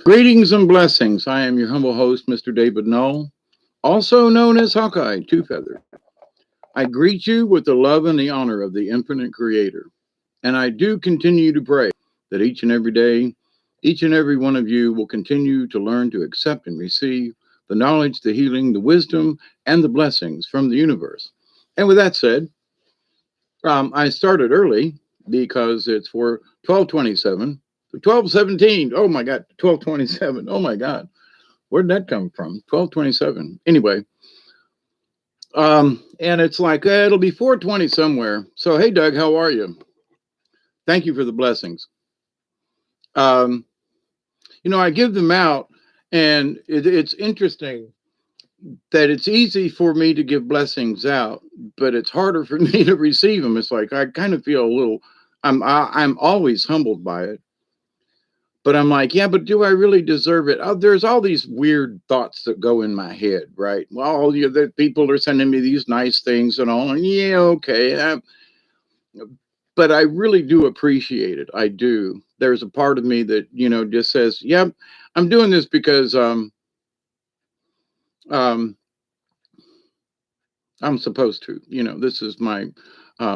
Greetings and blessings. I am your humble host, Mr. David Null, also known as Hawkeye Two Feather. I greet you with the love and the honor of the infinite creator. And I do continue to pray that each and every day, each and every one of you will continue to learn to accept and receive the knowledge, the healing, the wisdom, and the blessings from the universe. And with that said, I started early because it's for 1227, 1217. Oh my God, 1227. Oh my God. Where'd that come from? 1227. Anyway, and it's like it'll be 420 somewhere. So hey, Doug, how are you? Thank you for the blessings. Um, I give them out, and it's interesting that it's easy for me to give blessings out, but it's harder for me to receive them. It's like I kind of feel a little. I'm always humbled by it, but I'm like, yeah, but do I really deserve it? Oh, there's all these weird thoughts that go in my head, right? Well, the people are sending me these nice things and all, and yeah, okay, but I really do appreciate it. I do. There's a part of me that just says, "Yep, I'm doing this because um, I'm supposed to." This is my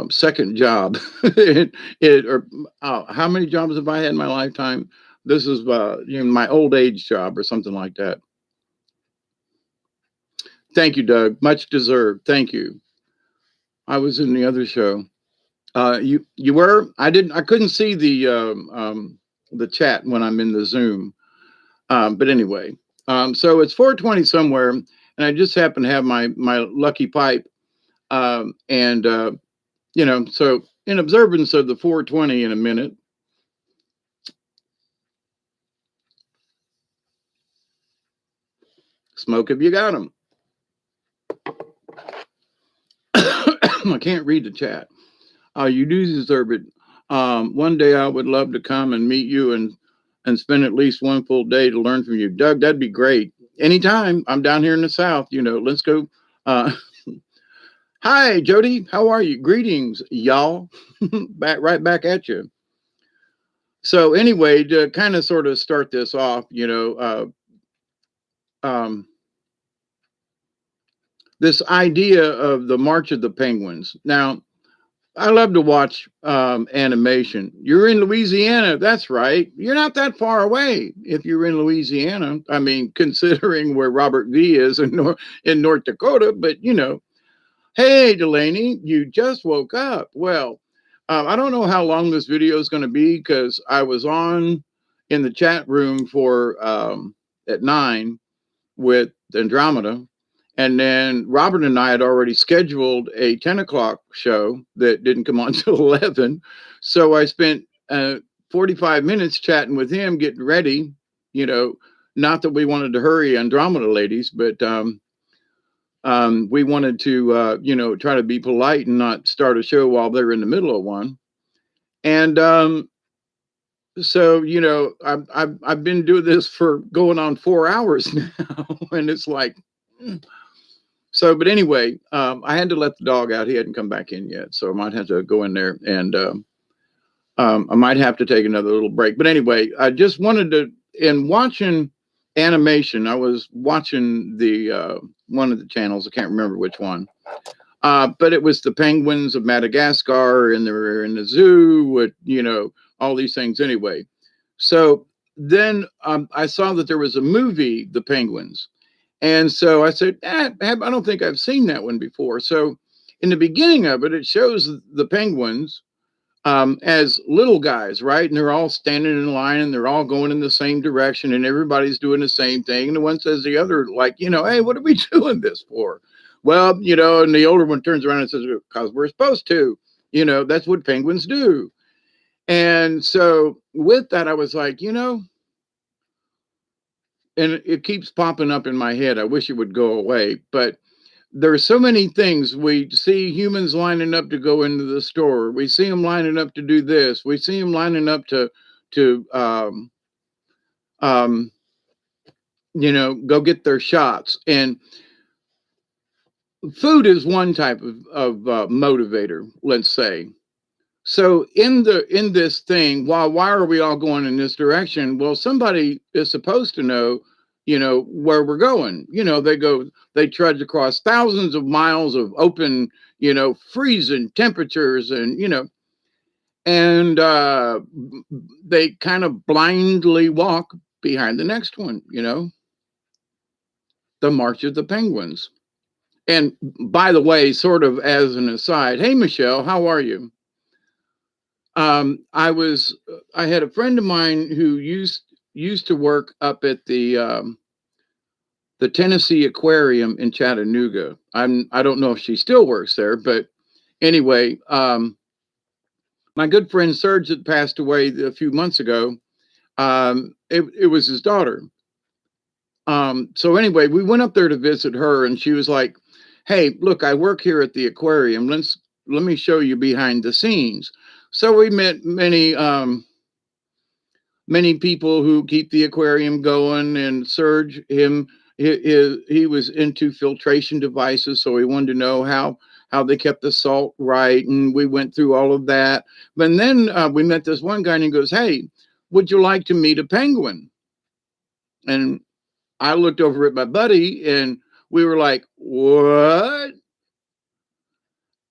second job. Or how many jobs have I had in my lifetime? This is my old age job or something like that. Thank you, Doug. Much deserved. Thank you. I was in the other show. You were? I couldn't see the chat when I'm in the Zoom. But anyway, so it's 420 somewhere, and I just happen to have my lucky pipe, and so in observance of the 420 in a minute, smoke if you got them. I can't read the chat. You do deserve it. One day I would love to come and meet you and spend at least one full day to learn from you, Doug. That'd be great. Anytime. I'm down here in the South. Let's go. Uh, Hi, Jody. How are you? Greetings, y'all. Right back at you. So anyway, to kind of sort of start this off, this idea of the March of the Penguins. Now, I love to watch animation. You're in Louisiana. That's right. You're not that far away if you're in Louisiana. I mean, considering where Robert V is in North Dakota, but hey, Delaney, you just woke up. Well, I don't know how long this video is going to be because I was on in the chat room for at 9 with Andromeda. And then Robert and I had already scheduled a 10 o'clock show that didn't come on till 11. So I spent 45 minutes chatting with him, getting ready. Not that we wanted to hurry Andromeda ladies, but we wanted to, try to be polite and not start a show while they're in the middle of one. And so, I've been doing this for going on 4 hours now, and it's like. So, but anyway, I had to let the dog out. He hadn't come back in yet, so I might have to go in there, and I might have to take another little break. But anyway, I just wanted to, in watching animation, I was watching the one of the channels. I can't remember which one, but it was the penguins of Madagascar, and they were in the zoo with all these things. Anyway, so then I saw that there was a movie, The Penguins. And so I said, I don't think I've seen that one before. So in the beginning of it, it shows the penguins as little guys, right? And they're all standing in line and they're all going in the same direction and everybody's doing the same thing. And the one says the other, like, hey, what are we doing this for? Well, and the older one turns around and says, because we're supposed to, that's what penguins do. And so with that, I was like, and it keeps popping up in my head. I wish it would go away, but there are so many things. We see humans lining up to go into the store. We see them lining up to do this. We see them lining up to go get their shots. And food is one type of motivator, let's say. So in this thing, why are we all going in this direction? Well, somebody is supposed to know, where we're going. They trudge across thousands of miles of open, freezing temperatures, and they kind of blindly walk behind the next one. The March of the Penguins. And by the way, sort of as an aside, hey Michelle, how are you? I had a friend of mine who used to work up at the Tennessee Aquarium in Chattanooga. I don't know if she still works there, but anyway, my good friend Serge that passed away a few months ago. It was his daughter. So anyway, we went up there to visit her, and she was like, "Hey, look, I work here at the aquarium. Let me show you behind the scenes." So we met many people who keep the aquarium going, and Serge, he was into filtration devices, so he wanted to know how they kept the salt right, and we went through all of that. But then we met this one guy, and he goes, "Hey, would you like to meet a penguin?" And I looked over at my buddy, and we were like, "What?"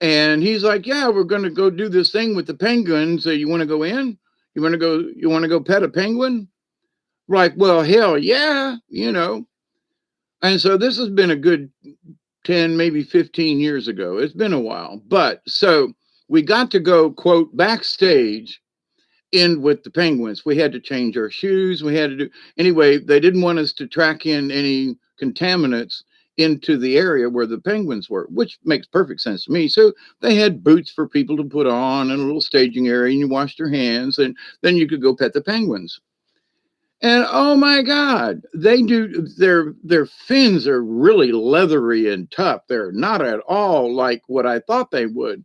And he's like, "Yeah, we're going to go do this thing with the penguins. So you want to go in? You want to go pet a penguin?" We're like, "Well, hell yeah, And so this has been a good 10, maybe 15 years ago. It's been a while. But so we got to go, quote, backstage in with the penguins. We had to change our shoes. We had to do, anyway, they didn't want us to track in any contaminants into the area where the penguins were, which makes perfect sense to me. So they had boots for people to put on and a little staging area, and you washed your hands, and then you could go pet the penguins. And oh my God, they do their fins are really leathery and tough. They're not at all like what I thought they would,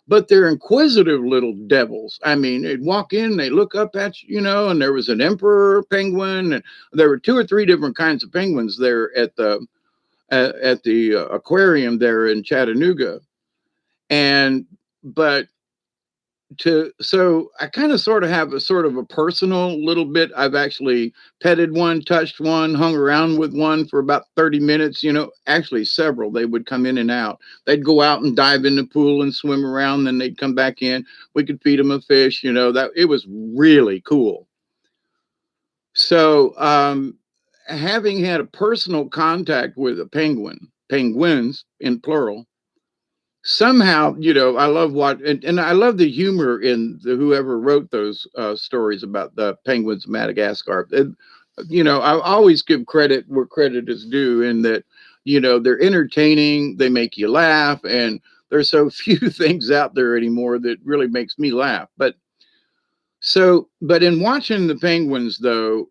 but they're inquisitive little devils. I mean, they'd walk in, they look up at you, and there was an emperor penguin, and there were two or three different kinds of penguins there at the aquarium there in Chattanooga. And but to so I kind of sort of have a sort of a personal little bit. I've actually petted one, touched one, hung around with one for about 30 minutes, actually several. They would come in and out. They'd go out and dive in the pool and swim around, then they'd come back in. We could feed them a fish, that it was really cool. So having had a personal contact with a penguins in plural, somehow, I love and I love the humor in whoever wrote those stories about the penguins of Madagascar. I always give credit where credit is due, in that, they're entertaining, they make you laugh, and there's so few things out there anymore that really makes me laugh. But in watching the penguins though,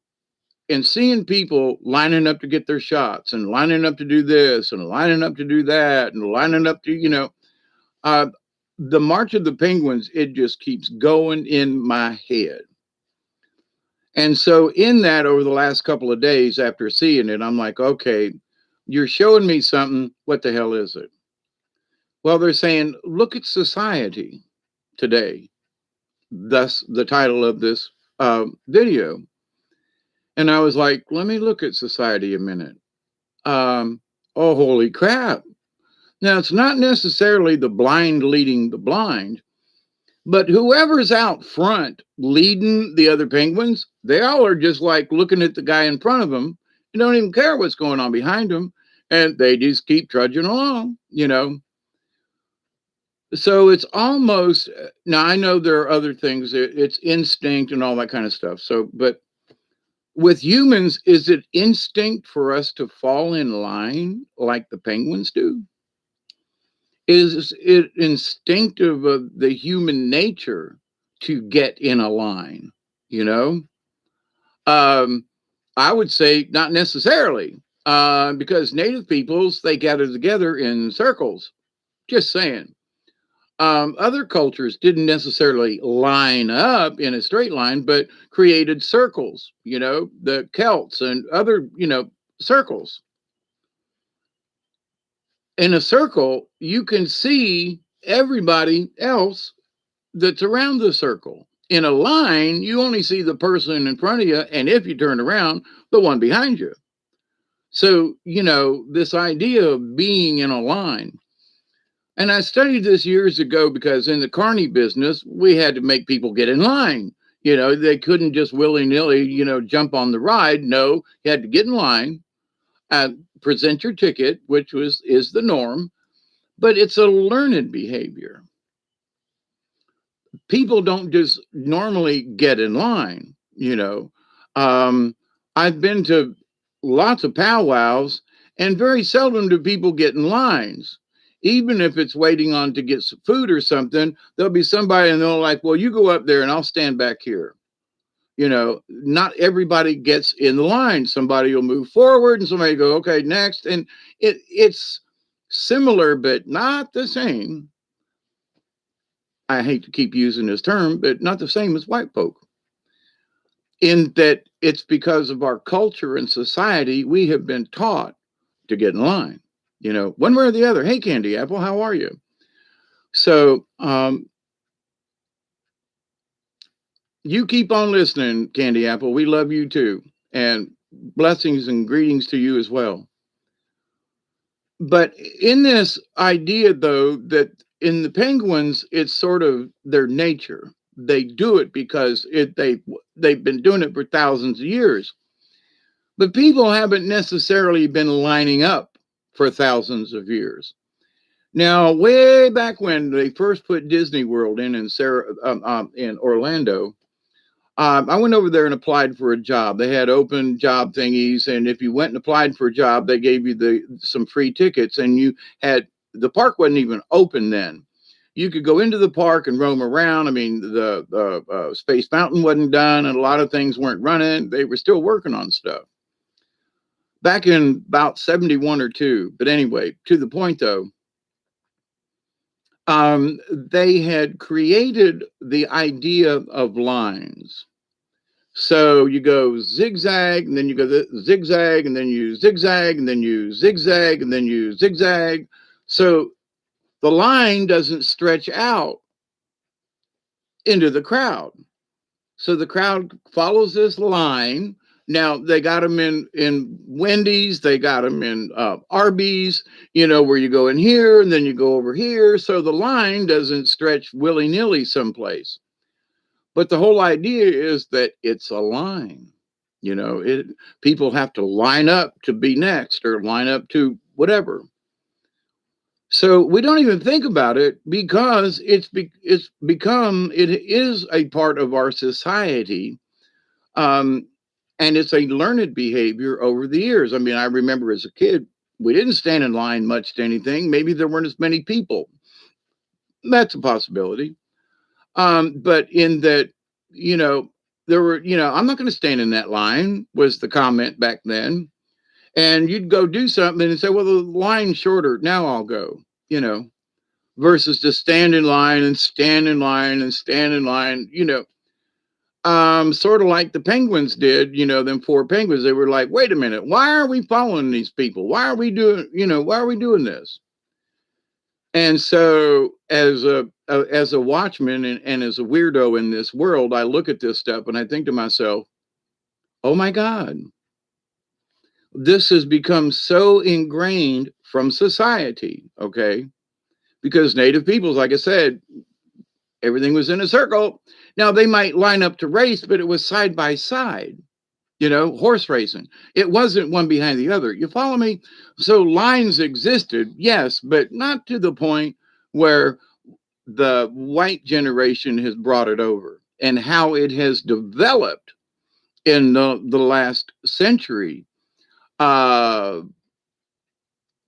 and seeing people lining up to get their shots, and lining up to do this, and lining up to do that, and lining up to, uh, the March of the Penguins, it just keeps going in my head. And so, in that, over the last couple of days after seeing it, I'm like, okay, you're showing me something. What the hell is it? Well, they're saying, look at society today. Thus, the title of this video. And I was like, let me look at society a minute. Oh, holy crap. Now, it's not necessarily the blind leading the blind. But whoever's out front leading the other penguins, they all are just like looking at the guy in front of them and don't even care what's going on behind them. And they just keep trudging along. So it's almost, now I know there are other things, it's instinct and all that kind of stuff. So, but with humans, is it instinct for us to fall in line like the penguins do? Is it instinctive of the human nature to get in a line, you know? Um, I would say not necessarily, because native peoples, they gather together in circles. Just saying. Other cultures didn't necessarily line up in a straight line, but created circles, the Celts and other, circles. In a circle, you can see everybody else that's around the circle. In a line, you only see the person in front of you, and if you turn around, the one behind you. So, this idea of being in a line. And I studied this years ago because in the carny business, we had to make people get in line. They couldn't just willy nilly, jump on the ride. No, you had to get in line, present your ticket, which is the norm, but it's a learned behavior. People don't just normally get in line. I've been to lots of powwows, and very seldom do people get in lines. Even if it's waiting on to get some food or something, there'll be somebody and they'll like, well, you go up there and I'll stand back here. Not everybody gets in the line. Somebody will move forward and somebody go, okay, next. And it's similar, but not the same. I hate to keep using this term, but not the same as white folk. In that it's because of our culture and society, we have been taught to get in line, one way or the other. Hey, Candy Apple, how are you? So you keep on listening, Candy Apple. We love you too. And blessings and greetings to you as well. But in this idea, though, that in the penguins, it's sort of their nature. They do it because they've been doing it for thousands of years. But people haven't necessarily been lining up for thousands of years. Now, way back when they first put Disney World in Orlando, I went over there and applied for a job. They had open job thingies, and if you went and applied for a job, they gave you some free tickets, and the park wasn't even open then. You could go into the park and roam around. I mean, the Space Mountain wasn't done, and a lot of things weren't running. They were still working on stuff. Back in about 71 or 2. But anyway, to the point though, they had created the idea of lines. So you go zigzag, and then you go zigzag, and then you zigzag, and then you zigzag, and then you zigzag. So the line doesn't stretch out into the crowd. So the crowd follows this line. Now they got them in Wendy's, they got them in Arby's, where you go in here and then you go over here. So the line doesn't stretch willy-nilly someplace. But the whole idea is that it's a line. People have to line up to be next or line up to whatever. So we don't even think about it because it is a part of our society. And it's a learned behavior over the years. I mean, I remember as a kid, we didn't stand in line much to anything. Maybe there weren't as many people. That's a possibility. But in that, there were, I'm not going to stand in that line was the comment back then. And you'd go do something and say, well, the line's shorter. Now I'll go, versus just stand in line and stand in line and stand in line, sort of like the penguins did, them 4 penguins. They were like, wait a minute, why are we following these people? Why are we doing this? And so as a watchman and as a weirdo in this world, I look at this stuff and I think to myself, oh my God, this has become so ingrained from society, okay? Because native peoples, like I said, everything was in a circle. Now they might line up to race, but it was side by side, horse racing. It wasn't one behind the other. You follow me? So lines existed, yes, but not to the point where the white generation has brought it over and how it has developed in the last century.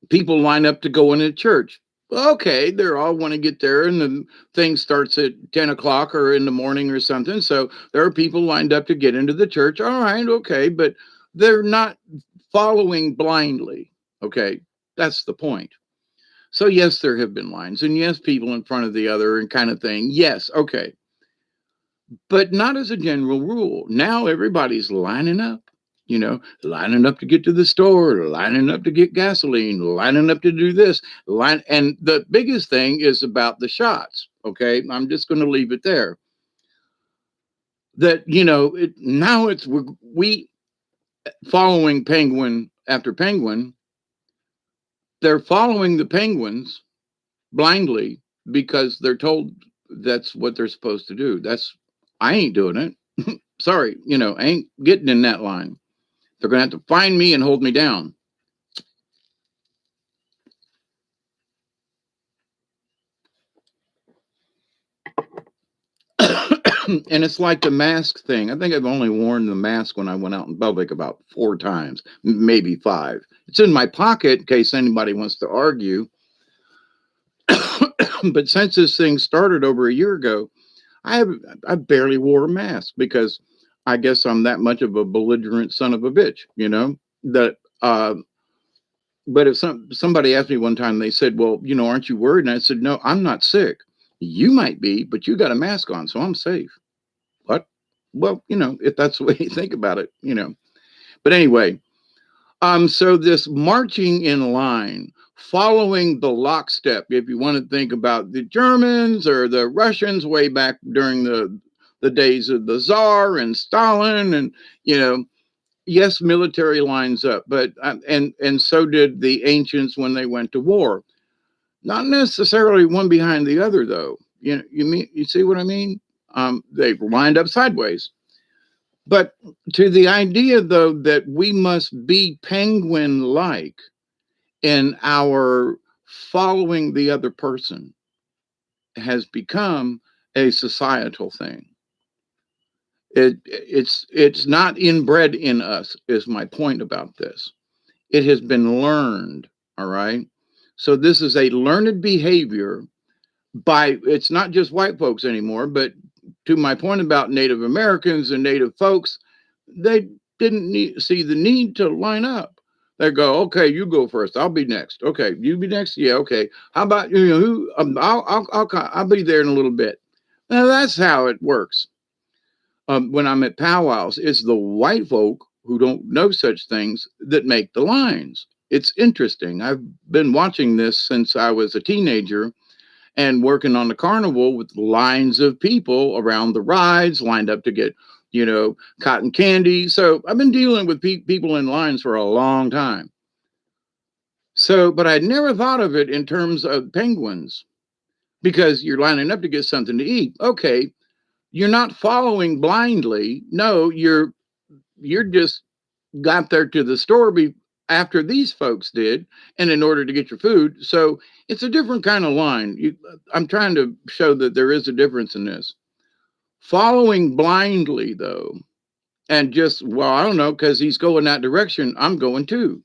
People line up to go into church. Okay, they're all want to get there, and the thing starts at 10 o'clock or in the morning or something. So there are people lined up to get into the church. All right, okay, but they're not following blindly. Okay, that's the point. So yes, there have been lines, and yes, people in front of the other and kind of thing. Yes, okay. But not as a general rule. Now everybody's lining up, lining up to get to the store, lining up to get gasoline, lining up to do this, line. And the biggest thing is about the shots. Okay. I'm just going to leave it there. That, now we following penguin after penguin, they're following the penguins blindly because they're told that's what they're supposed to do. I ain't doing it. Sorry, I ain't getting in that line. They're going to have to find me and hold me down. And it's like the mask thing. I think I've only worn the mask when I went out in public about 4 times, maybe 5. It's in my pocket in case anybody wants to argue. But since this thing started over a year ago, I barely wore a mask because I guess I'm that much of a belligerent son of a bitch, that but if somebody asked me one time, they said, well, aren't you worried? And I said, no, I'm not sick. You might be, but you got a mask on, so I'm safe. What? Well, if that's the way you think about it, But anyway, so this marching in line, following the lockstep, if you want to think about the Germans or the Russians way back during the days of the Tsar and Stalin, and yes, military lines up, but and so did the ancients when they went to war. Not necessarily one behind the other, though. You see what I mean? They lined up sideways. But to the idea, though, that we must be penguin-like in our following the other person has become a societal thing. It's not inbred in us, is my point about this. It has been learned, all right? So this is a learned behavior it's not just white folks anymore, but to my point about Native Americans and Native folks, they didn't see the need to line up. They go, okay, you go first. I'll be next. Okay, you be next. Yeah, okay. How about who? I'll be there in a little bit. Now that's how it works. When I'm at powwows, it's the white folk who don't know such things that make the lines. It's interesting. I've been watching this since I was a teenager and working on the carnival with lines of people around the rides lined up to get, cotton candy. So I've been dealing with people in lines for a long time. So, but I'd never thought of it in terms of penguins because you're lining up to get something to eat. Okay. You're not following blindly. No, you're just got there to the store after these folks did, and in order to get your food. So it's a different kind of line. I'm trying to show that there is a difference in this. Following blindly, though, and just, well, I don't know, because he's going that direction, I'm going too.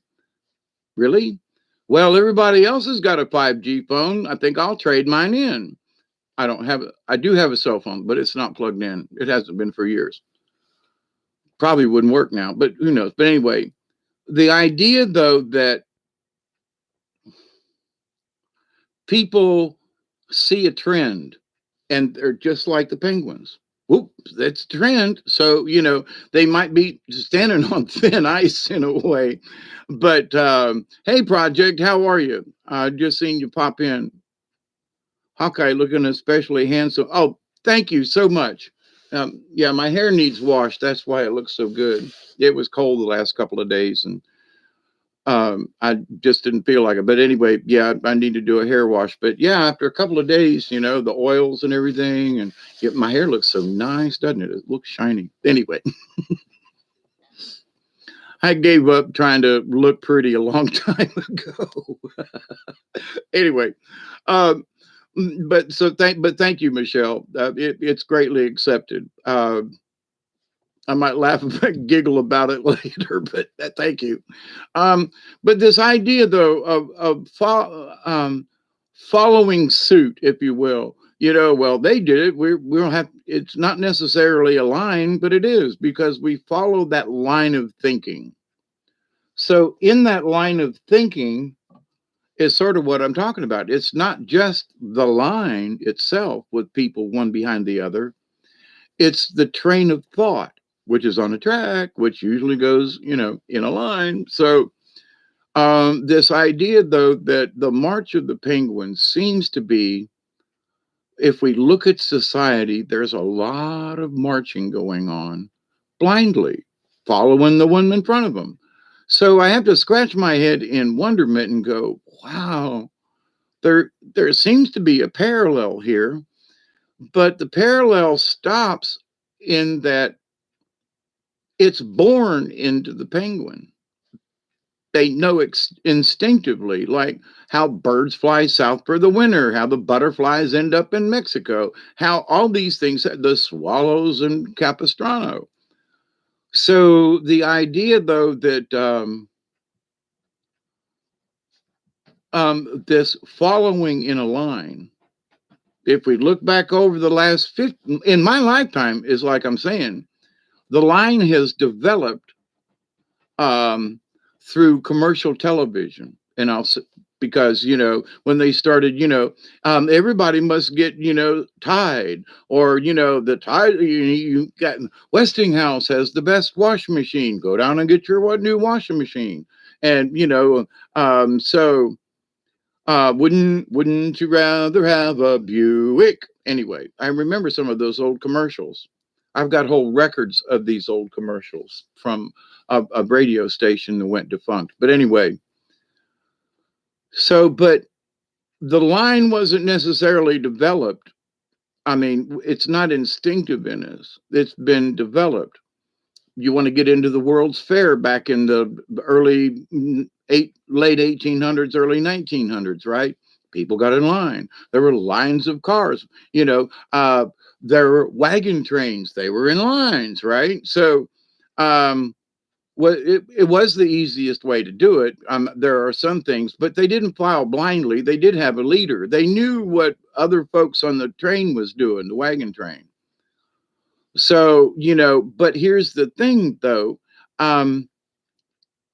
Really? Well, everybody else has got a 5G phone. I think I'll trade mine in. I do have a cell phone, but it's not plugged in. It hasn't been for years. Probably wouldn't work now, but who knows? But anyway, the idea, though, that people see a trend and they're just like the penguins. Whoop, that's a trend. So, they might be standing on thin ice in a way. But hey, Project, how are you? I just seen you pop in. Hawkeye looking especially handsome. Oh, thank you so much. Yeah, my hair needs washed. That's why it looks so good. It was cold the last couple of days, and I just didn't feel like it. But anyway, yeah, I need to do a hair wash. But yeah, after a couple of days, the oils and everything, and my hair looks so nice, doesn't it? It looks shiny. Anyway, I gave up trying to look pretty a long time ago. Anyway, but thank you, Michelle. It's greatly accepted. I might laugh and giggle about it later, but thank you. But this idea, though, of following suit, if you will, well, they did it. We don't have. It's not necessarily a line, but it is because we follow that line of thinking. So in that line of thinking is sort of what I'm talking about. It's not just the line itself with people one behind the other. It's the train of thought which is on a track, which usually goes, in a line. So this idea, though, that the March of the Penguins seems to be, if we look at society, there's a lot of marching going on blindly, following the one in front of them. So I have to scratch my head in wonderment and go, wow, there seems to be a parallel here, but the parallel stops in that it's born into the penguin. They know instinctively, like how birds fly south for the winter, how the butterflies end up in Mexico, how all these things, the swallows and Capistrano. So the idea, though, that this following in a line, if we look back over the last 50, in my lifetime, is like I'm saying, the line has developed through commercial television. And because, when they started, everybody must get, Tide, or, the Tide, you got Westinghouse has the best washing machine. Go down and get your new washing machine. And, so wouldn't you rather have a Buick? Anyway, I remember some of those old commercials. I've got whole records of these old commercials from a radio station that went defunct. But anyway, but the line wasn't necessarily developed. I mean, it's not instinctive in us. It's been developed. You want to get into the World's Fair back in the late 1800s, early 1900s, right? People got in line. There were lines of cars. There were wagon trains. They were in lines, right? So, it was the easiest way to do it. There are some things, but they didn't file blindly. They did have a leader. They knew what other folks on the train was doing, the wagon train. So, but here's the thing, though.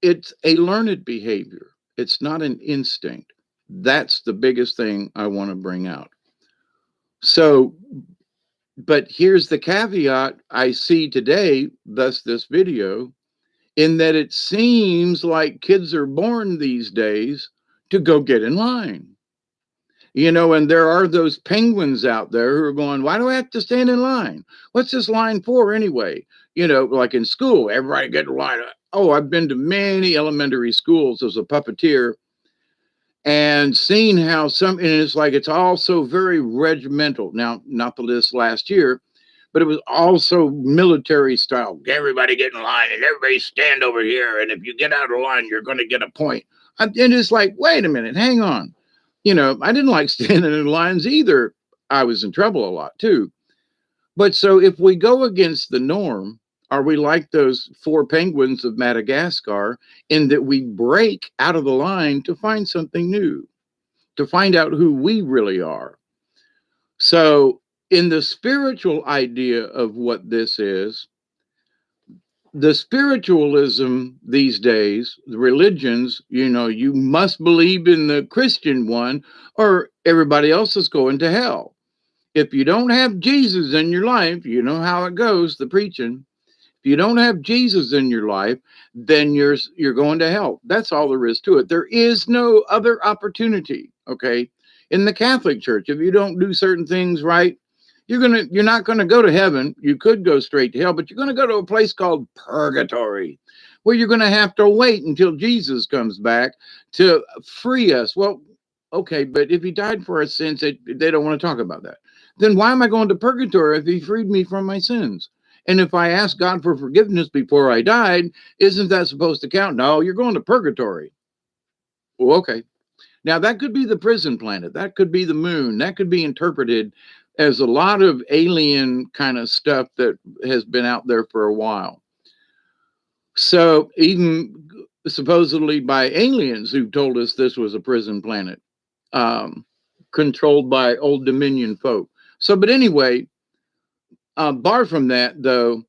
It's a learned behavior. It's not an instinct. That's the biggest thing I want to bring out. So, but here's the caveat I see today, thus this video, in that it seems like kids are born these days to go get in line. And there are those penguins out there who are going, why do I have to stand in line? What's this line for anyway? Like in school, everybody get in line. Oh, I've been to many elementary schools as a puppeteer and seen how and it's like, it's also very regimental. Now, not this last year, but it was also military style. Everybody get in line and everybody stand over here. And if you get out of line, you're going to get a point. And it's like, wait a minute, hang on. I didn't like standing in lines either. I was in trouble a lot too. But so if we go against the norm, are we like those 4 penguins of Madagascar in that we break out of the line to find something new, to find out who we really are? So in the spiritual idea of what this is, the spiritualism these days, the religions, you must believe in the Christian one or everybody else is going to hell. If you don't have Jesus in your life, you know how it goes, the preaching. If you don't have Jesus in your life, then you're going to hell. That's all there is to it. There is no other opportunity, okay? In the Catholic Church, if you don't do certain things right, you're not going to go to heaven. You could go straight to hell, but you're going to go to a place called purgatory, where you're going to have to wait until Jesus comes back to free us. Well, okay, but if he died for our sins, they don't want to talk about that. Then why am I going to purgatory if he freed me from my sins? And if I asked God for forgiveness before I died, isn't that supposed to count? No, you're going to purgatory. Well, okay. Now, that could be the prison planet. That could be the moon. That could be interpreted as a lot of alien kind of stuff that has been out there for a while. So even supposedly by aliens who told us this was a prison planet, controlled by Old Dominion folk. So, but anyway, bar from that, though,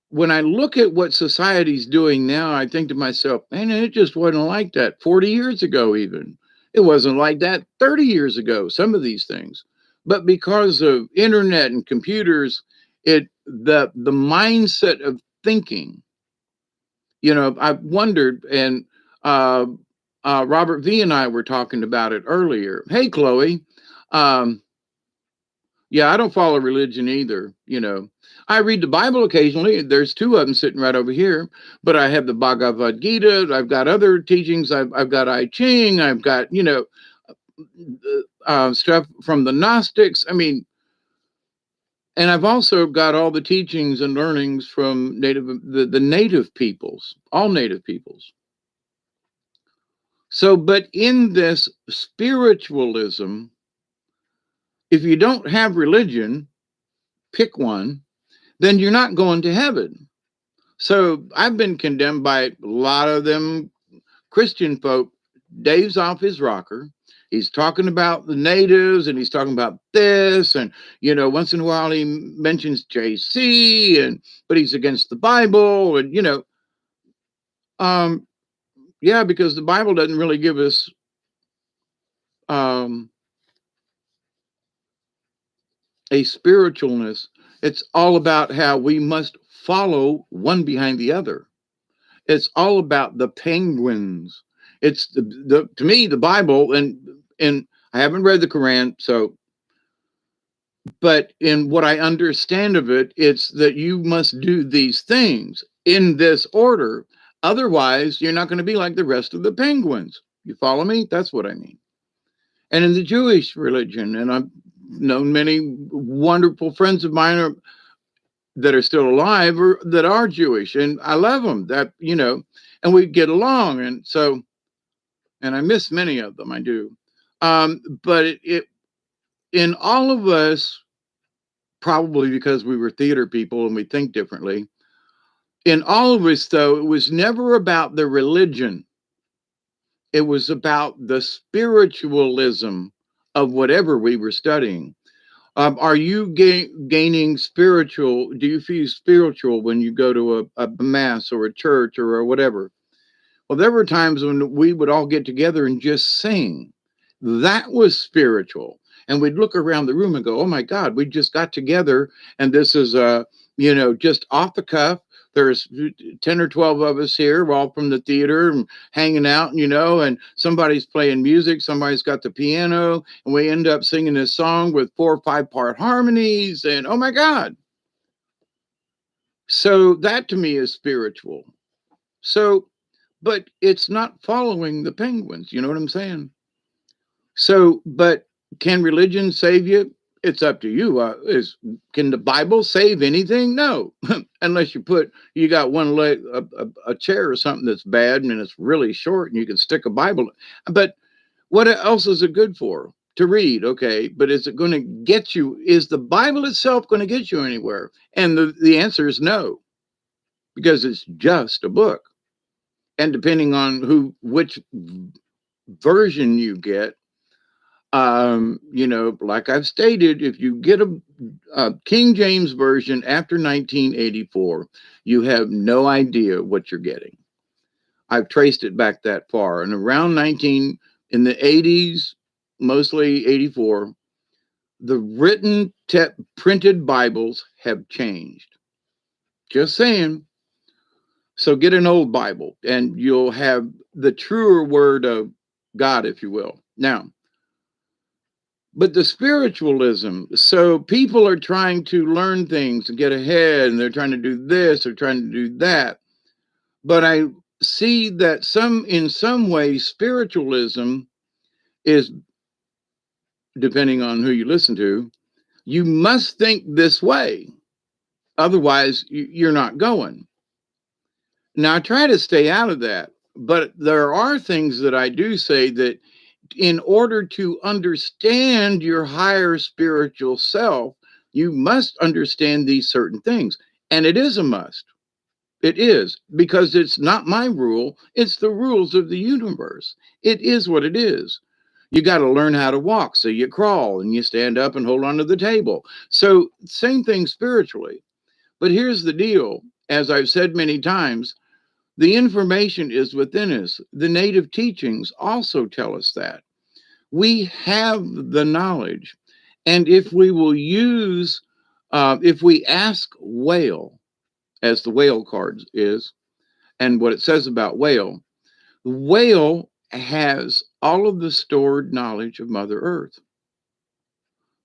when I look at what society's doing now, I think to myself, man, it just wasn't like that 40 years ago even. It wasn't like that 30 years ago, some of these things. But because of internet and computers, the mindset of thinking. You know, I've wondered, and uh, Robert V and I were talking about it earlier. Hey, Chloe. Um, yeah, I don't follow religion either. You know, I read the Bible occasionally. There's two of them sitting right over here, but I have the Bhagavad Gita. I've got other teachings. I've got I Ching. I've got, you know, stuff from the Gnostics. I mean, and I've also got all the teachings and learnings from the native peoples, all native peoples. So, but in this spiritualism, if you don't have religion, pick one, then you're not going to heaven. So I've been condemned by a lot of them Christian folk. Dave's off his rocker. He's talking about the natives and he's talking about this. And, you know, once in a while he mentions JC and, but he's against the Bible. And, you know, yeah, because the Bible doesn't really give us, a spiritualness. It's all about how we must follow one behind the other. It's all about the penguins. It's the to me the Bible, and I haven't read the Quran, so but in what I understand of it, it's that you must do these things in this order. Otherwise, you're not going to be like the rest of the penguins. You follow me? That's what I mean. And in the Jewish religion, and I've known many wonderful friends of mine that are still alive or that are Jewish, and I love them. That, you know, and we get along, and so, and I miss many of them. I do, but it in all of us, probably because we were theater people and we think differently. In all of us, though, it was never about the religion. It was about the spiritualism of whatever we were studying. Are you gaining spiritual? Do you feel spiritual when you go to a mass or a church or whatever? Well, there were times when we would all get together and just sing. That was spiritual. And we'd look around the room and go, oh my God, we just got together. And this is, you know, just off the cuff. There's 10 or 12 of us here. We're all from the theater and hanging out, you know, and somebody's playing music. Somebody's got the piano. And we end up singing this song with 4 or 5 part harmonies. And oh my God. So that to me is spiritual. So, but it's not following the penguins. You know what I'm saying? So, but can religion save you? It's up to you. Can the Bible save anything? No, unless you got one leg, a chair or something that's bad and it's really short, and you can stick a Bible. But what else is it good for? To read, okay, but is it going to get you? Is the Bible itself going to get you anywhere? And the answer is no, because it's just a book, and depending on which version you get. You know, like I've stated, if you get a King James version after 1984, you have no idea what you're getting. I've traced it back that far, and around in the 80s, mostly 84, the printed Bibles have changed. Just saying. So get an old Bible, and you'll have the truer word of God, if you will. Now, but the spiritualism, so people are trying to learn things and get ahead, and they're trying to do this, they're trying to do that. But I see that in some ways, spiritualism is, depending on who you listen to, you must think this way. Otherwise, you're not going. Now, I try to stay out of that, but there are things that I do say that in order to understand your higher spiritual self, you must understand these certain things. And it is a must. It is, because it's not my rule, it's the rules of the universe. It is what it is. You got to learn how to walk. So you crawl and you stand up and hold on to the table. So, same thing spiritually. But here's the deal, as I've said many times, the information is within us. The native teachings also tell us that. We have the knowledge. And if we will if we ask well, as the whale card is, and what it says about whale. The whale has all of the stored knowledge of Mother Earth.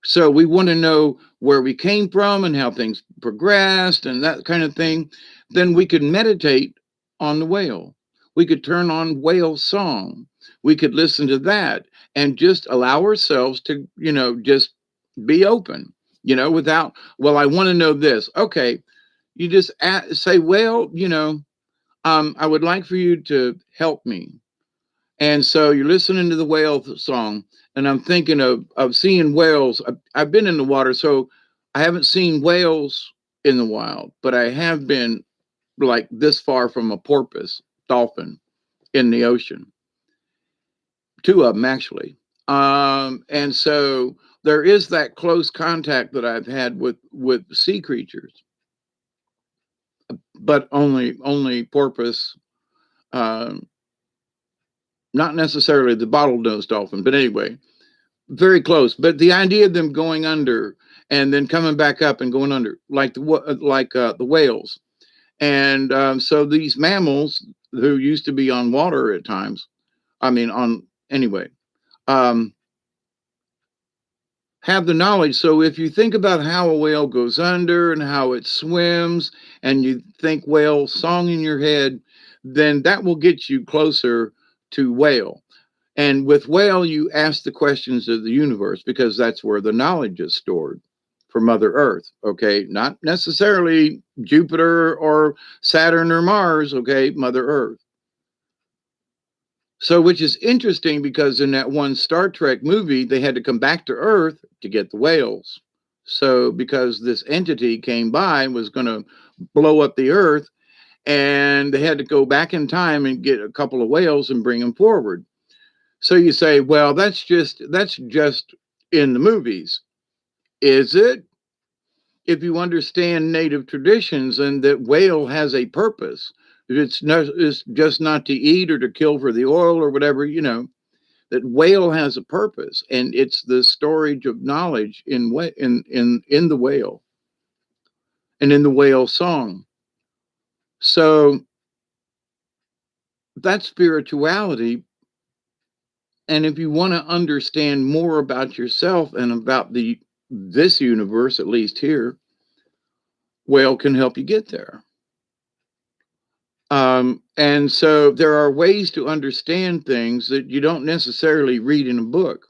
So we want to know where we came from and how things progressed and that kind of thing. Then we could meditate on the whale. We could turn on whale song. We could listen to that and just allow ourselves to, just be open, without, well, I want to know this. Okay. You just say, well, I would like for you to help me. And so you're listening to the whale song, and I'm thinking of seeing whales. I've been in the water, so I haven't seen whales in the wild, but I have been like this far from a porpoise dolphin in the ocean. Two of them actually. And so there is that close contact that I've had with sea creatures, but only porpoise. Um, Not necessarily the bottlenose dolphin, but anyway, very close. But the idea of them going under and then coming back up and going under, like the whales, and so these mammals who used to be on water at times, I mean, on anyway, um, have the knowledge. So if you think about how a whale goes under and how it swims, and you think whale song in your head, then that will get you closer to whale. And with whale, you ask the questions of the universe because that's where the knowledge is stored for Mother Earth. Okay. Not necessarily Jupiter or Saturn or Mars. Okay. Mother Earth. So, which is interesting because in that one Star Trek movie, they had to come back to Earth to get the whales. So, because this entity came by and was going to blow up the Earth, and they had to go back in time and get a couple of whales and bring them forward. So you say, well, that's just in the movies. Is it? If you understand native traditions and that whale has a purpose, it's just not to eat or to kill for the oil or whatever, that whale has a purpose, and it's the storage of knowledge in the whale and in the whale song. So that's spirituality. And if you want to understand more about yourself and about this universe, at least here, whale can help you get there. And so there are ways to understand things that you don't necessarily read in a book.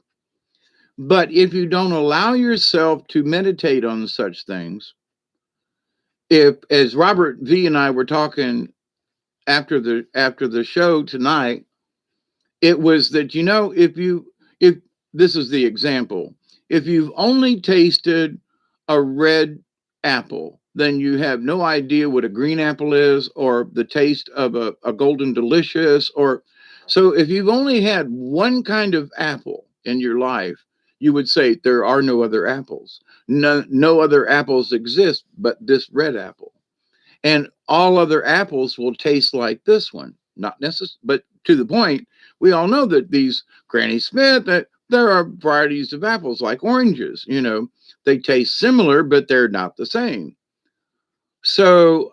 But if you don't allow yourself to meditate on such things, if, as Robert V and I were talking after the show tonight, it was that, if this is the example, if you've only tasted a red apple, then you have no idea what a green apple is or the taste of a golden delicious. Or so if you've only had one kind of apple in your life, you would say there are no other apples. No other apples exist but this red apple. And all other apples will taste like this one. Not necessarily, but to the point, we all know that these Granny Smith, that there are varieties of apples like oranges, they taste similar, but they're not the same. So,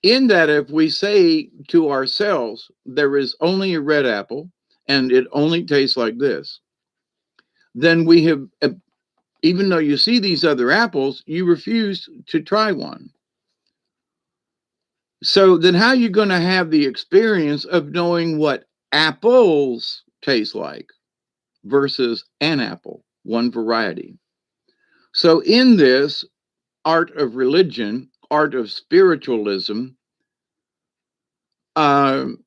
in that, if we say to ourselves, there is only a red apple and it only tastes like this, then we have, even though you see these other apples, you refuse to try one. So then how are you going to have the experience of knowing what apples taste like versus an apple, one variety? So in this art of religion, art of spiritualism, um,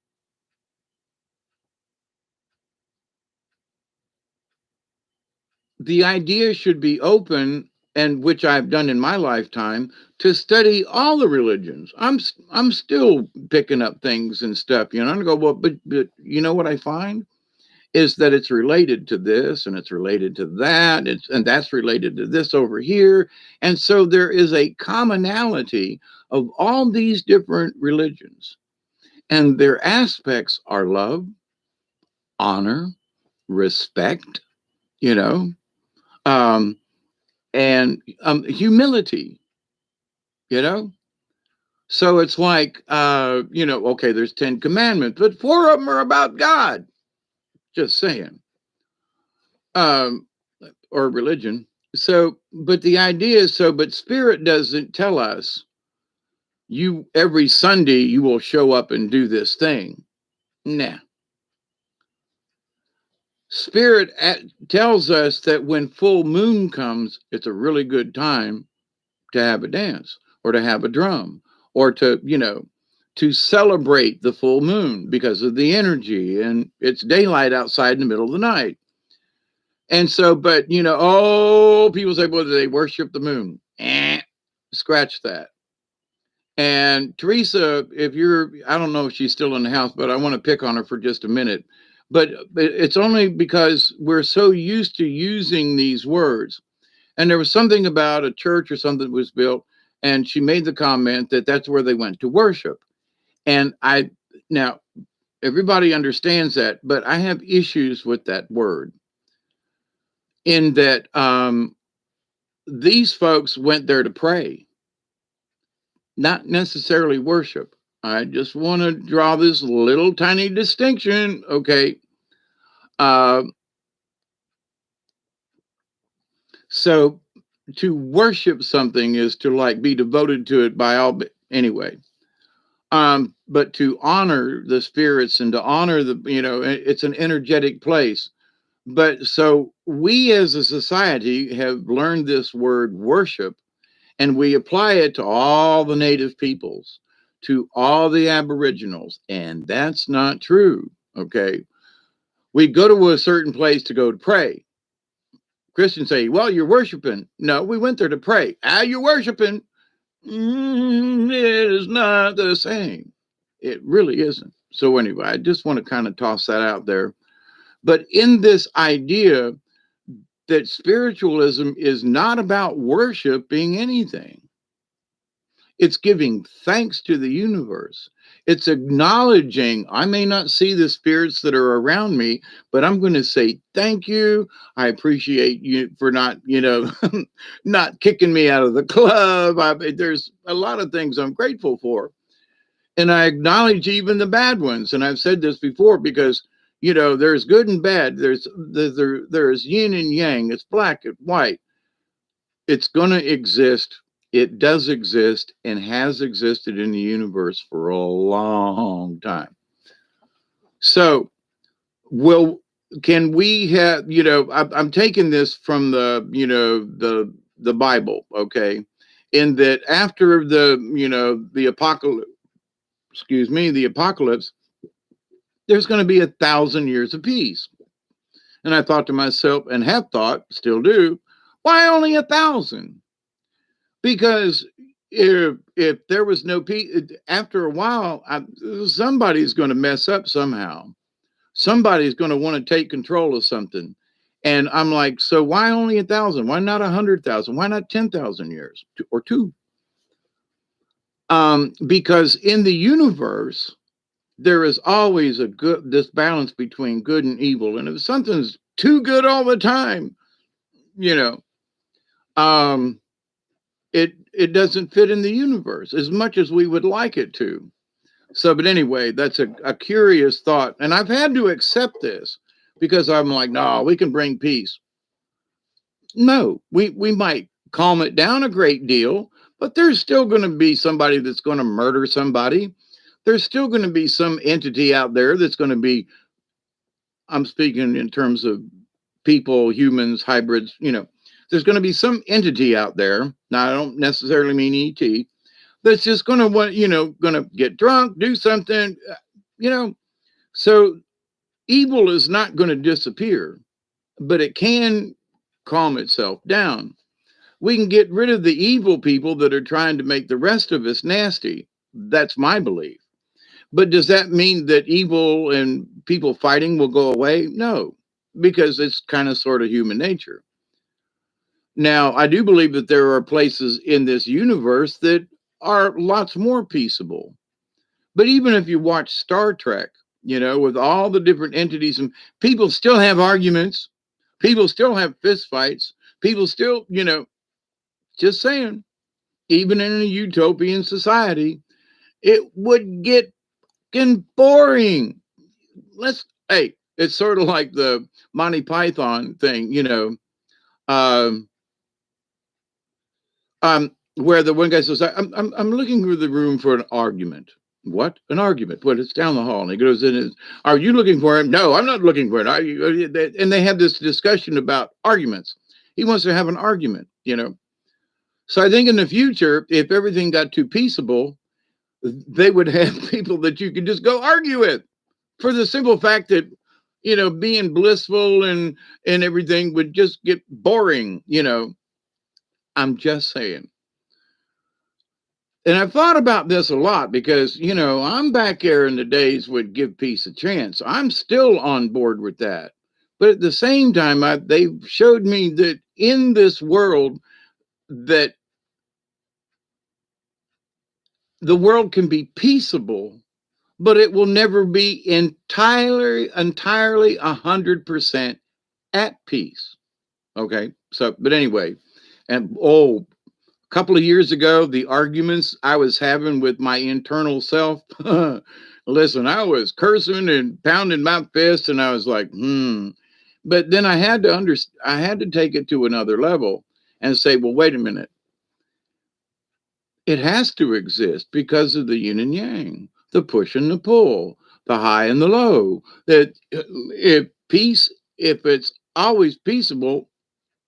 the idea should be open, and which I've done in my lifetime, to study all the religions. I'm still picking up things and stuff, and I go, well, but you know what I find is that it's related to this and it's related to that, and that's related to this over here. And so there is a commonality of all these different religions, and their aspects are love, honor, respect, you know, um, and humility, you know. So it's like, okay, there's 10 commandments, but 4 of them are about God. Just saying. Um, or religion. So, but the idea is but Spirit doesn't tell us you every Sunday you will show up and do this thing. Nah. Spirit tells us that when full moon comes, it's a really good time to have a dance or to have a drum or to celebrate the full moon because of the energy and it's daylight outside in the middle of the night. And so, but people say, well, they worship the moon. Scratch that. And Teresa, I don't know if she's still in the house, but I want to pick on her for just a minute. But it's only because we're so used to using these words. And there was something about a church or something that was built, and she made the comment that that's where they went to worship. And now everybody understands that, but I have issues with that word in that these folks went there to pray, not necessarily worship. I just want to draw this little tiny distinction. Okay. Uh, so to worship something is to like be devoted to it by all, anyway. But to honor the spirits and to honor it's an energetic place. But so we as a society have learned this word worship and we apply it to all the native peoples, to all the aboriginals, and that's not true. Okay. We go to a certain place to go to pray. Christians say, well, you're worshiping. No, we went there to pray. You're worshiping. It is not the same. It really isn't. So anyway, I just want to kind of toss that out there. But in this idea that spiritualism is not about worshiping anything, it's giving thanks to the universe. It's acknowledging I may not see the spirits that are around me, but I'm going to say thank you. I appreciate you for not, not kicking me out of the club. There's a lot of things I'm grateful for. And I acknowledge even the bad ones. And I've said this before because, there's good and bad. There's yin and yang. It's black and white. It's going to exist. It does exist and has existed in the universe for a long time. So, can we have, I'm taking this from the Bible, okay? In that after the apocalypse, the apocalypse, there's going to be 1,000 years of peace. And I thought to myself, and have thought, still do, why only 1,000? Because if there was no peace, after a while, somebody's going to mess up somehow. Somebody's going to want to take control of something. And I'm like, so why only 1,000? Why not 100,000? Why not 10,000 years or 2? Because in the universe, there is always this balance between good and evil. And if something's too good all the time, it doesn't fit in the universe as much as we would like it to. So, but anyway, that's a curious thought. And I've had to accept this because I'm like, no, we can bring peace. No, we might calm it down a great deal, but there's still going to be somebody that's going to murder somebody. There's still going to be some entity out there that's going to be, I'm speaking in terms of people, humans, hybrids, there's going to be some entity out there. Now, I don't necessarily mean ET, that's just going to want, going to get drunk, do something, So evil is not going to disappear, but it can calm itself down. We can get rid of the evil people that are trying to make the rest of us nasty. That's my belief. But does that mean that evil and people fighting will go away? No, because it's kind of sort of human nature. Now, I do believe that there are places in this universe that are lots more peaceable. But even if you watch Star Trek, with all the different entities, and people still have arguments, people still have fist fights, people still, just saying, even in a utopian society, it would get fucking boring. Hey, it's sort of like the Monty Python thing, um, where the one guy says, I'm looking through the room for an argument. What? An argument? Well, it's down the hall. And he goes in and, are you looking for him? No, I'm not looking for it. And they have this discussion about arguments. He wants to have an argument. So I think in the future, if everything got too peaceable, they would have people that you could just go argue with for the simple fact that, being blissful and everything would just get boring. I'm just saying. And I've thought about this a lot because, I'm back there in the days would give peace a chance. I'm still on board with that. But at the same time, they showed me that in this world, that the world can be peaceable, but it will never be entirely 100% at peace. Okay. So, but anyway, and a couple of years ago, the arguments I was having with my internal self, listen, I was cursing and pounding my fist, and I was like, But then I had to take it to another level and say, well, wait a minute. It has to exist because of the yin and yang, the push and the pull, the high and the low. That if it's always peaceable,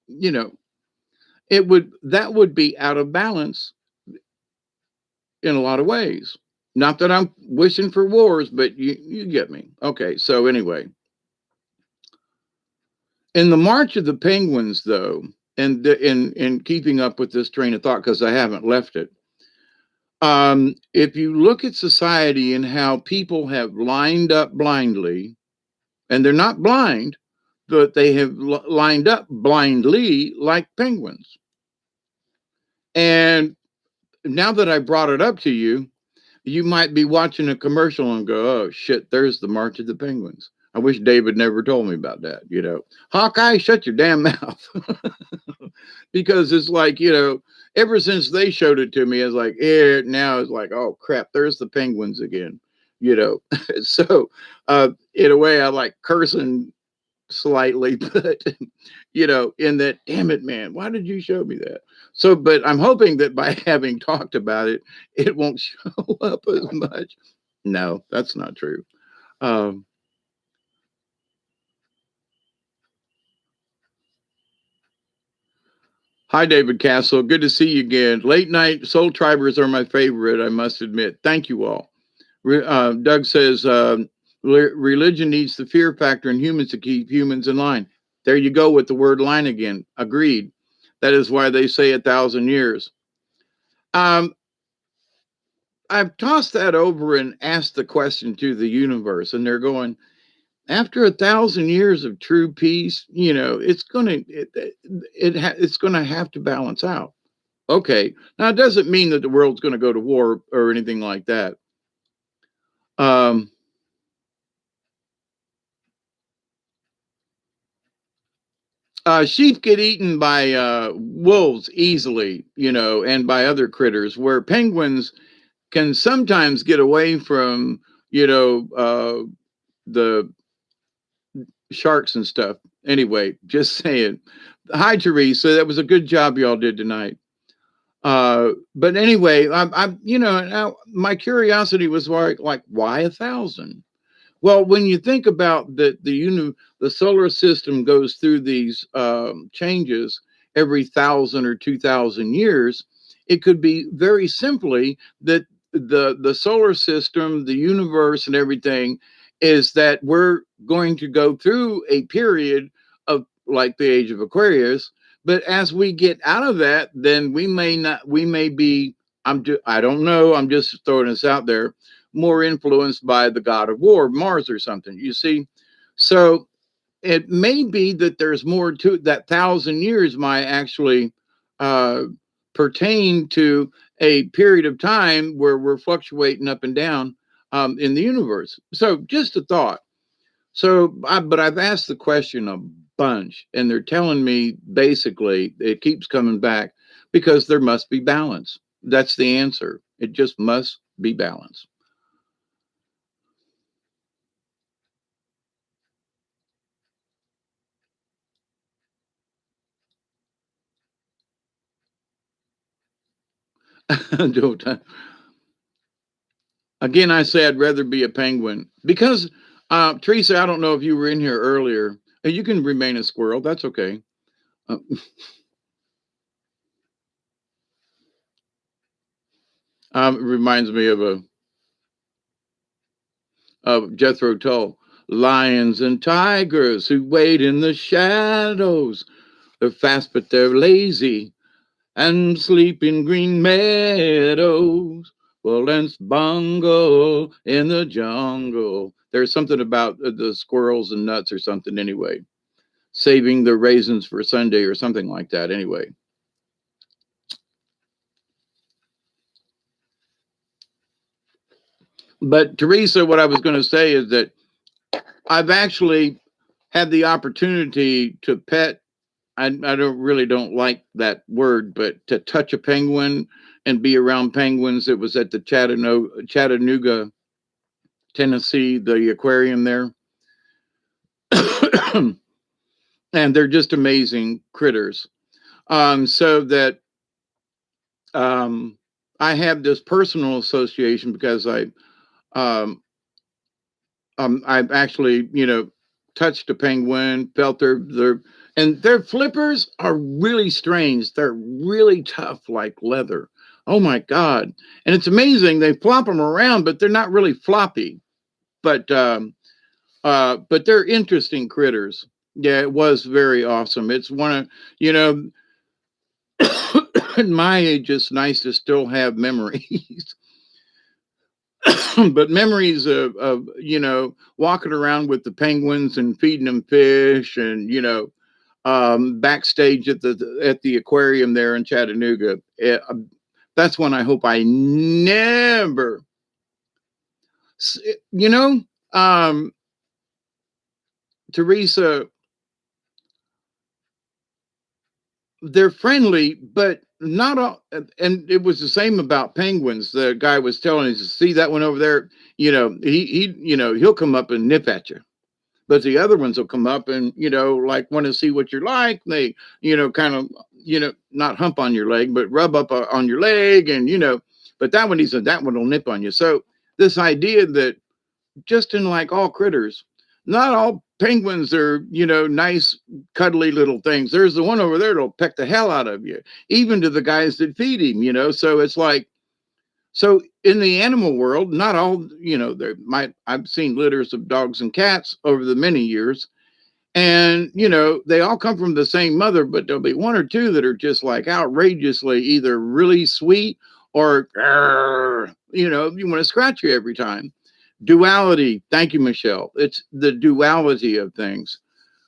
that would be out of balance in a lot of ways. Not that I'm wishing for wars, but you get me. Okay, so anyway, in the March of the Penguins, though, and in keeping up with this train of thought, because I haven't left it, if you look at society and how people have lined up blindly, and they're not blind, but they have lined up blindly like penguins. And now that I brought it up to you, you might be watching a commercial and go, oh shit, there's the March of the Penguins. I wish David never told me about that. Hawkeye, shut your damn mouth. Because it's like, ever since they showed it to me, it's like, now it's like, oh crap, there's the Penguins again. So in a way I like cursing slightly, but in that, damn it, man, why did you show me that? So, but I'm hoping that by having talked about it, it won't show up as much. No, that's not true. Hi, David Castle. Good to see you again. Late night soul tribers are my favorite, I must admit. Thank you all. Doug says, religion needs the fear factor in humans to keep humans in line. There you go with the word line again. Agreed. That is why they say 1,000 years. I've tossed that over and asked the question to the universe, and they're going, after 1,000 years of true peace, it's gonna have to balance out. Okay. Now it doesn't mean that the world's going to go to war or anything like that. Sheep get eaten by wolves easily, and by other critters, where penguins can sometimes get away from, the sharks and stuff. Anyway, just saying. Hi, Teresa. That was a good job y'all did tonight. But anyway, I'm now my curiosity was like, why 1,000? Well, when you think about the solar system goes through these changes every 1,000 or 2,000 years, it could be very simply that the solar system, the universe, and everything is that we're going to go through a period of like the age of Aquarius. But as we get out of that, then we may be, I don't know, I'm just throwing this out there, more influenced by the god of war, Mars or something, you see? So it may be that there's more to that 1,000 years might actually pertain to a period of time where we're fluctuating up and down in the universe. So just a thought. So, but I've asked the question a bunch, and they're telling me basically it keeps coming back because there must be balance. That's the answer. It just must be balanced. Don't Again, I say I'd rather be a penguin because, Teresa, I don't know if you were in here earlier. You can remain a squirrel. That's okay. Uh, it reminds me of Jethro Tull. Lions and tigers who wait in the shadows. They're fast, but they're lazy and sleep in green meadows. Well, it's Bongo in the jungle. There's something about the squirrels and nuts or something anyway. Saving the raisins for Sunday or something like that anyway. But Teresa, what I was going to say is that I've actually had the opportunity to pet. I don't like that word, but to touch a penguin and be around penguins. It was at the Chattanooga, Tennessee, the aquarium there. And they're just amazing critters. So that I have this personal association because um, I've actually, touched a penguin, felt and their flippers are really strange. They're really tough, like leather. Oh my God. And it's amazing. They flop them around, but they're not really floppy. But they're interesting critters. Yeah, it was very awesome. It's one of, you know, at my age, it's nice to still have memories. But memories of walking around with the penguins and feeding them fish and backstage at the aquarium there in Chattanooga. That's one I hope I never you know um Teresa, they're friendly, but not all. And it was the same about penguins. The guy was telling us, see that one over there, he'll come up and nip at you. But the other ones will come up and like want to see what you're like. They kind of not hump on your leg but rub up on your leg, and but that one, he said, that one will nip on you. So this idea that just in like all critters, not all penguins are nice cuddly little things. There's the one over there that'll peck the hell out of you, even to the guys that feed him. So it's like, so in the animal world, not all, there might, I've seen litters of dogs and cats over the many years, and they all come from the same mother, but there'll be one or two that are just like outrageously either really sweet or you want to scratch you every time. Duality. Thank you, Michelle. It's the duality of things.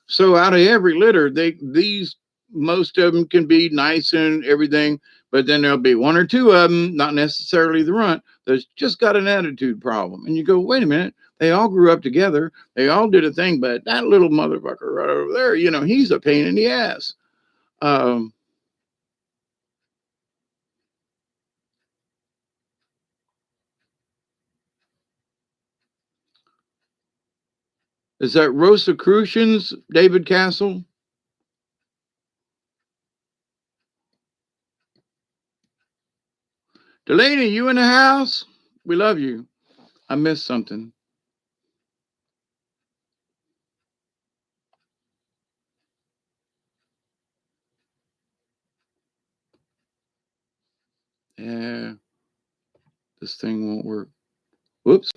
So out of every litter, these most of them can be nice and everything, but then there'll be one or two of them, not necessarily the runt, that's just got an attitude problem. And you go, wait a minute, they all grew up together, they all did a thing, but that little motherfucker right over there, he's a pain in the ass. Um, is that Rosicrucians, David Castle? Delaney, you in the house? We love you. I missed something. Yeah, this thing won't work. Whoops.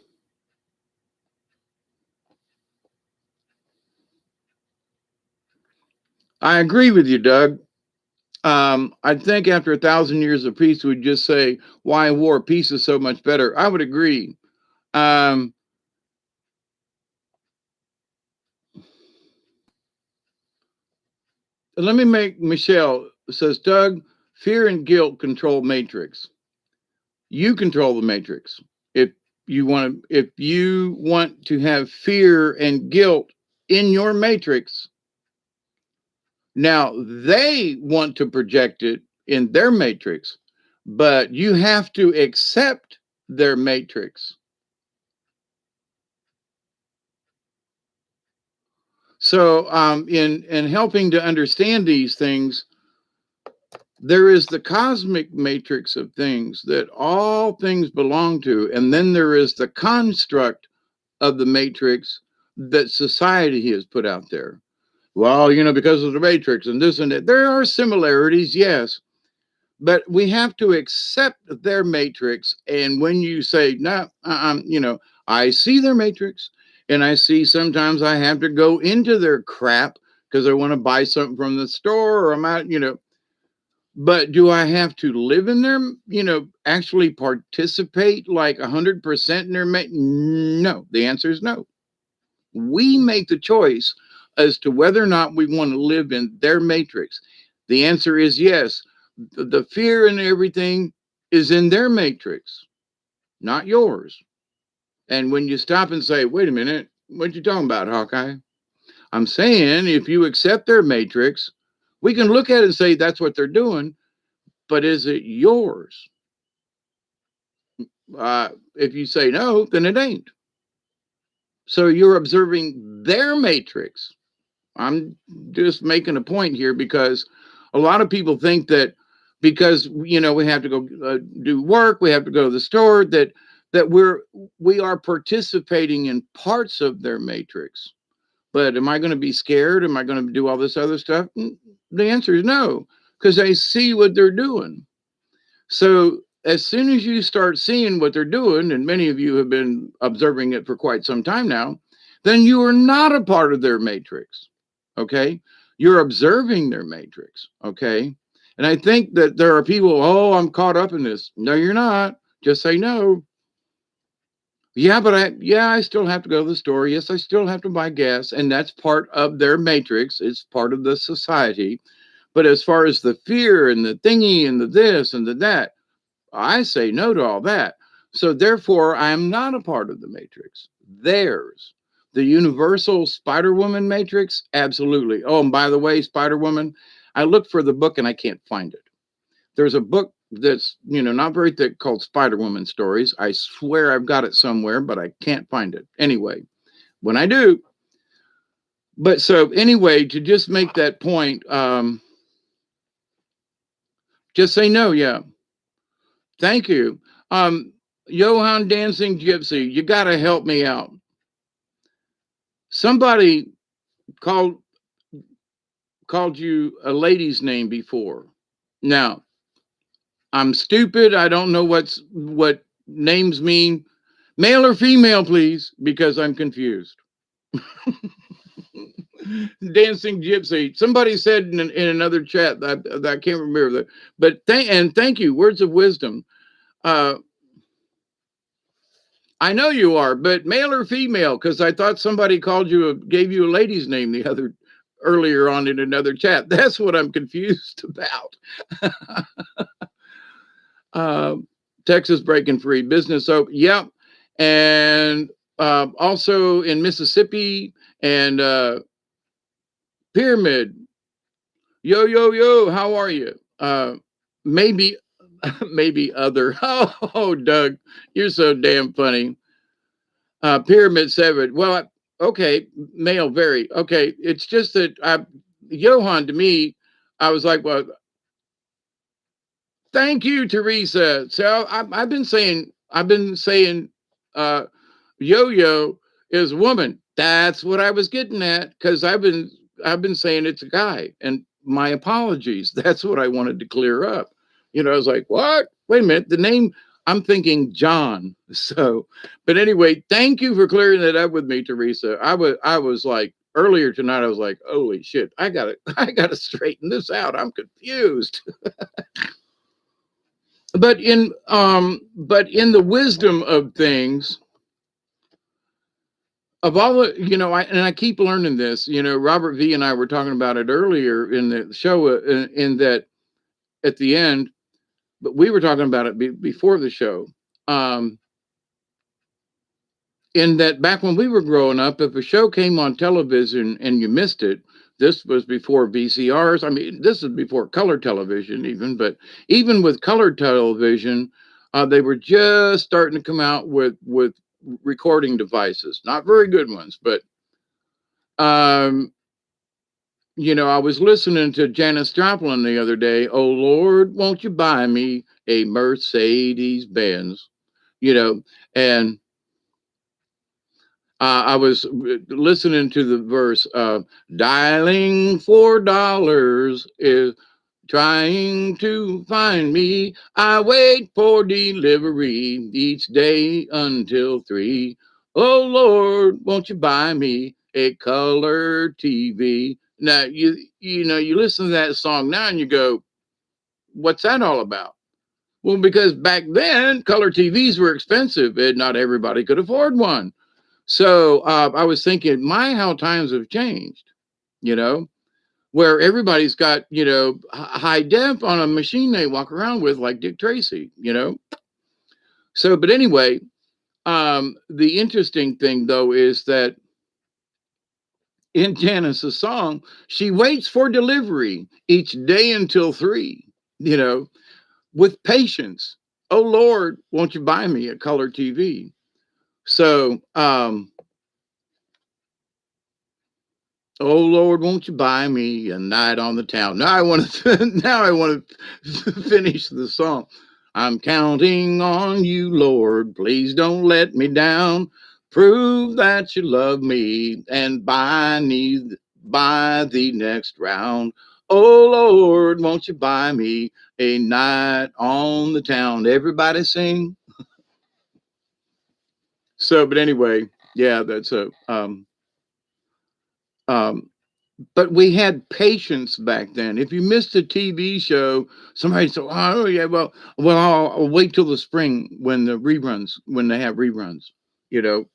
I agree with you, Doug. I think after 1,000 years of peace, we'd just say, why war? Peace is so much better. I would agree. Um, Let me make Michelle says, Doug, fear and guilt control matrix. You control the matrix. If you want to have fear and guilt in your matrix, now they want to project it in their matrix, but you have to accept their matrix. So, in helping to understand these things, there is the cosmic matrix of things that all things belong to, and then there is the construct of the matrix that society has put out there. Well, because of the matrix and this and that, there are similarities, yes, but we have to accept their matrix. And when you say, no, I see their matrix, and I see sometimes I have to go into their crap because I want to buy something from the store or I'm out. But do I have to live in their, actually participate like 100% in their No, the answer is no. We make the choice as to whether or not we want to live in their matrix. The answer is yes. The fear and everything is in their matrix, not yours. And when you stop and say, wait a minute, what you talking about, Hawkeye? I'm saying if you accept their matrix, we can look at it and say that's what they're doing, but is it yours? If you say no, then it ain't. So you're observing their matrix. I'm just making a point here because a lot of people think that because we have to go do work, we have to go to the store, that we are participating in parts of their matrix. But am I going to be scared? Am I going to do all this other stuff? The answer is no, because I see what they're doing. So as soon as you start seeing what they're doing, and many of you have been observing it for quite some time now, then you are not a part of their matrix. Okay. You're observing their matrix. Okay. And I think that there are people, oh, I'm caught up in this. No, you're not. Just say no. Yeah, but I still have to go to the store. Yes, I still have to buy gas. And that's part of their matrix. It's part of the society. But as far as the fear and the thingy and the this and the that, I say no to all that. So therefore, I am not a part of the matrix. Theirs. The universal Spider Woman matrix, absolutely. Oh, and by the way, Spider Woman, I looked for the book and I can't find it. There's a book that's, not very thick called Spider Woman Stories. I swear I've got it somewhere, but I can't find it. Anyway, when I do. But so anyway, to just make that point, just say no, yeah. Thank you. Johann Dancing Gypsy, you got to help me out. Somebody called you a lady's name before. Now, I'm stupid. I don't know what names mean. Male or female, please, because I'm confused. Dancing Gypsy. Somebody said in another chat that I can't remember that, but thank you. Words of wisdom. I know you are, but male or female? Because I thought somebody gave you a lady's name earlier on in another chat. That's what I'm confused about. Texas breaking free business. So, yeah. And also in Mississippi and Pyramid. Yo, how are you? Maybe other. Oh, Doug, you're so damn funny. Pyramid 7. Well, okay, male, very. Okay, it's just that Johann, to me, I was like, well, thank you, Teresa. So I've been saying, Yo-Yo is woman. That's what I was getting at because I've been saying it's a guy, and my apologies. That's what I wanted to clear up. I was like, what? Wait a minute. The name, I'm thinking John. So, but anyway, thank you for clearing that up with me, Teresa. I was like earlier tonight. I was like, holy shit! I gotta straighten this out. I'm confused. But in the wisdom of things, of all the, I keep learning this. Robert V and I were talking about it earlier in the show, in that at the end, but we were talking about it before the show. In that back when we were growing up, if a show came on television and you missed it, This was before VCRs. I mean, this is before color television, even. But even with color television, they were just starting to come out with recording devices. Not very good ones, but um, I was listening to Janis Joplin the other day. Oh Lord, won't you buy me a Mercedes Benz? And I was listening to the verse, dialing $4 is trying to find me. I wait for delivery each day until 3. Oh Lord, won't you buy me a color TV? Now you listen to that song now and you go, what's that all about? Well, because back then color TVs were expensive and not everybody could afford one. So I was thinking, my, how times have changed, you know, where everybody's got, high def on a machine they walk around with, like Dick Tracy. So, but anyway, the interesting thing, though, is that in Janice's song, she waits for delivery each day until 3, with patience. Oh, Lord, won't you buy me a color TV? So, oh Lord, won't you buy me a night on the town? Now I want to now I want to finish the song. I'm counting on you, Lord. Please don't let me down. Prove that you love me and buy the next round. Oh Lord, won't you buy me a night on the town? Everybody sing. So, but anyway, yeah, that's a um but we had patience back then. If you missed a TV show, somebody said, "Oh yeah, well, I'll wait till the spring when when they have reruns." You know,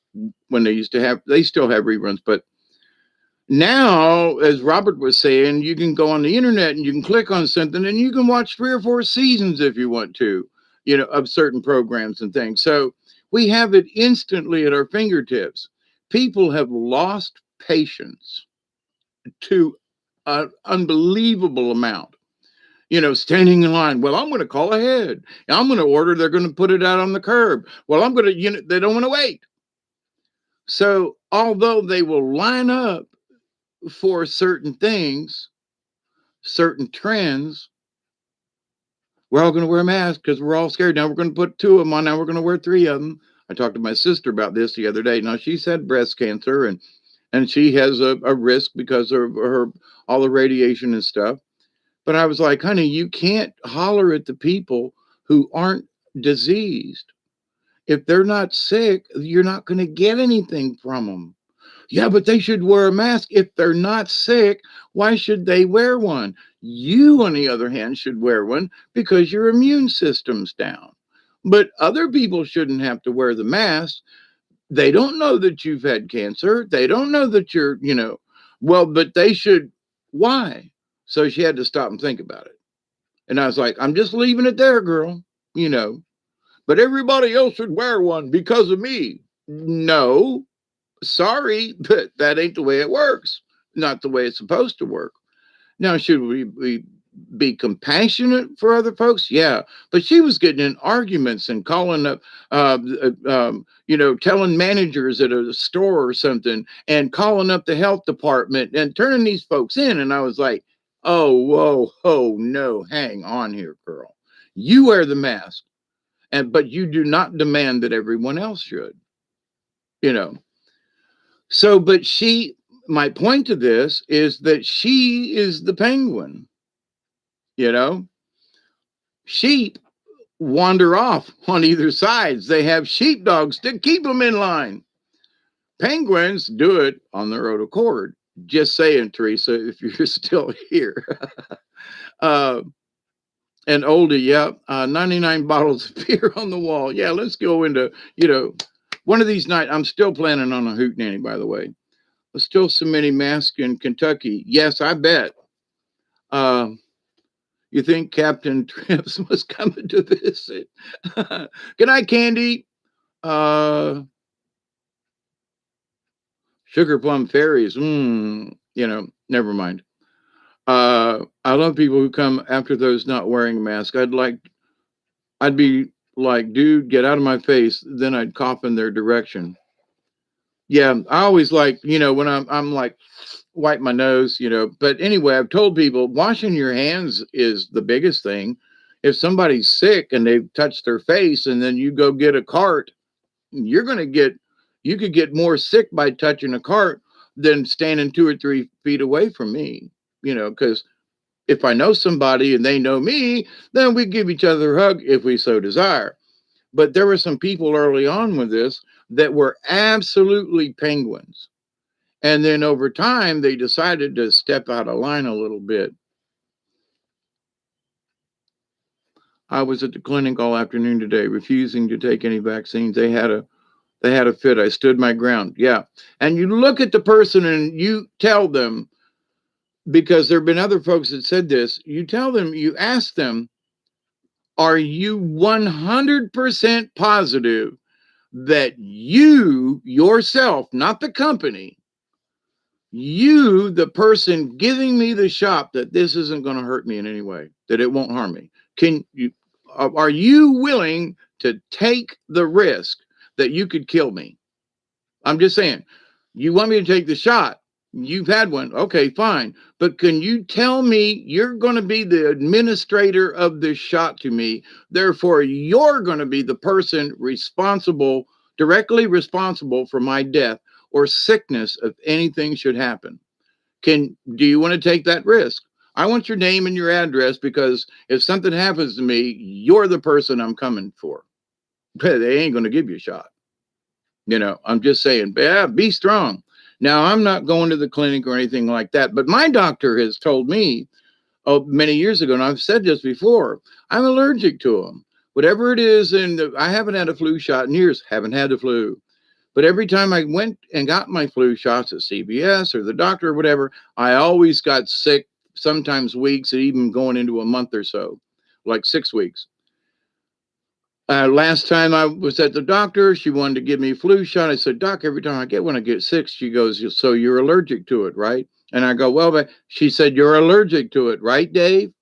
when they still have reruns, but now, as Robert was saying, you can go on the internet and you can click on something and you can watch 3 or 4 seasons if you want to, of certain programs and things. So we have it instantly at our fingertips. People have lost patience to an unbelievable amount. Standing in line. Well, I'm going to call ahead. I'm going to order. They're going to put it out on the curb. Well, I'm going to, they don't want to wait. So, although they will line up for certain things, certain trends, we're all going to wear masks because we're all scared. Now we're going to put 2 of them on. Now we're going to wear 3 of them. I talked to my sister about this the other day. Now she's had breast cancer and she has a risk because of her all the radiation and stuff. But I was like, honey, you can't holler at the people who aren't diseased. If they're not sick, you're not going to get anything from them. Yeah, but they should wear a mask. If they're not sick, why should they wear one? You, on the other hand, should wear one because your immune system's down. But other people shouldn't have to wear the mask. They don't know that you've had cancer. They don't know that well, but they should. Why? So she had to stop and think about it. And I was like, I'm just leaving it there, girl. You know, but everybody else should wear one because of me. No, sorry, but that ain't the way it works. Not the way it's supposed to work. Now, should we be compassionate for other folks? Yeah, but she was getting in arguments and calling up, telling managers at a store or something, and calling up the health department and turning these folks in. And I was like, oh, whoa, oh no, hang on here, girl. You wear the mask, but you do not demand that everyone else should. You know. So, but my point to this is that she is the penguin. You know, sheep wander off on either sides. They have sheepdogs to keep them in line. Penguins do it on their own accord. Just saying, Teresa, if you're still here. uh, and oldie, yeah, 99 bottles of beer on the wall. Yeah, let's go into, one of these nights. I'm still planning on a hootenanny, by the way. There's still so many masks in Kentucky. Yes, I bet. You think Captain Trips was coming to visit? Good night, Candy. Sugar plum fairies. Never mind. I love people who come after those not wearing a mask. I'd be like, dude, get out of my face. Then I'd cough in their direction. Yeah, I always like, when I'm like, wipe my nose, But anyway, I've told people washing your hands is the biggest thing. If somebody's sick and they've touched their face and then you go get a cart, you're going to get, you could get more sick by touching a cart than standing 2 or 3 feet away from me, because if I know somebody and they know me, then we give each other a hug if we so desire. But there were some people early on with this that were absolutely penguins. And then over time, they decided to step out of line a little bit. I was at the clinic all afternoon today, refusing to take any vaccines. They had a fit. I stood my ground. Yeah. And you look at the person and you tell them, because there have been other folks that said this, you tell them, you ask them, are you 100% positive that you yourself, not the company, you, the person giving me the shot, that this isn't going to hurt me in any way, that it won't harm me? Are you willing to take the risk that you could kill me? I'm just saying, you want me to take the shot? You've had one. Okay, fine. But can you tell me you're going to be the administrator of this shot to me? Therefore, you're going to be the person responsible, directly responsible for my death or sickness if anything should happen. Do you want to take that risk? I want your name and your address, because if something happens to me, you're the person I'm coming for. They ain't going to give you a shot. I'm just saying, yeah, be strong. Now, I'm not going to the clinic or anything like that, but my doctor has told me, many years ago, and I've said this before, I'm allergic to them. Whatever it is, and I haven't had a flu shot in years, haven't had the flu. But every time I went and got my flu shots at CVS or the doctor or whatever, I always got sick, sometimes weeks, and even going into a month or so, like 6 weeks. Last time I was at the doctor, she wanted to give me a flu shot. I said, Doc, every time I get one, I get sick. She goes, so you're allergic to it, right? And I go, well, but she said, you're allergic to it, right, Dave?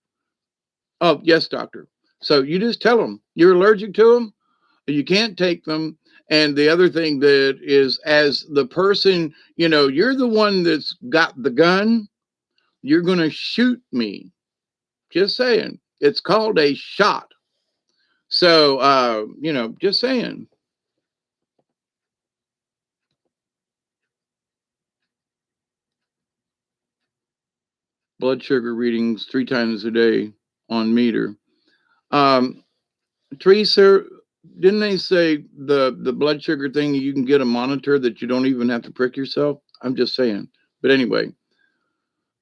Oh, yes, doctor. So you just tell them you're allergic to them. You can't take them. And the other thing that is, as the person, you're the one that's got the gun, you're going to shoot me. Just saying. It's called a shot. So, just saying. Blood sugar readings 3 times a day on meter. Teresa, didn't they say the blood sugar thing, you can get a monitor that you don't even have to prick yourself? I'm just saying. But anyway,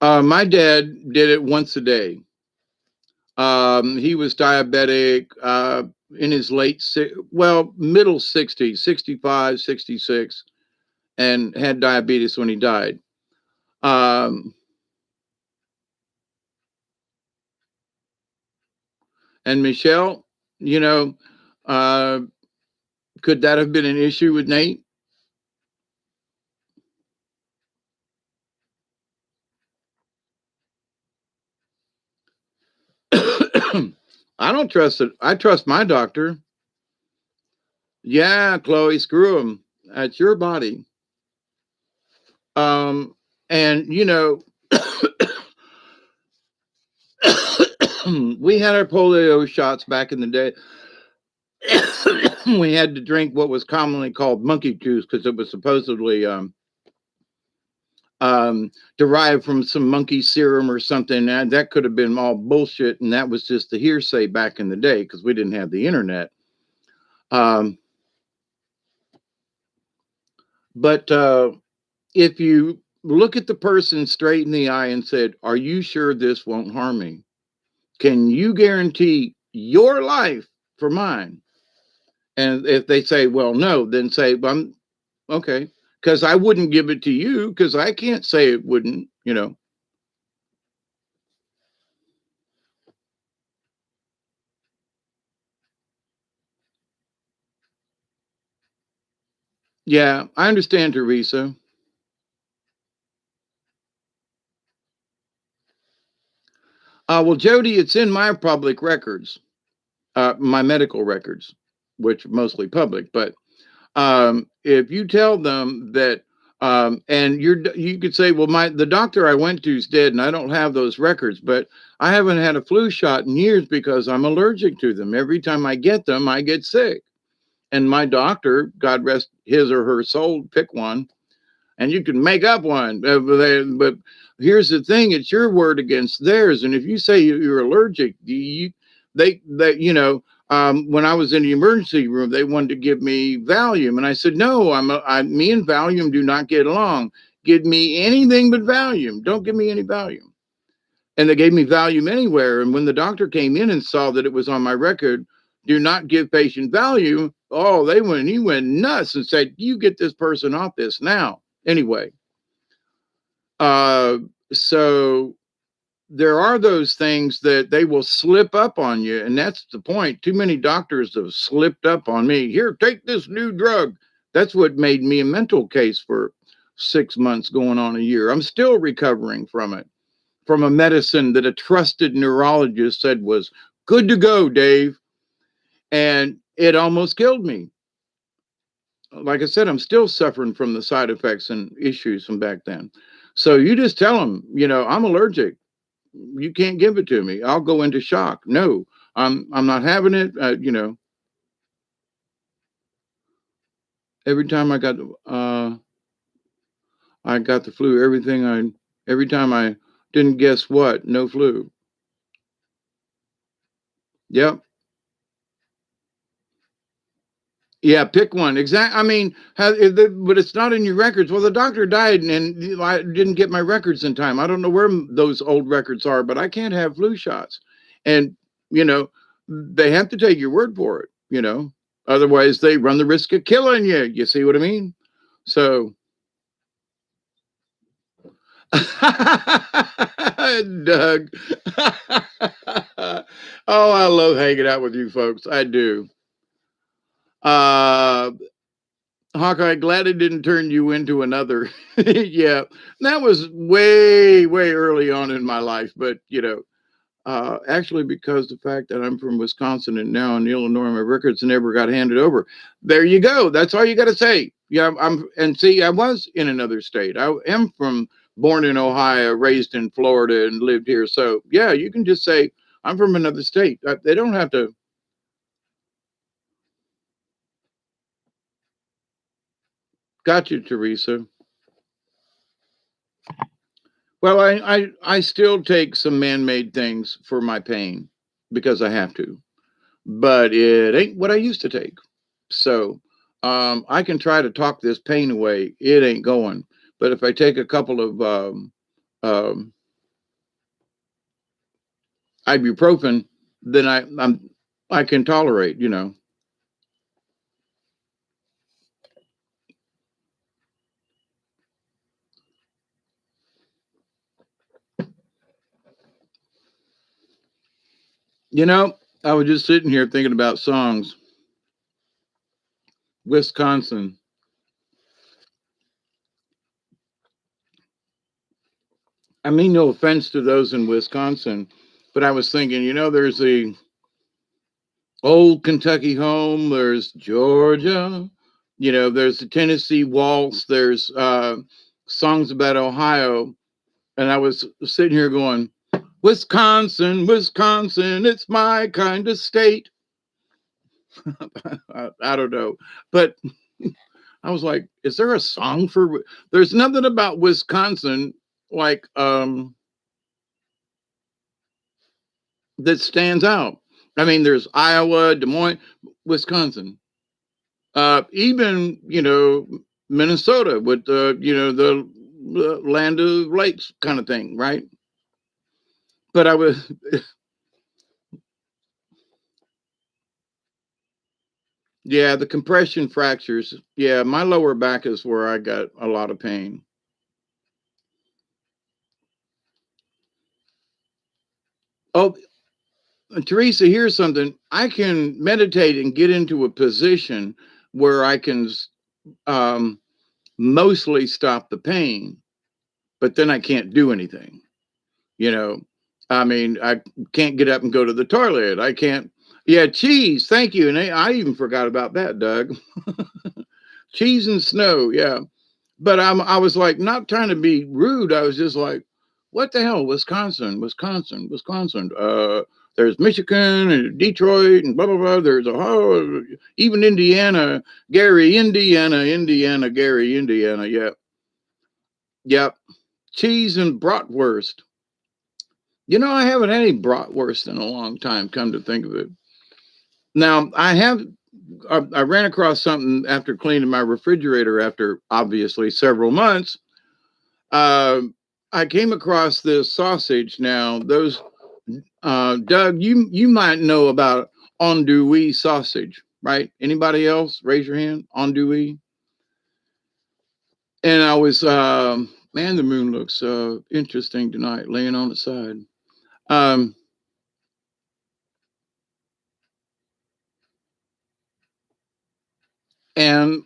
my dad did it once a day. He was diabetic in his middle 60s, 65, 66, and had diabetes when he died. And Michelle, you know, uh, could that have been an issue with Nate? I don't trust it. I trust my doctor. Yeah, Chloe, screw him. That's your body. Um, and we had our polio shots back in the day. We had to drink what was commonly called monkey juice because it was supposedly derived from some monkey serum or something. And that could have been all bullshit, and that was just the hearsay back in the day because we didn't have the internet. Um, but if you look at the person straight in the eye and said, "Are you sure this won't harm me? Can you guarantee your life for mine?" And if they say, "Well, no," then say, "Well, I'm okay," because I wouldn't give it to you because I can't say it wouldn't. Yeah, I understand, Teresa. Well, Jody, it's in my public records, my medical records, which mostly public. But if you tell them that, and you could say, well, the doctor I went to is dead, and I don't have those records, but I haven't had a flu shot in years because I'm allergic to them. Every time I get them, I get sick. And my doctor, God rest his or her soul, pick one, and you can make up one. But here's the thing: it's your word against theirs. And if you say you're allergic, you know. When I was in the emergency room, they wanted to give me Valium, and I said, "No, me and Valium do not get along. Give me anything but Valium. Don't give me any Valium." And they gave me Valium anywhere. And when the doctor came in and saw that it was on my record, do not give patient Valium. Oh, he went nuts and said, "You get this person off this now." Anyway, uh, so there are those things that they will slip up on you, and that's the point. Too many doctors have slipped up on me. Here, take this new drug. That's what made me a mental case for 6 months, going on a year. I'm still recovering from it, from a medicine that a trusted neurologist said was good to go, Dave, and it almost killed me. Like I said, I'm still suffering from the side effects and issues from back then. So you just tell them, I'm allergic. You can't give it to me. I'll go into shock. No, I'm not having it. Every time I got the flu. Every time I didn't guess what, no flu. Yep. Yeah, pick one. Exact. I mean, but it's not in your records. Well, the doctor died, and I didn't get my records in time. I don't know where those old records are, but I can't have flu shots. And you know, they have to take your word for it. Otherwise they run the risk of killing you. You see what I mean? So, Doug. Oh, I love hanging out with you folks. I do. Uh, Hawkeye, glad it didn't turn you into another. Yeah, that was way, way early on in my life. But, actually, because the fact that I'm from Wisconsin and now in Illinois, my records never got handed over. There you go. That's all you got to say. Yeah, and see, I was in another state. I am born in Ohio, raised in Florida, and lived here. So, yeah, you can just say, I'm from another state. They don't have to. Got you, Teresa. Well, I still take some man-made things for my pain because I have to, but it ain't what I used to take. So I can try to talk this pain away. It ain't going. But if I take a couple of um, ibuprofen, then I can tolerate. You know, I was just sitting here thinking about songs. Wisconsin. I mean, no offense to those in Wisconsin, but I was thinking, there's the old Kentucky home, there's Georgia, there's the Tennessee waltz, there's songs about Ohio. And I was sitting here going, Wisconsin, Wisconsin, it's my kind of state. I don't know. But I was like, is there a song for there's nothing about Wisconsin like that stands out. I mean, there's Iowa, Des Moines, Wisconsin, even Minnesota with the land of lakes kind of thing, right? But I was, yeah, the compression fractures. Yeah, my lower back is where I got a lot of pain. Oh, Teresa, here's something. I can meditate and get into a position where I can um, mostly stop the pain, but then I can't do anything. You know, I mean, I can't get up and go to the toilet. I can't. Yeah, cheese. Thank you. And I even forgot about that, Doug. Cheese and snow. Yeah. But I was like not trying to be rude. I was just like, what the hell, Wisconsin. There's Michigan and Detroit and blah blah blah. There's Ohio, even Indiana, Gary, Indiana, Gary, Indiana. Yep, yep. Cheese and bratwurst. You know, I haven't had any bratwurst in a long time. Come to think of it, now I have. I ran across something after cleaning my refrigerator after obviously several months. uh, I came across this sausage. Now, those Doug, you might know about andouille sausage, right? Anybody else? Raise your hand. Andouille. And I was, man, the moon looks interesting tonight, laying on its side. Um, and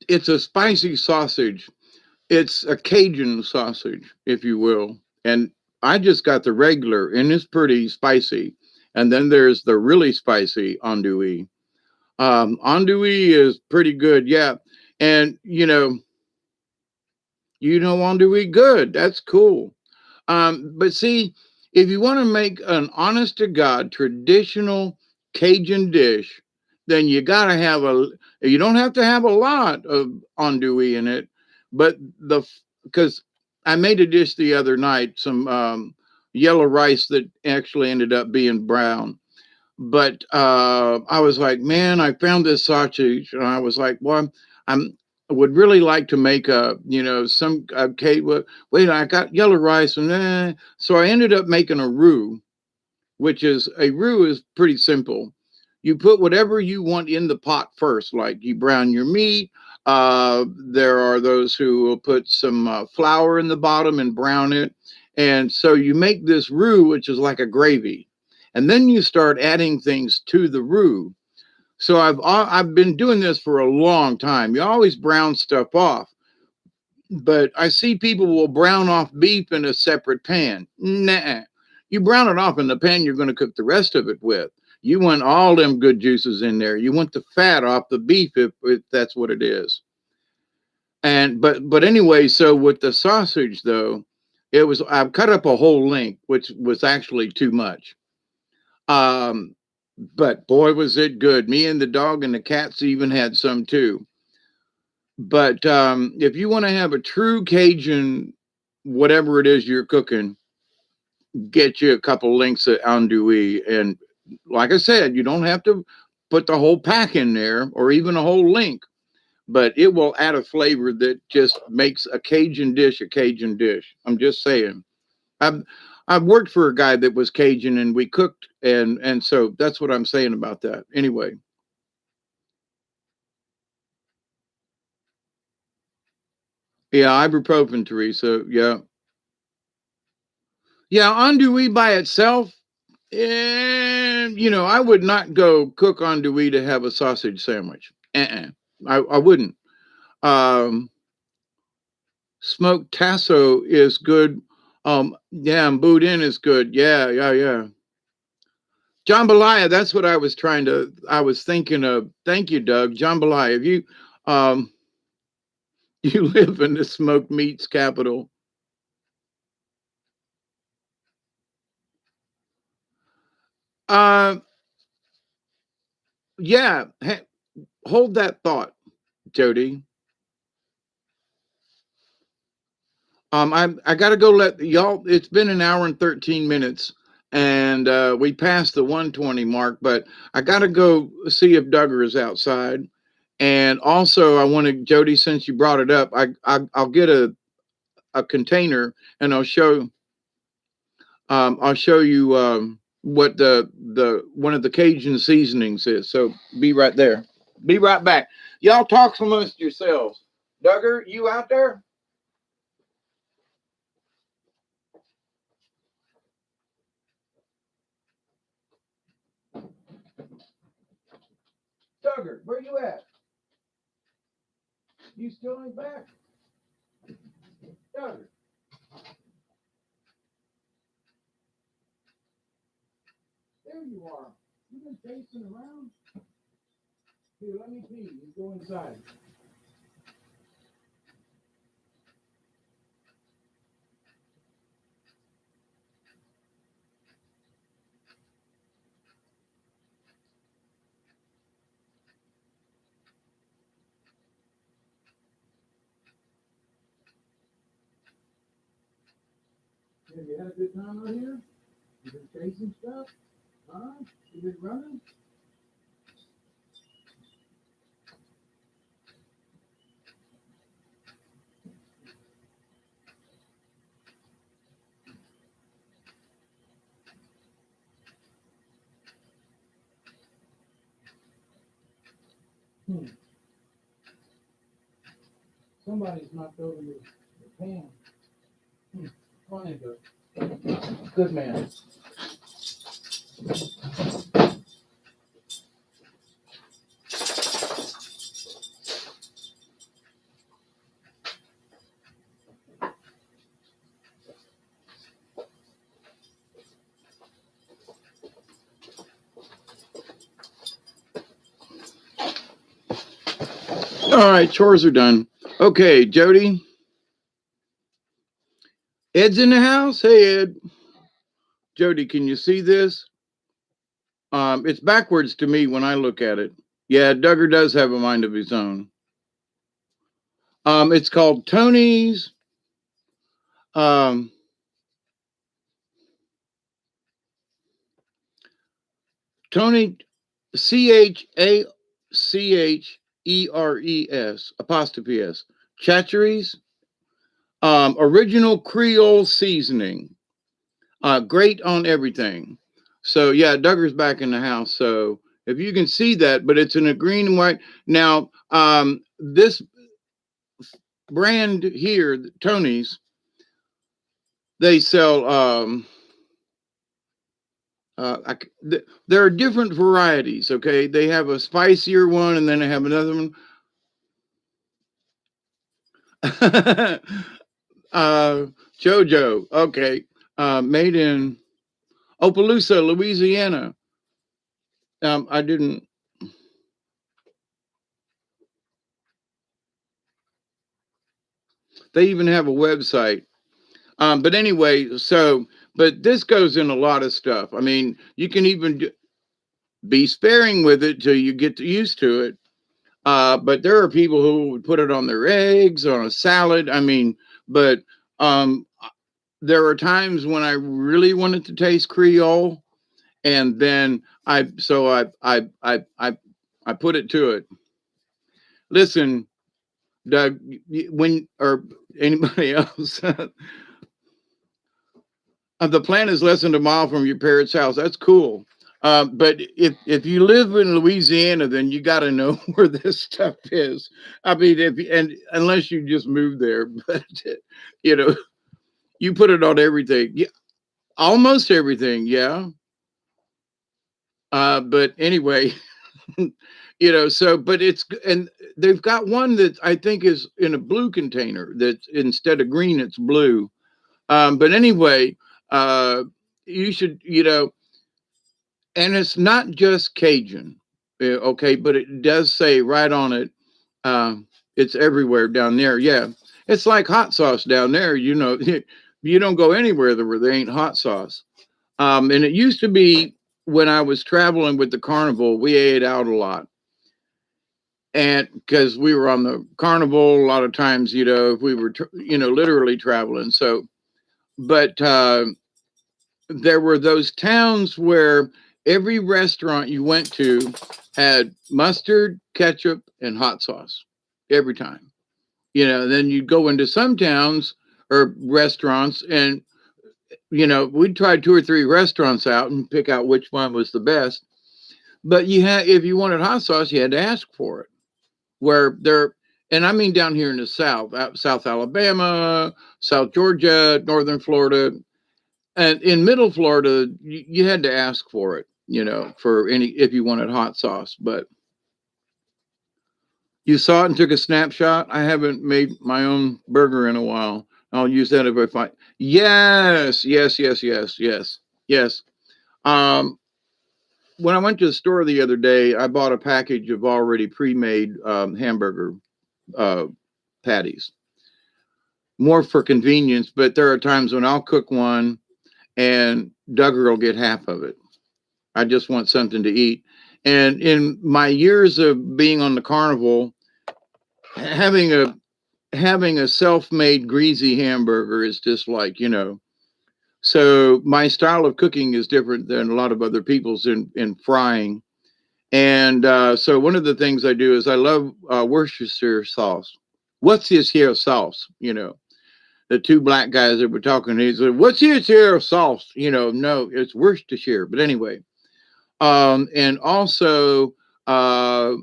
it's a spicy sausage. It's a Cajun sausage, if you will. And I just got the regular, and it's pretty spicy. And then there's the really spicy andouille. Andouille is pretty good, yeah. And andouille, good. That's cool. But see, if you want to make an honest to God traditional Cajun dish, then you gotta have a. You don't have to have a lot of andouille in it, but because I made a dish the other night, some yellow rice that actually ended up being brown. But I was like, man, I found this sausage, and I was like, well, I would really like to make some cake. Wait, I got yellow rice, and so I ended up making a roux, which is a roux is pretty simple. You put whatever you want in the pot first, like you brown your meat. There are those who will put some flour in the bottom and brown it. And so you make this roux, which is like a gravy. And then you start adding things to the roux. So I've been doing this for a long time. You always brown stuff off, but I see people will brown off beef in a separate pan. Nah, you brown it off in the pan you're going to cook the rest of it with. You want all them good juices in there. You want the fat off the beef if that's what it is. And but anyway, so with the sausage though, I've cut up a whole link, which was actually too much. Um, but boy was it good. Me and the dog and the cats even had some too. But if you want to have a true Cajun, whatever it is you're cooking, get you a couple links of andouille. And like I said, you don't have to put the whole pack in there or even a whole link, but it will add a flavor that just makes a Cajun dish a Cajun dish. I'm just saying. I've I've worked for a guy that was Cajun, and we cooked, and so that's what I'm saying about that. Anyway, yeah, ibuprofen, Teresa. Yeah, yeah, andouille by itself. And I would not go cook andouille to have a sausage sandwich. I wouldn't. Um, Smoked tasso is good. Yeah, and boudin is good. Yeah, yeah, yeah. Jambalaya, that's what I was thinking of. Thank you, Doug. Jambalaya. If um you live in the smoked meats capital. Uh yeah, hold that thought, Jody. I gotta go let y'all. It's been an hour and 13 minutes, and we passed the 120 mark. But I gotta go see if Duggar is outside. And also, I want to Jody, since you brought it up, I'll get a container, and I'll show you what the one of the Cajun seasonings is. So be right there. Be right back. Y'all talk amongst yourselves. Duggar, you out there? Duggar, where you at? You still ain't back? Duggar. there you are. You've been chasing around. Here, let me pee. You go inside. Have you had a good time out here? You been chasing stuff? Huh? You been running? Somebody's knocked over the pan. Come on in, good. Good man. All right, chores are done. Okay, Jody. Ed's in the house. Hey, Ed. Jody, can you see this? It's backwards to me when I look at it. Yeah, Duggar does have a mind of his own. It's called Tony's. Tony, CHACHERES, apostrophe S. Chachere's. Original Creole seasoning. Great on everything. So yeah, Duggar's back in the house. So if you can see that, but it's in a green and white. Now, this brand here, Tony's, they sell. There are different varieties. Okay, they have a spicier one, and then they have another one. JoJo. Okay, made in Opelousas, Louisiana. I didn't. They even have a website. But anyway, but this goes in a lot of stuff. I mean, you can even be sparing with it till you get used to it. But there are people who would put it on their eggs, on a salad. I mean, but there are times when I really wanted to taste Creole, and then I put it to it. Listen, Doug, when or anybody else, the plant is less than a mile from your parents' house. That's cool. But if you live in Louisiana, then you got to know where this stuff is. I mean, unless you just moved there, but you know, you put it on everything. Yeah, almost everything. Yeah. But anyway, but and they've got one that I think is in a blue container that instead of green, it's blue. But anyway, you should, and it's not just Cajun, okay, but it does say right on it, it's everywhere down there. Yeah, it's like hot sauce down there. You don't go anywhere where there ain't hot sauce. And it used to be when I was traveling with the carnival, we ate out a lot. And because we were on the carnival, a lot of times, if we were, literally traveling. So, but there were those towns where every restaurant you went to had mustard, ketchup, and hot sauce every time. Then you'd go into some towns or restaurants and, we'd try 2 or 3 restaurants out and pick out which one was the best. But if you wanted hot sauce, you had to ask for it. And I mean down here in the South Alabama, South Georgia, Northern Florida, and in Middle Florida, you had to ask for it, if you wanted hot sauce. But you saw it and took a snapshot. I haven't made my own burger in a while. I'll use that if I find. Yes. when I went to the store the other day, I bought a package of already pre-made hamburger uh, patties, more for convenience. But there are times when I'll cook one and Duggar will get half of it. I just want something to eat. And in my years of being on the carnival, having a self-made greasy hamburger is just like, so my style of cooking is different than a lot of other people's in frying. And so one of the things I do is I love Worcestershire sauce. What's this here sauce? The two black guys that were talking, he said, "What's this here sauce?" No, it's Worcestershire. But anyway, and also uh,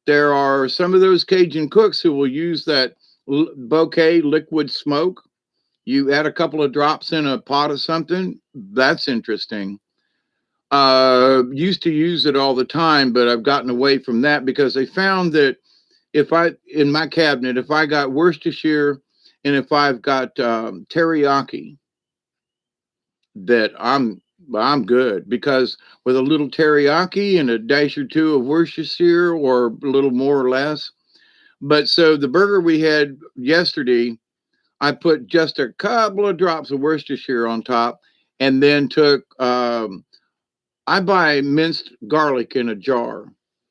there are some of those Cajun cooks who will use that bouquet liquid smoke. You add a couple of drops in a pot of something. That's interesting. Used to use it all the time, but I've gotten away from that because they found that if I in my cabinet, if I got Worcestershire and if I've got teriyaki, that I'm good because with a little teriyaki and a dash or two of Worcestershire or a little more or less. But so the burger we had yesterday, I put just a couple of drops of Worcestershire on top and then took I buy minced garlic in a jar.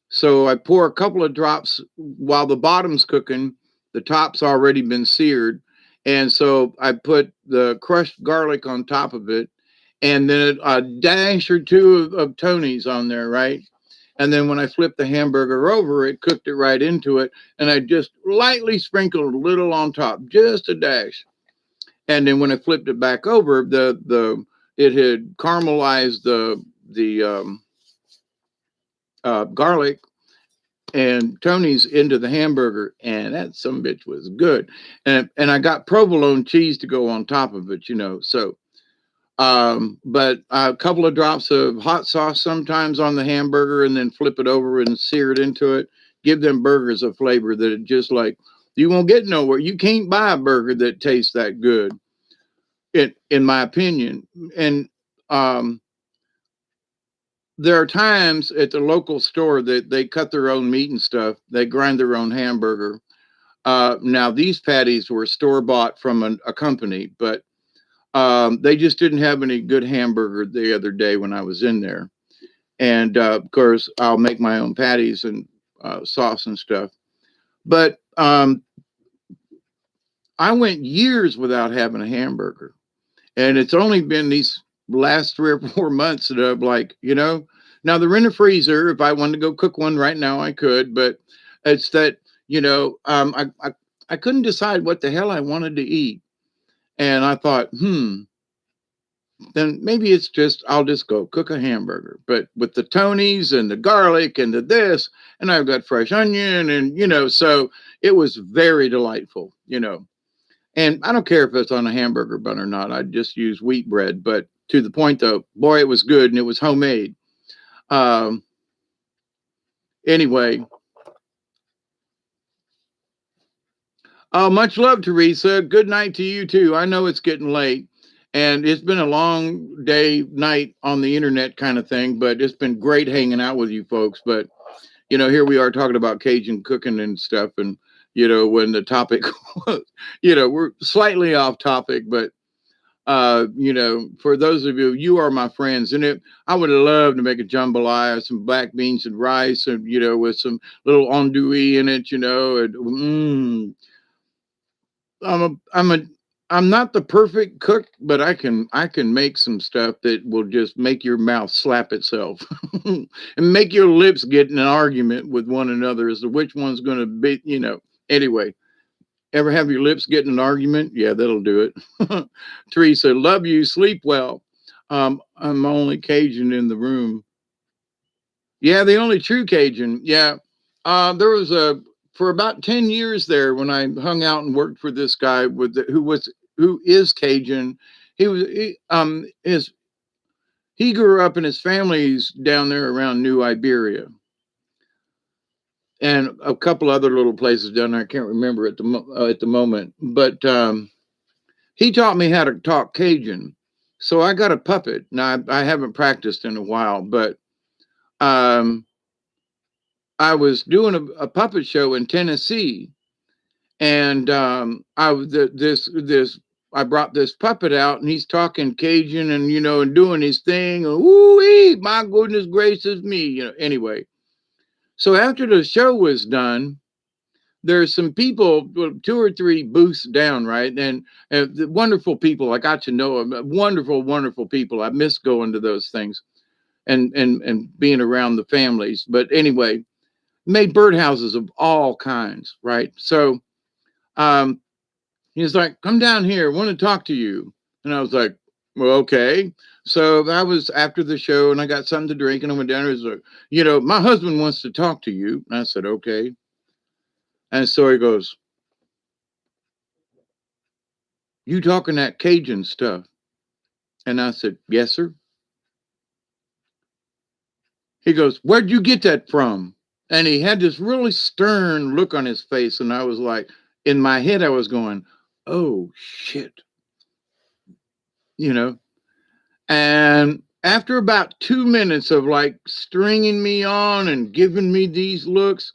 So I pour a couple of drops while the bottom's cooking, the top's already been seared. And so I put the crushed garlic on top of it and then a dash or two of Tony's on there, right? And then when I flipped the hamburger over, it cooked it right into it. And I just lightly sprinkled a little on top, just a dash. And then when I flipped it back over, the it had caramelized the garlic and Tony's into the hamburger, and that some bitch was good. And I got provolone cheese to go on top of it, So, but a couple of drops of hot sauce sometimes on the hamburger, and then flip it over and sear it into it. Give them burgers a flavor that it just like you won't get nowhere. You can't buy a burger that tastes that good, in my opinion. And there are times at the local store that they cut their own meat and stuff. They grind their own hamburger. Now these patties were store bought from a company, but they just didn't have any good hamburger the other day when I was in there. And of course, I'll make my own patties and sauce and stuff. But I went years without having a hamburger, and it's only been these last 3 or 4 months that I'm like, now they're in the freezer. If I wanted to go cook one right now, I could, but it's that, I couldn't decide what the hell I wanted to eat. And I thought, then maybe I'll just go cook a hamburger, but with the Tony's and the garlic and the this, and I've got fresh onion and, so it was very delightful. And I don't care if it's on a hamburger bun or not. I just use wheat bread, but to the point though, boy, it was good and it was homemade. Anyway, much love, Teresa. Good night to you too. I know it's getting late and it's been a long day, night on the internet kind of thing, but it's been great hanging out with you folks. But, here we are talking about Cajun cooking and stuff. And, when the topic was, we're slightly off topic, but for those of you, you are my friends, and I would love to make a jambalaya, some black beans and rice, and with some little andouille in it, and I'm not the perfect cook, but I can make some stuff that will just make your mouth slap itself and make your lips get in an argument with one another as to which one's going to be, anyway. Ever have your lips get in an argument? Yeah, that'll do it. Teresa, love you. Sleep well. I'm only Cajun in the room. Yeah, the only true Cajun. Yeah. There was for about 10 years there when I hung out and worked for this guy who is Cajun. He grew up and his family's down there around New Iberia. And a couple other little places down there. I can't remember at the moment, but he taught me how to talk Cajun. So I got a puppet. Now I haven't practiced in a while, but um, I was doing a puppet show in Tennessee, and I was this I brought this puppet out, and he's talking Cajun, and and doing his thing. Ooh, my goodness gracious me, Anyway, so after the show was done, there's some people, well, two or three booths down, right? And the wonderful people. I got to know them. Wonderful, wonderful people. I miss going to those things and being around the families. But anyway, made birdhouses of all kinds, right? So um, he's like, "Come down here. I want to talk to you." And I was like, "Well, okay." So I was after the show, and I got something to drink, and I went down. He's like, "My husband wants to talk to you." And I said, "Okay." And so he goes, "You talking that Cajun stuff?" And I said, "Yes, sir." He goes, "Where'd you get that from?" And he had this really stern look on his face. And I was like, in my head, I was going, "Oh, shit," you know? And after about 2 minutes of like stringing me on and giving me these looks,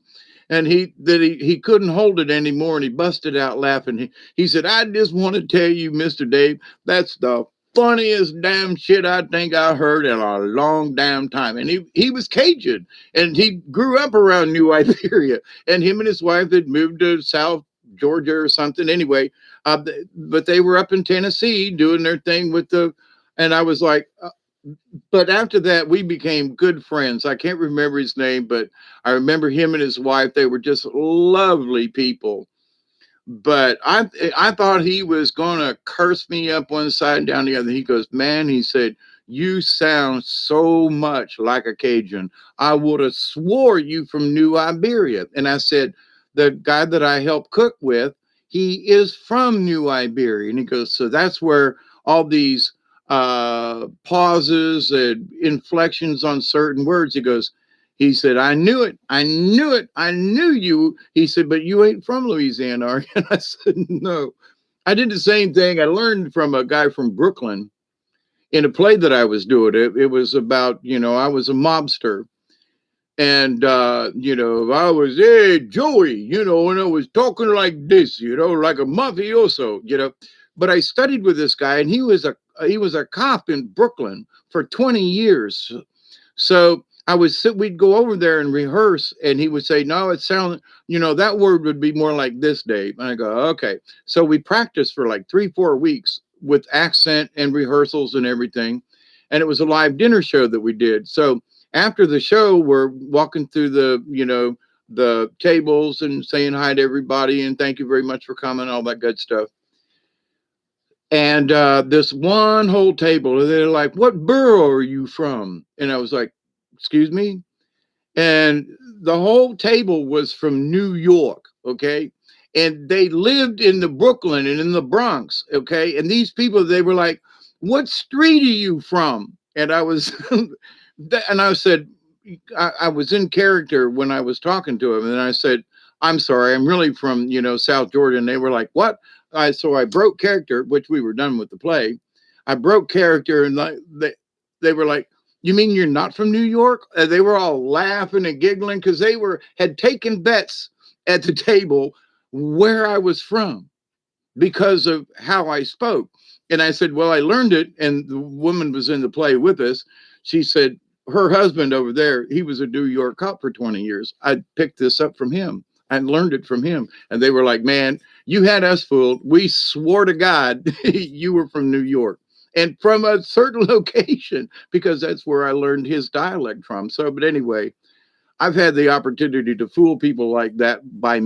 and he couldn't hold it anymore, and he busted out laughing. He said, "I just want to tell you, Mr. Dave, that's the funniest damn shit I think I heard in a long damn time." And he was Cajun, and he grew up around New Iberia, and him and his wife had moved to South Georgia or something. Anyway, but they were up in Tennessee doing their thing with the. And I was like, but after that, we became good friends. I can't remember his name, but I remember him and his wife. They were just lovely people. But I thought he was gonna curse me up one side and down the other. He goes, "Man," he said, "you sound so much like a Cajun. I would have swore you from New Iberia." And I said, "The guy that I help cook with, he is from New Iberia." And he goes, "So that's where all these pauses and inflections on certain words." He said, "I knew it. I knew it. I knew you." He said, "But you ain't from Louisiana, are you?" And I said, "No." I did the same thing. I learned from a guy from Brooklyn in a play that I was doing. It was about, I was a mobster. And, I was, "Hey, Joey," and I was talking like this, like a mafioso. But I studied with this guy, and he was a cop in Brooklyn for 20 years. So we'd go over there and rehearse, and he would say, "No, it sounds, that word would be more like this, Dave." And I go, "Okay." So we practiced for like 3, 4 weeks with accent and rehearsals and everything. And it was a live dinner show that we did. So after the show, we're walking through the tables and saying hi to everybody and thank you very much for coming, all that good stuff. And this one whole table, they're like, "What borough are you from?" And I was like, "Excuse me?" And the whole table was from New York, okay? And they lived in the Brooklyn and in the Bronx, okay? And these people, they were like, "What street are you from?" And I was, and I said, I was in character when I was talking to him, and I said, "I'm sorry, I'm really from, South Georgia." And they were like, "What?" So I broke character, which we were done with the play. I broke character, and they were like, "You mean you're not from New York?" They were all laughing and giggling because they had taken bets at the table where I was from because of how I spoke. And I said, "Well, I learned it." And the woman was in the play with us. She said her husband over there, he was a New York cop for 20 years. I picked this up from him. I learned it from him. And they were like, "Man, you had us fooled. We swore to God you were from New York and from a certain location," because that's where I learned his dialect from. So, but anyway, I've had the opportunity to fool people like that by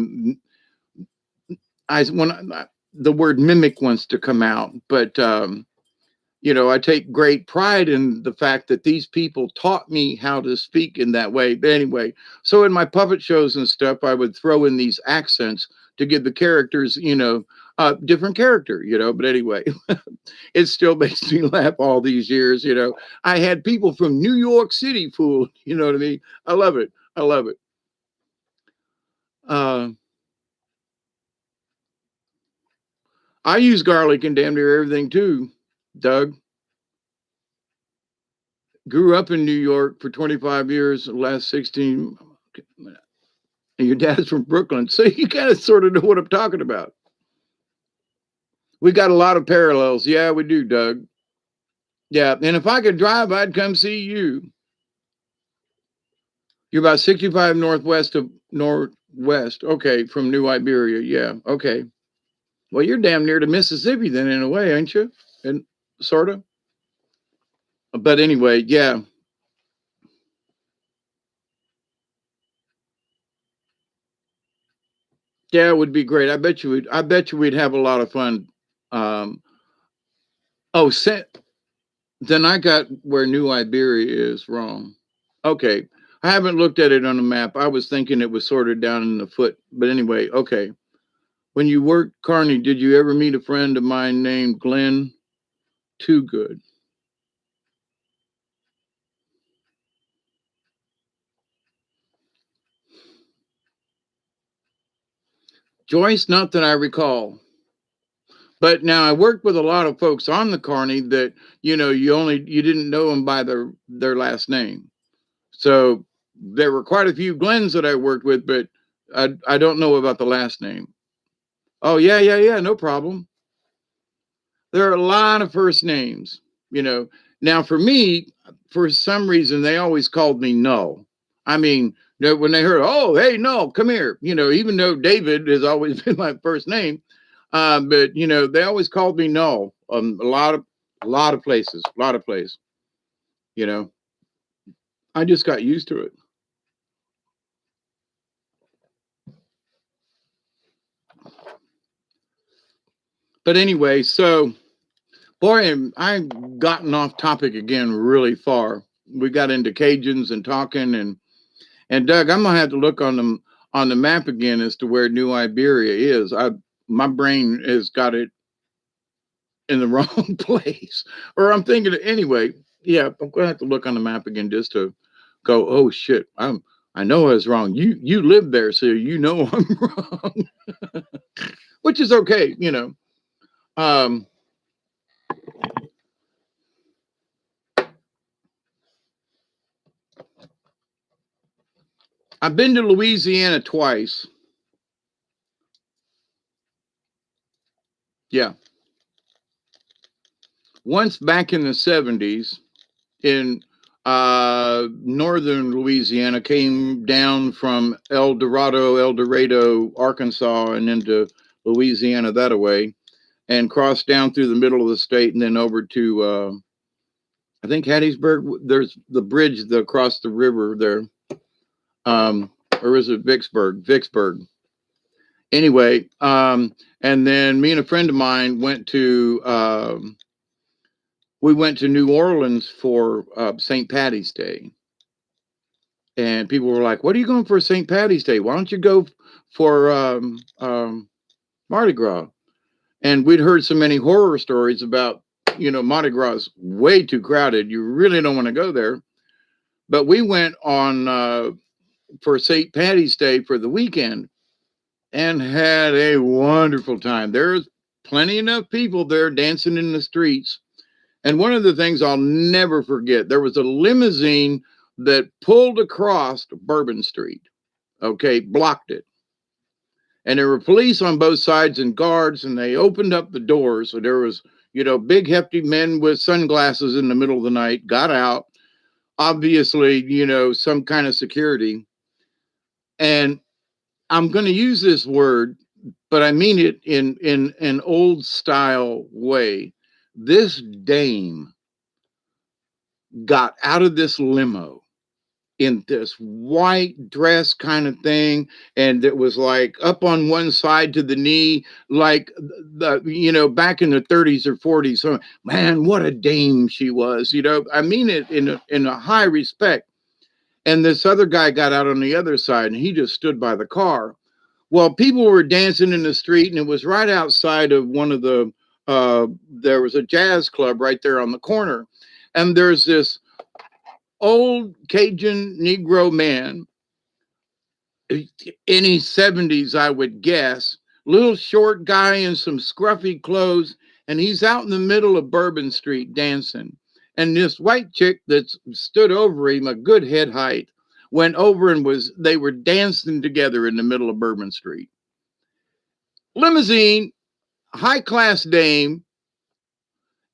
the word mimic wants to come out, but I take great pride in the fact that these people taught me how to speak in that way. But anyway, so in my puppet shows and stuff, I would throw in these accents to give the characters, different character, But anyway, it still makes me laugh all these years. I had people from New York City fooled, you know what I mean? I love it. I love it. Uh, I use garlic in damn near everything too, Doug. grew up in New York for 25 years, the last 16, and your dad's from Brooklyn. So you kind of sort of know what I'm talking about. We got a lot of parallels. Yeah, we do, Doug. Yeah, and if I could drive, I'd come see you. You're about 65 northwest of northwest. Okay, from New Iberia. Yeah. Okay. Well, you're damn near to Mississippi then, in a way, ain't you? And sort of. But anyway, yeah. Yeah, it would be great. I bet you would. I bet you we'd have a lot of fun. Um, oh, then I got where New Iberia is wrong. Okay. I haven't looked at it on the map. I was thinking it was sort of down in the foot. But anyway, okay. When you worked Kearney, did you ever meet a friend of mine named Glenn Toogood? Joyce, not that I recall. But now I worked with a lot of folks on the Kearney that, you didn't know them by their last name. So there were quite a few Glens that I worked with, but I don't know about the last name. Oh, yeah, yeah, yeah, no problem. There are a lot of first names, you know. Now, for me, for some reason, they always called me Null. I mean, when they heard, oh, hey, Null, come here, even though David has always been my first name, but they always called me Null. A lot of places, a lot of places. You know, I just got used to it. But anyway, so boy, I've gotten off topic again really far. We got into Cajuns and talking, and Doug, I'm gonna have to look on the map again as to where New Iberia is. My brain has got it in the wrong place, or I'm thinking anyway. Yeah, I'm gonna have to look on the map again just to go. Oh shit, I know I was wrong. You live there, so you know I'm wrong, which is okay. Um, I've been to Louisiana twice. Yeah, once back in the 70s in northern Louisiana, came down from El Dorado, Arkansas, and into Louisiana that way, and crossed down through the middle of the state and then over to, I think, Hattiesburg. There's the bridge across the river there. Or is it Vicksburg? Vicksburg. Anyway, and then me and a friend of mine we went to New Orleans for St. Patty's Day. And people were like, "What are you going for St. Patty's Day? Why don't you go for Mardi Gras?" And we'd heard so many horror stories about, Mardi Gras is way too crowded. You really don't want to go there. But we went on for St. Patty's Day for the weekend and had a wonderful time. There's plenty enough people there dancing in the streets. And one of the things I'll never forget, there was a limousine that pulled across Bourbon Street, okay, blocked it. And there were police on both sides and guards, and they opened up the doors. So there was, big hefty men with sunglasses in the middle of the night, got out, obviously, some kind of security. And I'm going to use this word, but I mean it in an old style way. This dame got out of this limo in this white dress kind of thing, and it was like up on one side to the knee, like back in the 30s or 40s. So, man, what a dame she was. I mean it in a high respect. And this other guy got out on the other side, and he just stood by the car. Well, people were dancing in the street, and it was right outside of one of the. There was a jazz club right there on the corner, and there's this old Cajun Negro man in his 70s, I would guess, little short guy in some scruffy clothes, and he's out in the middle of Bourbon Street dancing. And this white chick that stood over him, a good head height, went over and they were dancing together in the middle of Bourbon Street. Limousine, high class dame,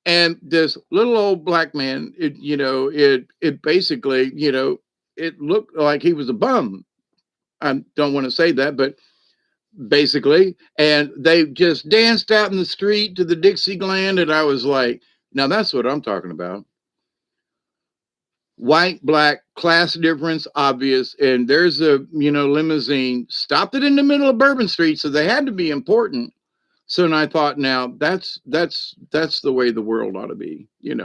and this little old black man. It basically, it looked like he was a bum. I don't want to say that, but basically, and they just danced out in the street to the Dixieland, and I was like, now that's what I'm talking about. White, black, class difference, obvious. And there's a, limousine, stopped it in the middle of Bourbon Street. So they had to be important. So and I thought, now that's the way the world ought to be, and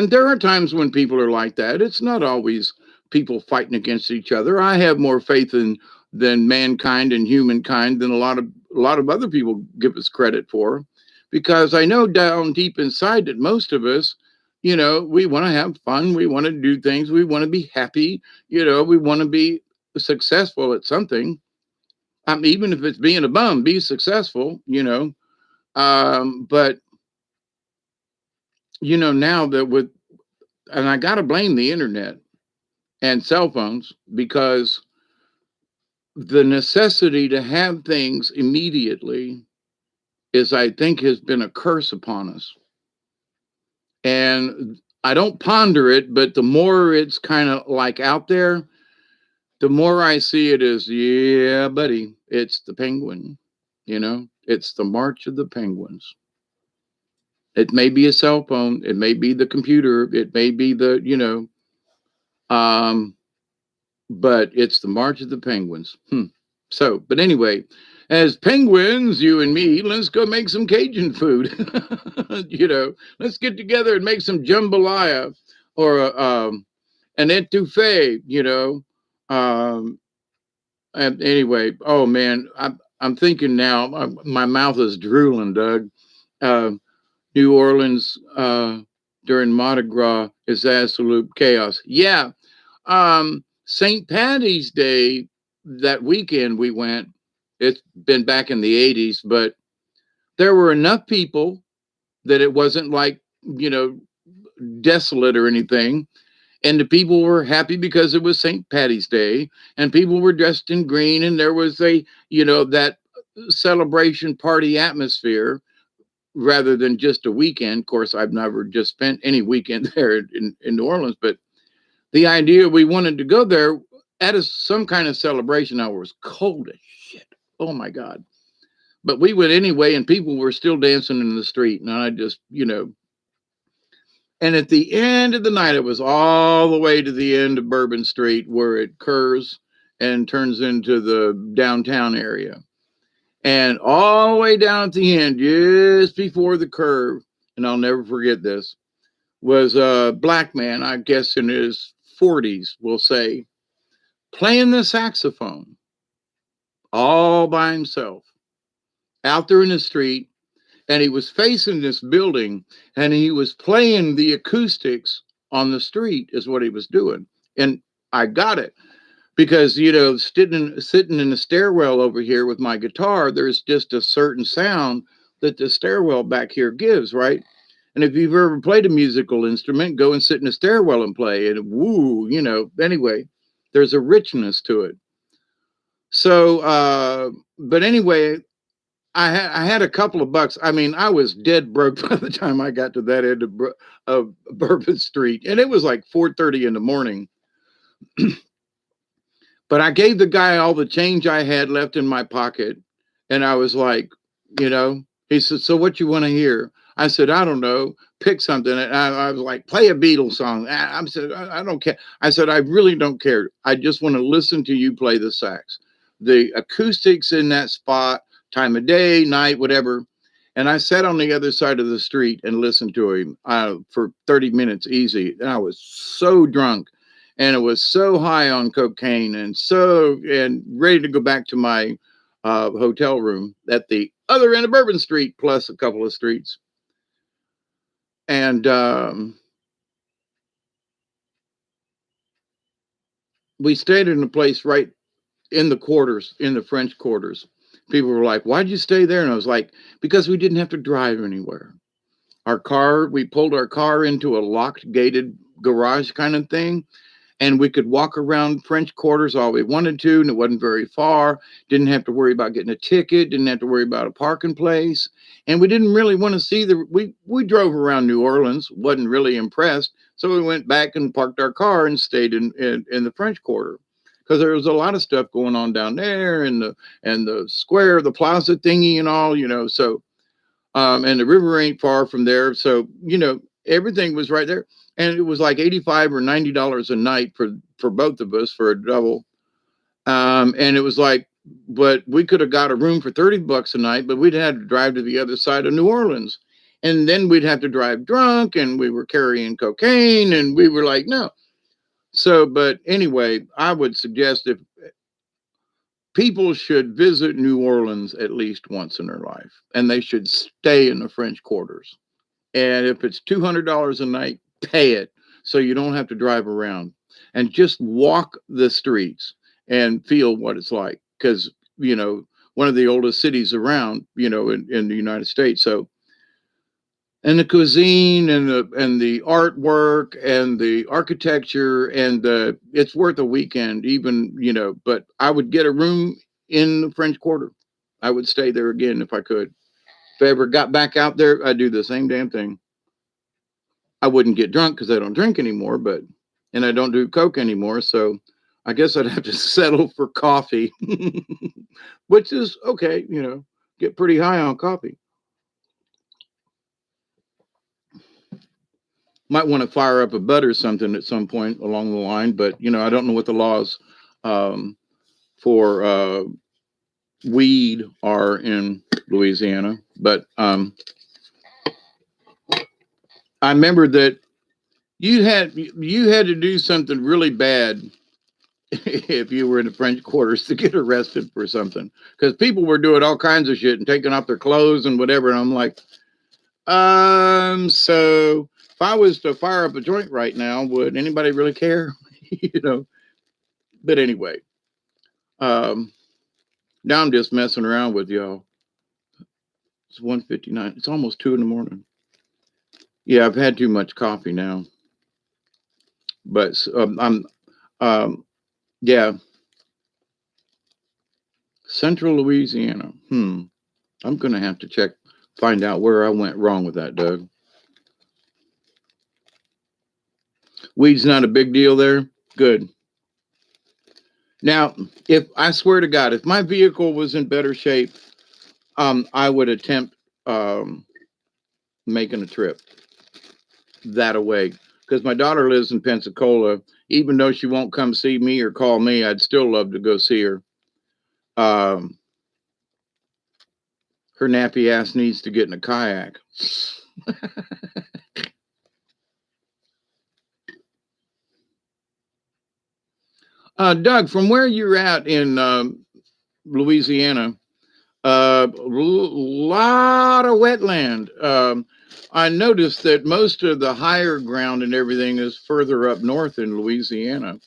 there are times when people are like that. It's not always people fighting against each other. I have more faith in than mankind and humankind than a lot of other people give us credit for, because I know down deep inside that most of us, we want to have fun. We want to do things. We want to be happy. We want to be successful at something. Even if it's being a bum, be successful, but, now that and I got to blame the internet and cell phones, because the necessity to have things immediately I think, has been a curse upon us. And I don't ponder it, but the more it's kind of like out there, the more I see it as, yeah, buddy, it's the penguin, it's the march of the penguins. It may be a cell phone, it may be the computer, it may be the, but it's the march of the penguins. So, but anyway, as penguins, you and me, let's go make some Cajun food. Let's get together and make some jambalaya or an etouffee, and anyway, oh man, I'm thinking now, my mouth is drooling, Doug. New Orleans during Mardi Gras is absolute chaos. Yeah. St. Patty's Day, that weekend we went, it's been back in the 80s, but there were enough people that it wasn't like, desolate or anything. And the people were happy because it was St. Patty's Day, and people were dressed in green, and there was that celebration party atmosphere rather than just a weekend. Of course, I've never just spent any weekend there in New Orleans, but the idea we wanted to go there at some kind of celebration. Now it was cold as shit. Oh my God. But we went anyway, and people were still dancing in the street. And I just, and at the end of the night, it was all the way to the end of Bourbon Street where it curves and turns into the downtown area. And all the way down at the end, just before the curve, and I'll never forget this, was a black man, I guess in his 40s, we'll say, playing the saxophone all by himself out there in the street. And he was facing this building, and he was playing the acoustics on the street is what he was doing. And I got it because, sitting in the stairwell over here with my guitar, there's just a certain sound that the stairwell back here gives, right? And if you've ever played a musical instrument, go and sit in a stairwell and play, and woo, anyway, there's a richness to it. So, but anyway, I had a couple of bucks. I mean, I was dead broke by the time I got to that end of Bourbon Street, and it was like 4:30 in the morning. But I gave the guy all the change I had left in my pocket, and I was like, he said, "So what you want to hear?" I said, "I don't know, pick something." And I was like, "Play a Beatles song." I said, I don't care. I said, "I really don't care. I just want to listen to you play the sax. The acoustics in that spot, time of day, night, whatever." And I sat on the other side of the street and listened to him for 30 minutes easy. And I was so drunk, and it was so high on cocaine, and ready to go back to my hotel room at the other end of Bourbon Street, plus a couple of streets. And we stayed in a place right in the quarters, in the French quarters. People were like, "Why'd you stay there?" And I was like, "Because we didn't have to drive anywhere." We pulled our car into a locked gated garage kind of thing, and we could walk around French Quarters all we wanted to, and it wasn't very far. Didn't have to worry about getting a ticket, didn't have to worry about a parking place. And we didn't really want to see we drove around New Orleans, wasn't really impressed. So we went back and parked our car and stayed in the French Quarter. Because there was a lot of stuff going on down there, and the square, the plaza thingy and all, so and the river ain't far from there. So, everything was right there. And it was like 85 or $90 a night for both of us for a double. And it was like, but we could have got a room for 30 bucks a night, but we'd had to drive to the other side of New Orleans. And then we'd have to drive drunk, and we were carrying cocaine, and we were like, no. So, but anyway, I would suggest if people should visit New Orleans at least once in their life, and they should stay in the French Quarters. And if it's $200 a night, pay it so you don't have to drive around, and just walk the streets and feel what it's like. Because, one of the oldest cities around, in the United States. So, and the cuisine and the artwork and the architecture and it's worth a weekend even, but I would get a room in the French Quarter. I would stay there again if I could. If I ever got back out there, I'd do the same damn thing. I wouldn't get drunk because I don't drink anymore, and I don't do coke anymore. So I guess I'd have to settle for coffee, which is okay, get pretty high on coffee. Might want to fire up a bud or something at some point along the line, but I don't know what the laws for weed are in Louisiana. But I remember that you had to do something really bad if you were in the French Quarters to get arrested for something, because people were doing all kinds of shit and taking off their clothes and whatever. And I'm like, so if I was to fire up a joint right now, would anybody really care? But anyway, now I'm just messing around with y'all. It's 1:59. It's almost 2 a.m. Yeah, I've had too much coffee now. But yeah. Central Louisiana. I'm going to have to find out where I went wrong with that, Doug. Weed's not a big deal there? Good. Now, I swear to God, if my vehicle was in better shape, I would attempt making a trip that away. Because my daughter lives in Pensacola. Even though she won't come see me or call me, I'd still love to go see her. Her nappy ass needs to get in a kayak. Doug, from where you're at in Louisiana, lot of wetland. I noticed that most of the higher ground and everything is further up north in Louisiana.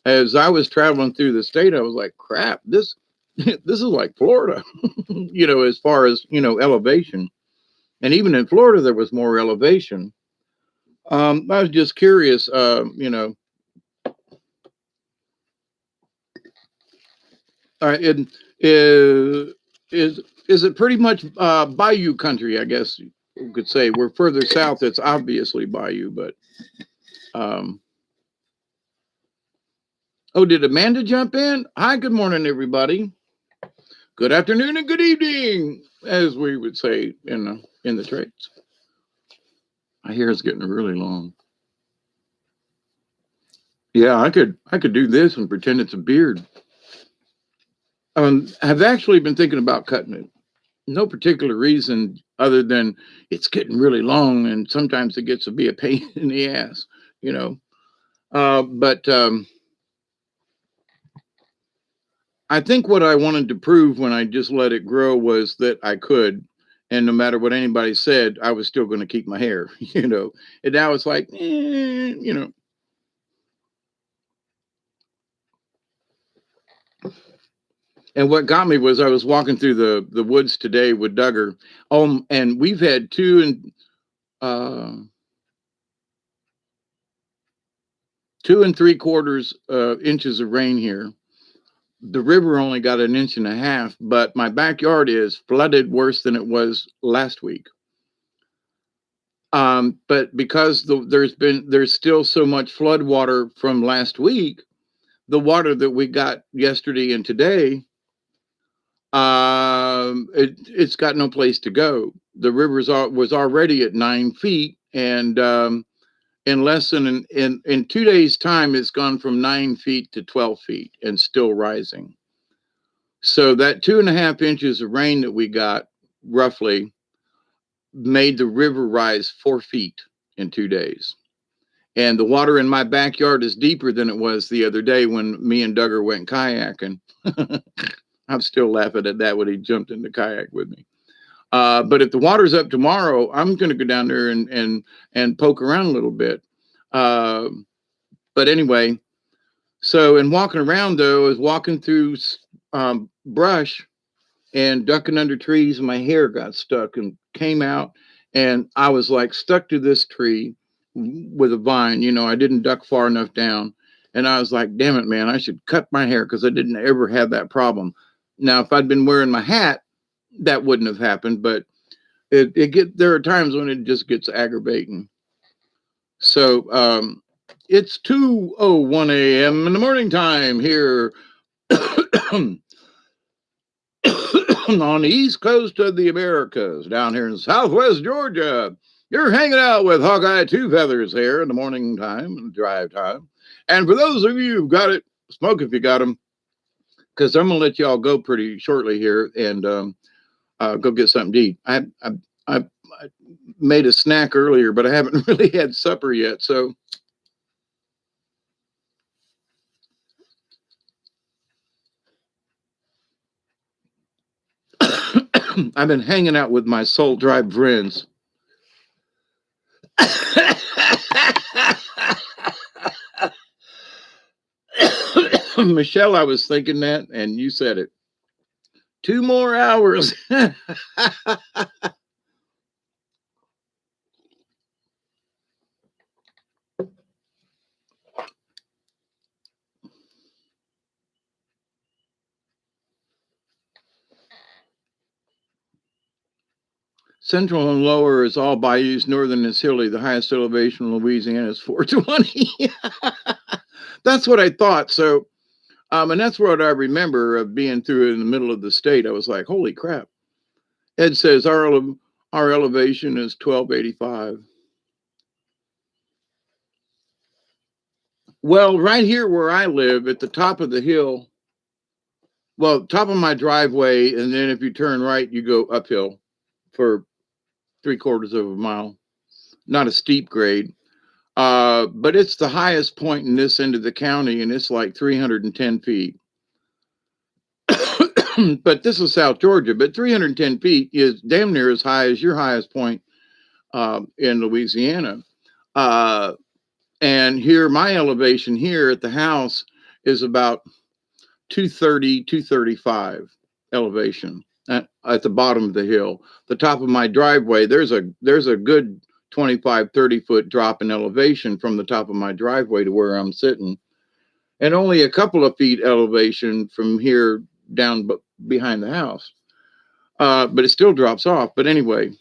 As I was traveling through the state, I was like, crap, this is like Florida, as far as, elevation. And even in Florida, there was more elevation. I was just curious, is it pretty much bayou country? I guess you could say. We're further south. It's obviously bayou, but oh, did Amanda jump in? Hi, good morning, everybody. Good afternoon and good evening, as we would say in the trades. My hair is getting really long. Yeah, I could do this and pretend it's a beard. I've actually been thinking about cutting it. No particular reason other than it's getting really long, and sometimes it gets to be a pain in the ass, But I think what I wanted to prove when I just let it grow was that I could, and no matter what anybody said, I was still going to keep my hair, And now it's like, And what got me was I was walking through the woods today with Duggar, and we've had 2 uh, 2 3/4 inches of rain here. The river only got an inch and a half, but my backyard is flooded worse than it was last week. But because there's still so much flood water from last week, the water that we got yesterday and today, it's got no place to go. The was already at 9 feet, and in less than in 2 days' time, it's gone from 9 feet to 12 feet and still rising. So that 2.5 inches of rain that we got roughly made the river rise 4 feet in 2 days. And the water in my backyard is deeper than it was the other day when me and Duggar went kayaking. I'm still laughing at that when he jumped in the kayak with me. But if the water's up tomorrow, I'm going to go down there and poke around a little bit. But anyway, so in walking around though, I was walking through brush and ducking under trees, and my hair got stuck and came out, and I was like stuck to this tree with a vine. I didn't duck far enough down, and I was like, damn it, man, I should cut my hair, because I didn't ever have that problem. Now, if I'd been wearing my hat, that wouldn't have happened, but there are times when it just gets aggravating. So it's 2:01 a.m. in the morning time here on the east coast of the Americas, down here in Southwest Georgia. You're hanging out with Hawkeye Two Feathers here in the morning time and drive time. And for those of you who've got it, smoke if you got them, because I'm going to let y'all go pretty shortly here and go get something to eat. I made a snack earlier, but I haven't really had supper yet. So I've been hanging out with my Soul Tribe friends. Michelle, I was thinking that, and you said it. 2 more hours. Central and lower is all bayous. Northern is hilly. The highest elevation in Louisiana is 420. That's what I thought. So, and that's what I remember of being through in the middle of the state. I was like, holy crap. Ed says our elevation is 1285. Well, right here where I live at the top of the hill, well, top of my driveway, and then if you turn right, you go uphill for 3/4 of a mile. Not a steep grade, but it's the highest point in this end of the county, and it's like 310 feet. But this is South Georgia, but 310 feet is damn near as high as your highest point in Louisiana. And here, my elevation here at the house is about 230, 235 elevation at the bottom of the hill. The top of my driveway, there's a good 25, 30 foot drop in elevation from the top of my driveway to where I'm sitting, and only a couple of feet elevation from here down behind the house. But it still drops off. But anyway,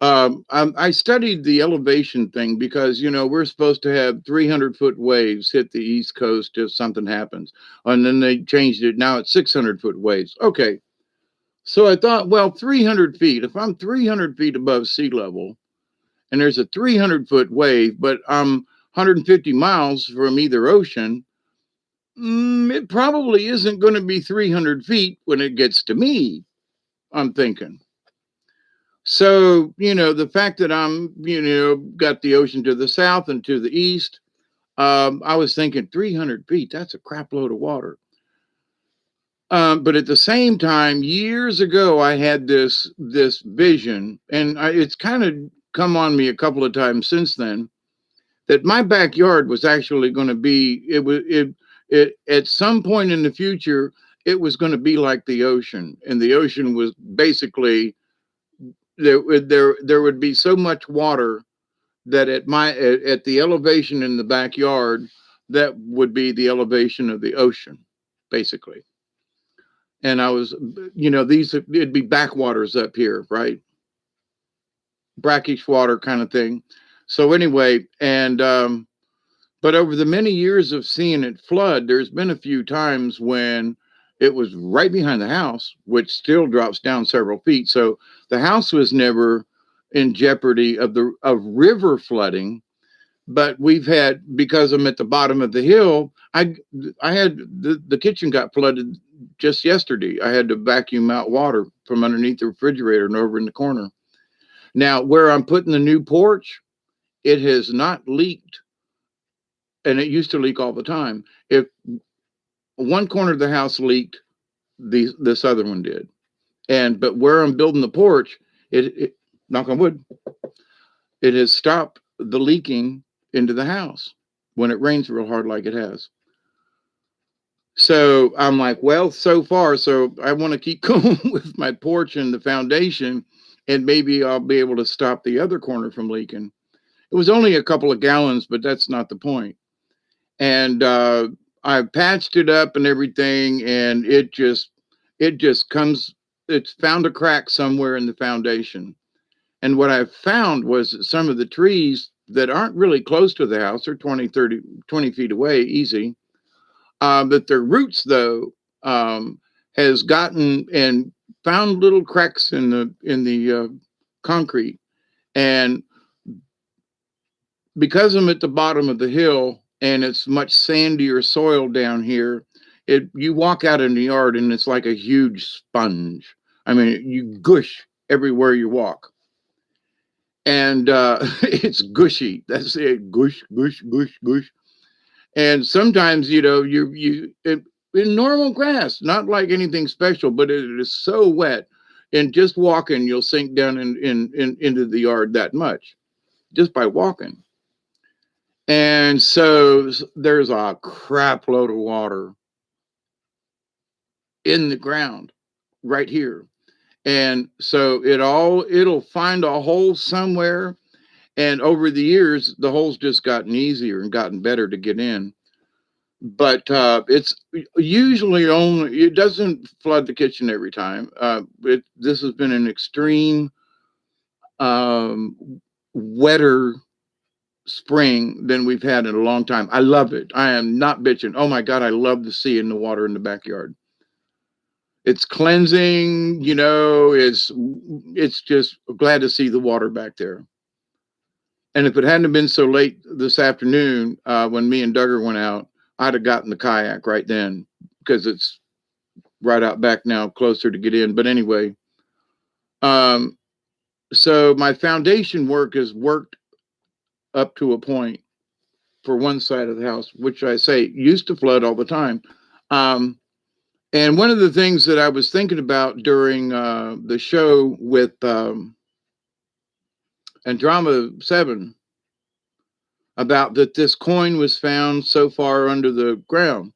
I studied the elevation thing because, we're supposed to have 300-foot waves hit the East Coast if something happens. And then they changed it. Now it's 600-foot waves. Okay. So I thought, well, 300 feet, if I'm 300 feet above sea level and there's a 300-foot wave, but I'm 150 miles from either ocean, it probably isn't going to be 300 feet when it gets to me, I'm thinking. So, the fact that I'm, got the ocean to the south and to the east, I was thinking 300 feet, that's a crap load of water. But at the same time, years ago, I had this vision, and it's kind of come on me a couple of times since then, that my backyard was actually going to be, it at some point in the future, it was going to be like the ocean. And the ocean was basically there would be so much water that at the elevation in the backyard, that would be the elevation of the ocean, basically. And I was, these it'd be backwaters up here, right? Brackish water kind of thing. So anyway, and but over the many years of seeing it flood, there's been a few times when it was right behind the house, which still drops down several feet. So the house was never in jeopardy of river flooding, but we've had, because I'm at the bottom of the hill, I had the kitchen got flooded just yesterday. I had to vacuum out water from underneath the refrigerator and over in the corner. Now, where I'm putting the new porch, it has not leaked, and it used to leak all the time. If one corner of the house leaked, this other one did. But where I'm building the porch, it knock on wood, it has stopped the leaking into the house when it rains real hard like it has. So I'm like, well, so far, so I want to keep going with my porch and the foundation, and maybe I'll be able to stop the other corner from leaking. It was only a couple of gallons, but that's not the point. And I patched it up and everything, and it just comes. It's found a crack somewhere in the foundation. And what I found was that some of the trees that aren't really close to the house, are 20 feet away, easy. But their roots, though, has gotten and found little cracks in the concrete. And because I'm at the bottom of the hill and it's much sandier soil down here, you walk out in the yard and it's like a huge sponge. I mean, you gush everywhere you walk. And it's gushy. That's it. Gush, gush, gush, gush. And sometimes, in normal grass, not like anything special, but it is so wet. And just walking, you'll sink down into the yard that much, just by walking. And so there's a crap load of water in the ground right here. And so it'll find a hole somewhere. And over the years, the hole's just gotten easier and gotten better to get in. But it's usually it doesn't flood the kitchen every time. This has been an extreme wetter spring than we've had in a long time. I love it. I am not bitching. Oh my God, I love to see in the water in the backyard. It's cleansing, it's just glad to see the water back there. And if it hadn't been so late this afternoon, when me and Duggar went out, I'd have gotten the kayak right then, because it's right out back now, closer to get in. But anyway, so my foundation work has worked up to a point for one side of the house, which I say used to flood all the time. And one of the things that I was thinking about during the show with Andromeda 7, about that this coin was found so far under the ground.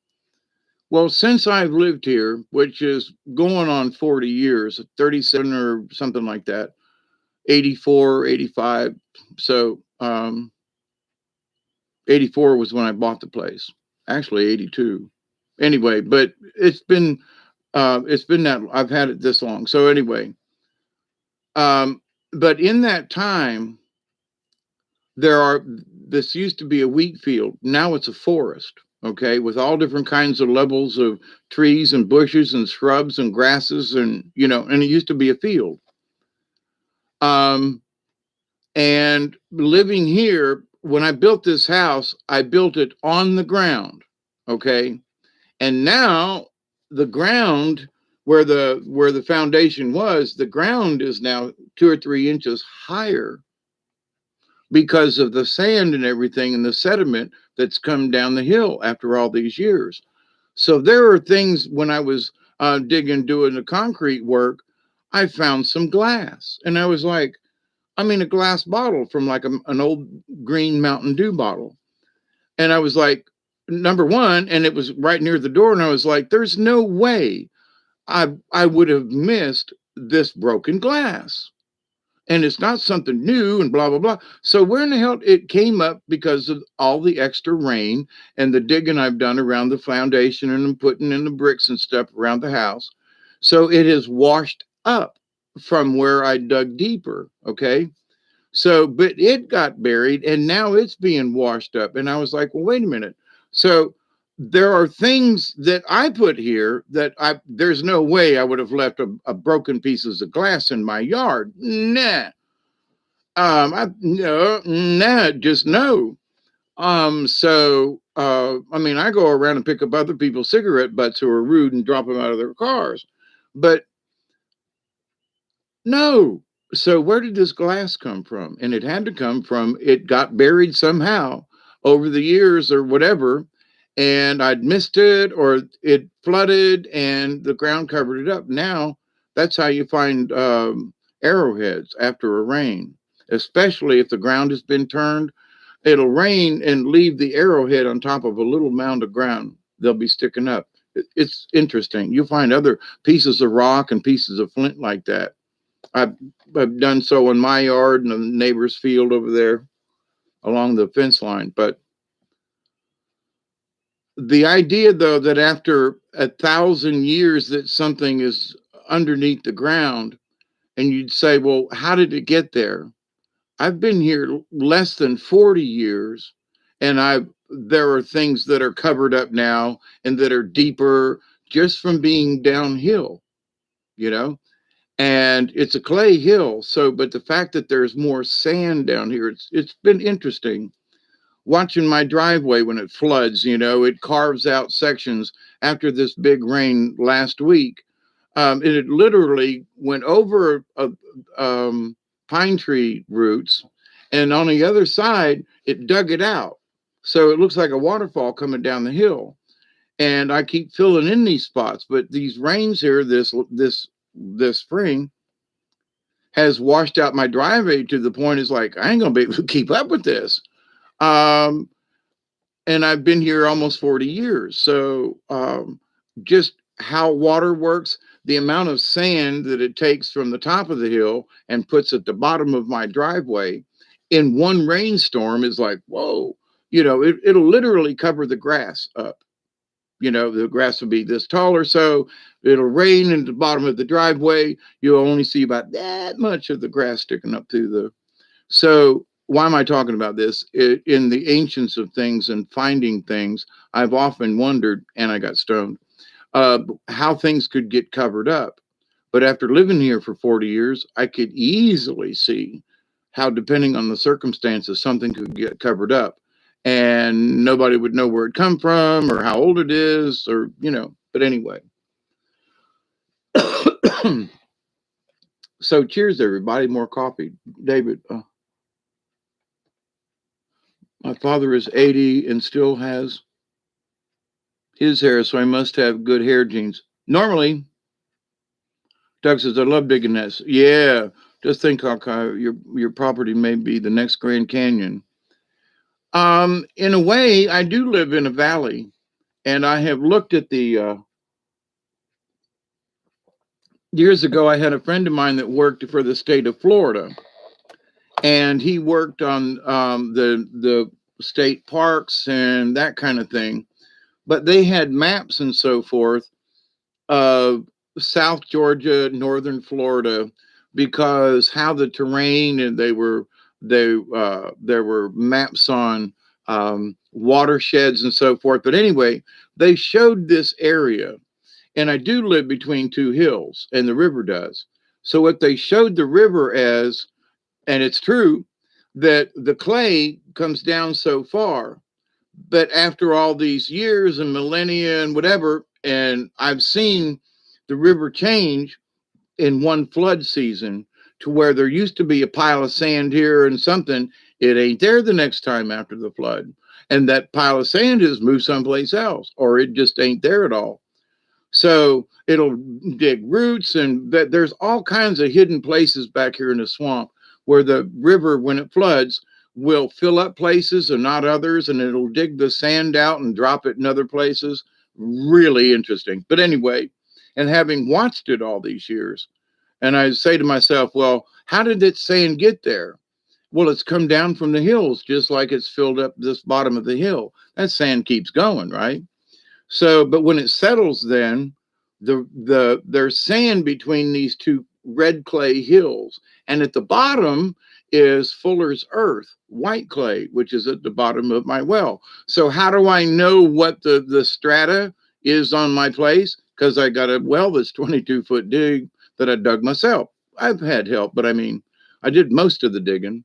Well, since I've lived here, which is going on 40 years, 37 or something like that, 84, 85. So 84 was when I bought the place. Actually, 82. Anyway, but it's been that I've had it this long. So anyway, but in that time, this used to be a wheat field. Now it's a forest, okay, with all different kinds of levels of trees and bushes and shrubs and grasses, and and it used to be a field. And living here, when I built this house, I built it on the ground, okay? And now the ground where the foundation was, the ground is now 2 or 3 inches higher because of the sand and everything and the sediment that's come down the hill after all these years. So there are things, when I was doing the concrete work, I found some glass, and I was like, a glass bottle from like an old green Mountain Dew bottle. And I was like, number one, and it was right near the door. And I was like, there's no way I would have missed this broken glass. and it's not something new and blah, blah, blah. So where in the hell it came up because of all the extra rain and the digging I've done around the foundation and putting in the bricks and stuff around the house. So it has washed up from where I dug deeper. Okay. So, but it got buried and now it's being washed up. And I was like, well, wait a minute. So there are things that I put here that there's no way I would have left a broken pieces of glass in my yard. Nah. No, nah, just no. I mean, I go around and pick up other people's cigarette butts who are rude and drop them out of their cars. But no. So where did this glass come from? And it had to come from, it got buried somehow over the years or whatever. And I'd missed it or it flooded and the ground covered it up. Now that's how you find arrowheads after a rain, especially if the ground has been turned. It'll rain and leave the arrowhead on top of a little mound of ground. They'll be sticking up. It's interesting. You'll find other pieces of rock and pieces of flint like that. I've done so in my yard and the neighbor's field over there along the fence line. But the idea, though, that after 1,000 years that something is underneath the ground, and you'd say, well, how did it get there? I've been here less than 40 years, and there are things that are covered up now and that are deeper just from being downhill, you know? And it's a clay hill. So, but the fact that there's more sand down here, it's been interesting watching my driveway when it floods. It carves out sections after this big rain last week. It literally went over pine tree roots, and on the other side, it dug it out. So it looks like a waterfall coming down the hill. And I keep filling in these spots, but these rains here, this spring has washed out my driveway to the point it's like, I ain't gonna be able to keep up with this. And I've been here almost 40 years. So just how water works, the amount of sand that it takes from the top of the hill and puts at the bottom of my driveway in one rainstorm is like, whoa, it'll literally cover the grass up. The grass will be this tall or so. It'll rain in the bottom of the driveway. You'll only see about that much of the grass sticking up through the. So why am I talking about this? In the ancients of things and finding things, I've often wondered, and I got stoned, how things could get covered up. But after living here for 40 years, I could easily see how, depending on the circumstances, something could get covered up. And nobody would know where it come from or how old it is or, but anyway. So cheers, everybody. More coffee. David, my father is 80 and still has his hair, so I must have good hair genes. Normally, Doug says, I love digging this. Yeah, just think how your property may be the next Grand Canyon. In a way, I do live in a valley, and I have looked at the years ago. I had a friend of mine that worked for the state of Florida, and he worked on the state parks and that kind of thing. But they had maps and so forth of South Georgia, northern Florida, because how the terrain, and there were maps on watersheds and so forth. But anyway, they showed this area, and I do live between two hills, and the river does. So what they showed the river as, and it's true, that the clay comes down so far, but after all these years and millennia and whatever, and I've seen the river change in one flood season to where there used to be a pile of sand here and something, it ain't there the next time after the flood. And that pile of sand has moved someplace else, or it just ain't there at all. So it'll dig roots, and there's all kinds of hidden places back here in the swamp where the river, when it floods, will fill up places and not others, and it'll dig the sand out and drop it in other places. Really interesting. But anyway, and having watched it all these years, And I say to myself, well, how did that sand get there? Well, it's come down from the hills, just like it's filled up this bottom of the hill. That sand keeps going, right? So, but when it settles, then there's sand between these two red clay hills, and at the bottom is Fuller's Earth, white clay, which is at the bottom of my well. So, how do I know what the strata is on my place? Because I got a well that's 22-foot dig that I dug myself. I've had help, but I mean, I did most of the digging.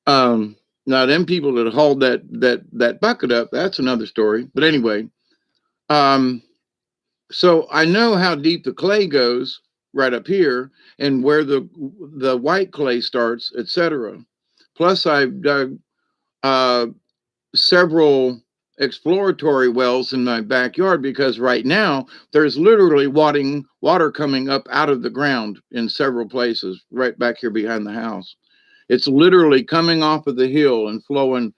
Um, Now, them people that hauled that bucket up, that's another story. But anyway, um, so I know how deep the clay goes right up here and where the white clay starts, etc. Plus, I've dug uh, several exploratory wells in my backyard because right now there's literally water coming up out of the ground in several places right back here behind the house. It's literally coming off of the hill and flowing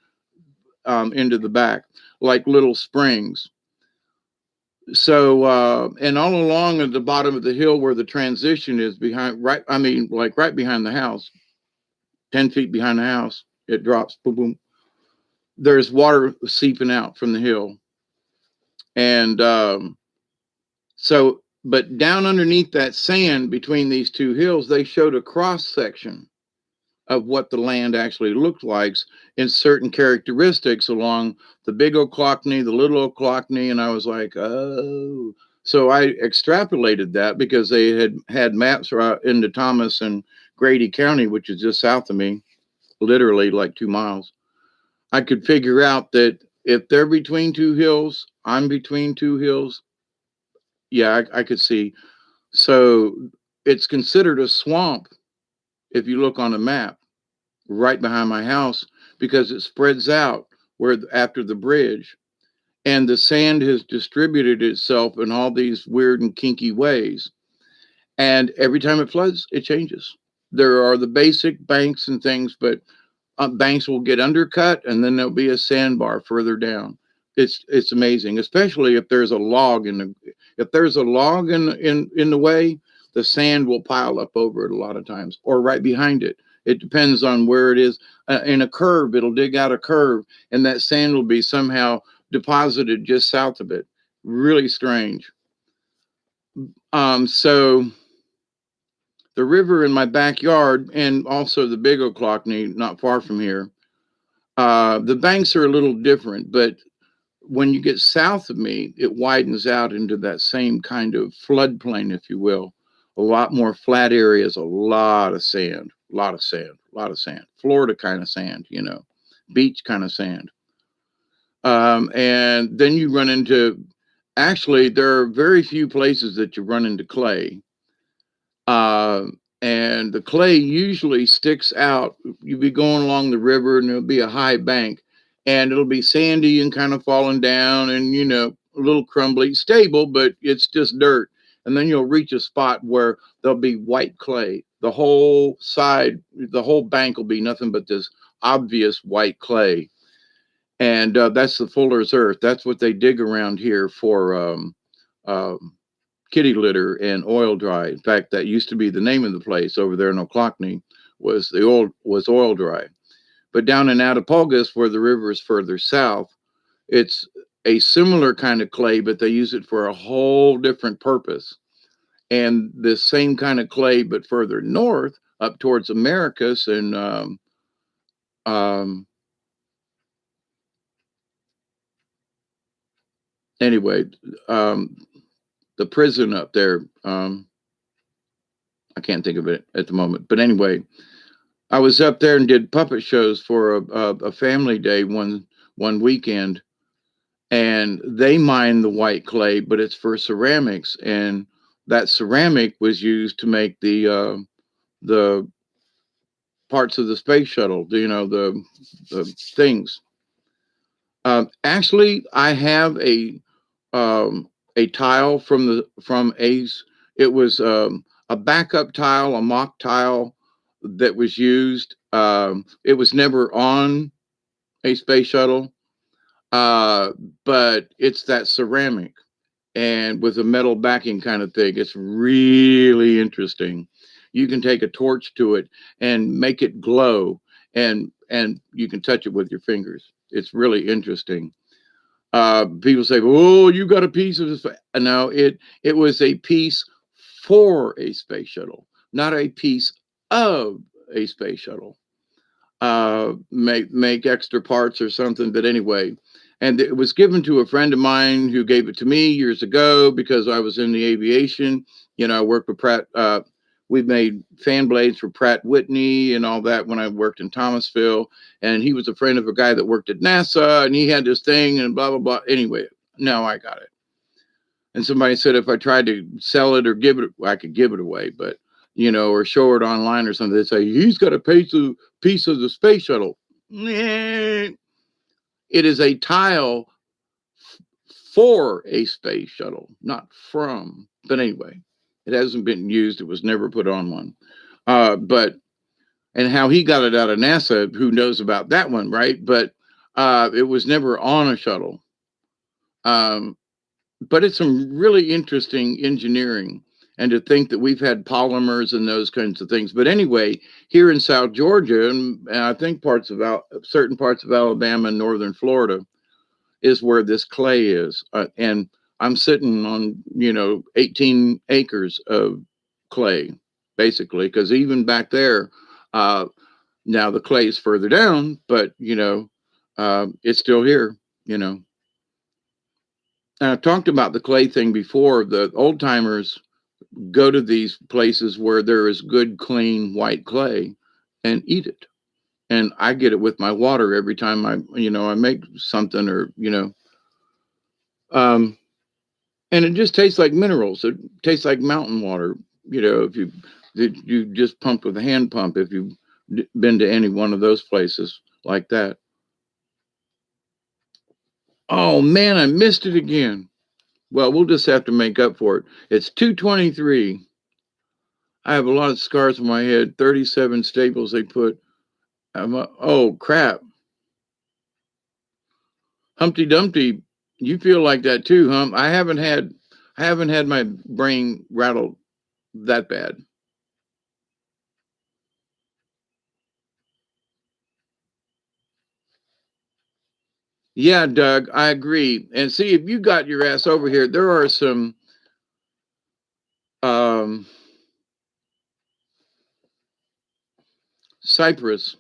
into the back like little springs. So and all along at the bottom of the hill where the transition is behind, right, I mean, like right behind the house, 10 feet behind the house, it drops, boom, boom. There's water seeping out from the hill. And so, but down underneath that sand between these two hills, they showed a cross section of what the land actually looked like in certain characteristics along the big Ochlockonee, the little Ochlockonee, and I was like, oh. So I extrapolated that because they had maps right into Thomas and Grady County, which is just south of me, literally like 2 miles. I could figure out that if they're between two hills, I'm between two hills. Yeah, I could see. So it's considered a swamp if you look on a map right behind my house because it spreads out where after the bridge and the sand has distributed itself in all these weird and kinky ways, and every time it floods it changes. There are the basic banks and things, but banks will get undercut and then there'll be a sandbar further down. It's amazing, especially if there's a log if there's a log in the way, the sand will pile up over it a lot of times or right behind it. It depends on where it is. In a curve, it'll dig out a curve and that sand will be somehow deposited just south of it. Really strange. So the river in my backyard and also the big Ochlockonee, not far from here, the banks are a little different, but when you get south of me, it widens out into that same kind of floodplain, if you will. A lot more flat areas, a lot of sand, a lot of sand, a lot of sand. Florida kind of sand, beach kind of sand. And then you run into, actually, there are very few places that you run into clay. Uh, and the clay usually sticks out. You'll be going along the river and there'll be a high bank and it'll be sandy and kind of falling down and, a little crumbly, stable, but it's just dirt. And then you'll reach a spot where there'll be white clay. The whole side, the whole bank will be nothing but this obvious white clay. And that's the Fuller's Earth. That's what they dig around here for kitty litter and oil dry. In fact, that used to be the name of the place over there in Ochlockonee was oil dry. But down in Attapulgos, where the river is further south, it's a similar kind of clay, but they use it for a whole different purpose. And the same kind of clay, but further north, up towards Americus and anyway, the prison up there. I can't think of it at the moment, but anyway, I was up there and did puppet shows for a family day one weekend, and they mine the white clay, but it's for ceramics, and that ceramic was used to make the parts of the space shuttle. The things. Actually, I have a tile from Ace. It was a backup tile, a mock tile that was used. It was never on a space shuttle, but it's that ceramic. and with a metal backing kind of thing. It's really interesting. You can take a torch to it and make it glow, and you can touch it with your fingers. It's really interesting. People say, "Oh, you got a piece of this." No, it was a piece for a space shuttle, not a piece of a space shuttle. Make extra parts or something. But anyway, and it was given to a friend of mine who gave it to me years ago because I was in the aviation. I worked with Pratt. We made fan blades for Pratt Whitney and all that when I worked in Thomasville. And he was a friend of a guy that worked at NASA, and he had this thing and blah blah blah. Anyway, now I got it. And somebody said if I tried to sell it or give it, I could give it away, but or show it online or something, they say he's got a piece of the space shuttle. It is a tile for a space shuttle, not from. But anyway, it hasn't been used. It was never put on one. But and how he got it out of NASA, who knows about that one, right? But it was never on a shuttle. But it's some really interesting engineering, and to think that we've had polymers and those kinds of things. But anyway, here in South Georgia, and I think certain parts of Alabama and northern Florida is where this clay is. And I'm sitting on, 18 acres of clay, basically, because even back there, now the clay is further down, but, it's still here, And I've talked about the clay thing before. The old timers go to these places where there is good, clean white clay and eat it. And I get it with my water every time I make something and it just tastes like minerals. It tastes like mountain water. If you just pump with a hand pump, if you've been to any one of those places like that. Oh man, I missed it again. Well, we'll just have to make up for it. It's 2:23. I have a lot of scars on my head. 37 staples they put. Oh crap. Humpty Dumpty, you feel like that too, huh? I haven't had my brain rattled that bad. Yeah, Doug, I agree. And see, if you got your ass over here, there are some um cypress.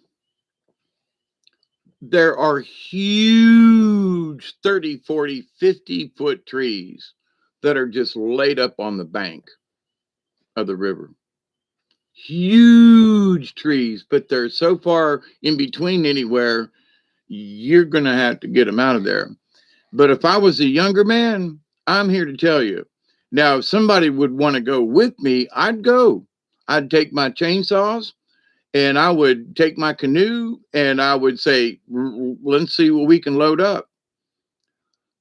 There are huge 30, 40, 50-foot trees that are just laid up on the bank of the river. Huge trees, but they're so far in between anywhere, you're going to have to get them out of there. But if I was a younger man, I'm here to tell you. Now, if somebody would want to go with me, I'd go. I'd take my chainsaws and I would take my canoe and I would say, let's see what we can load up.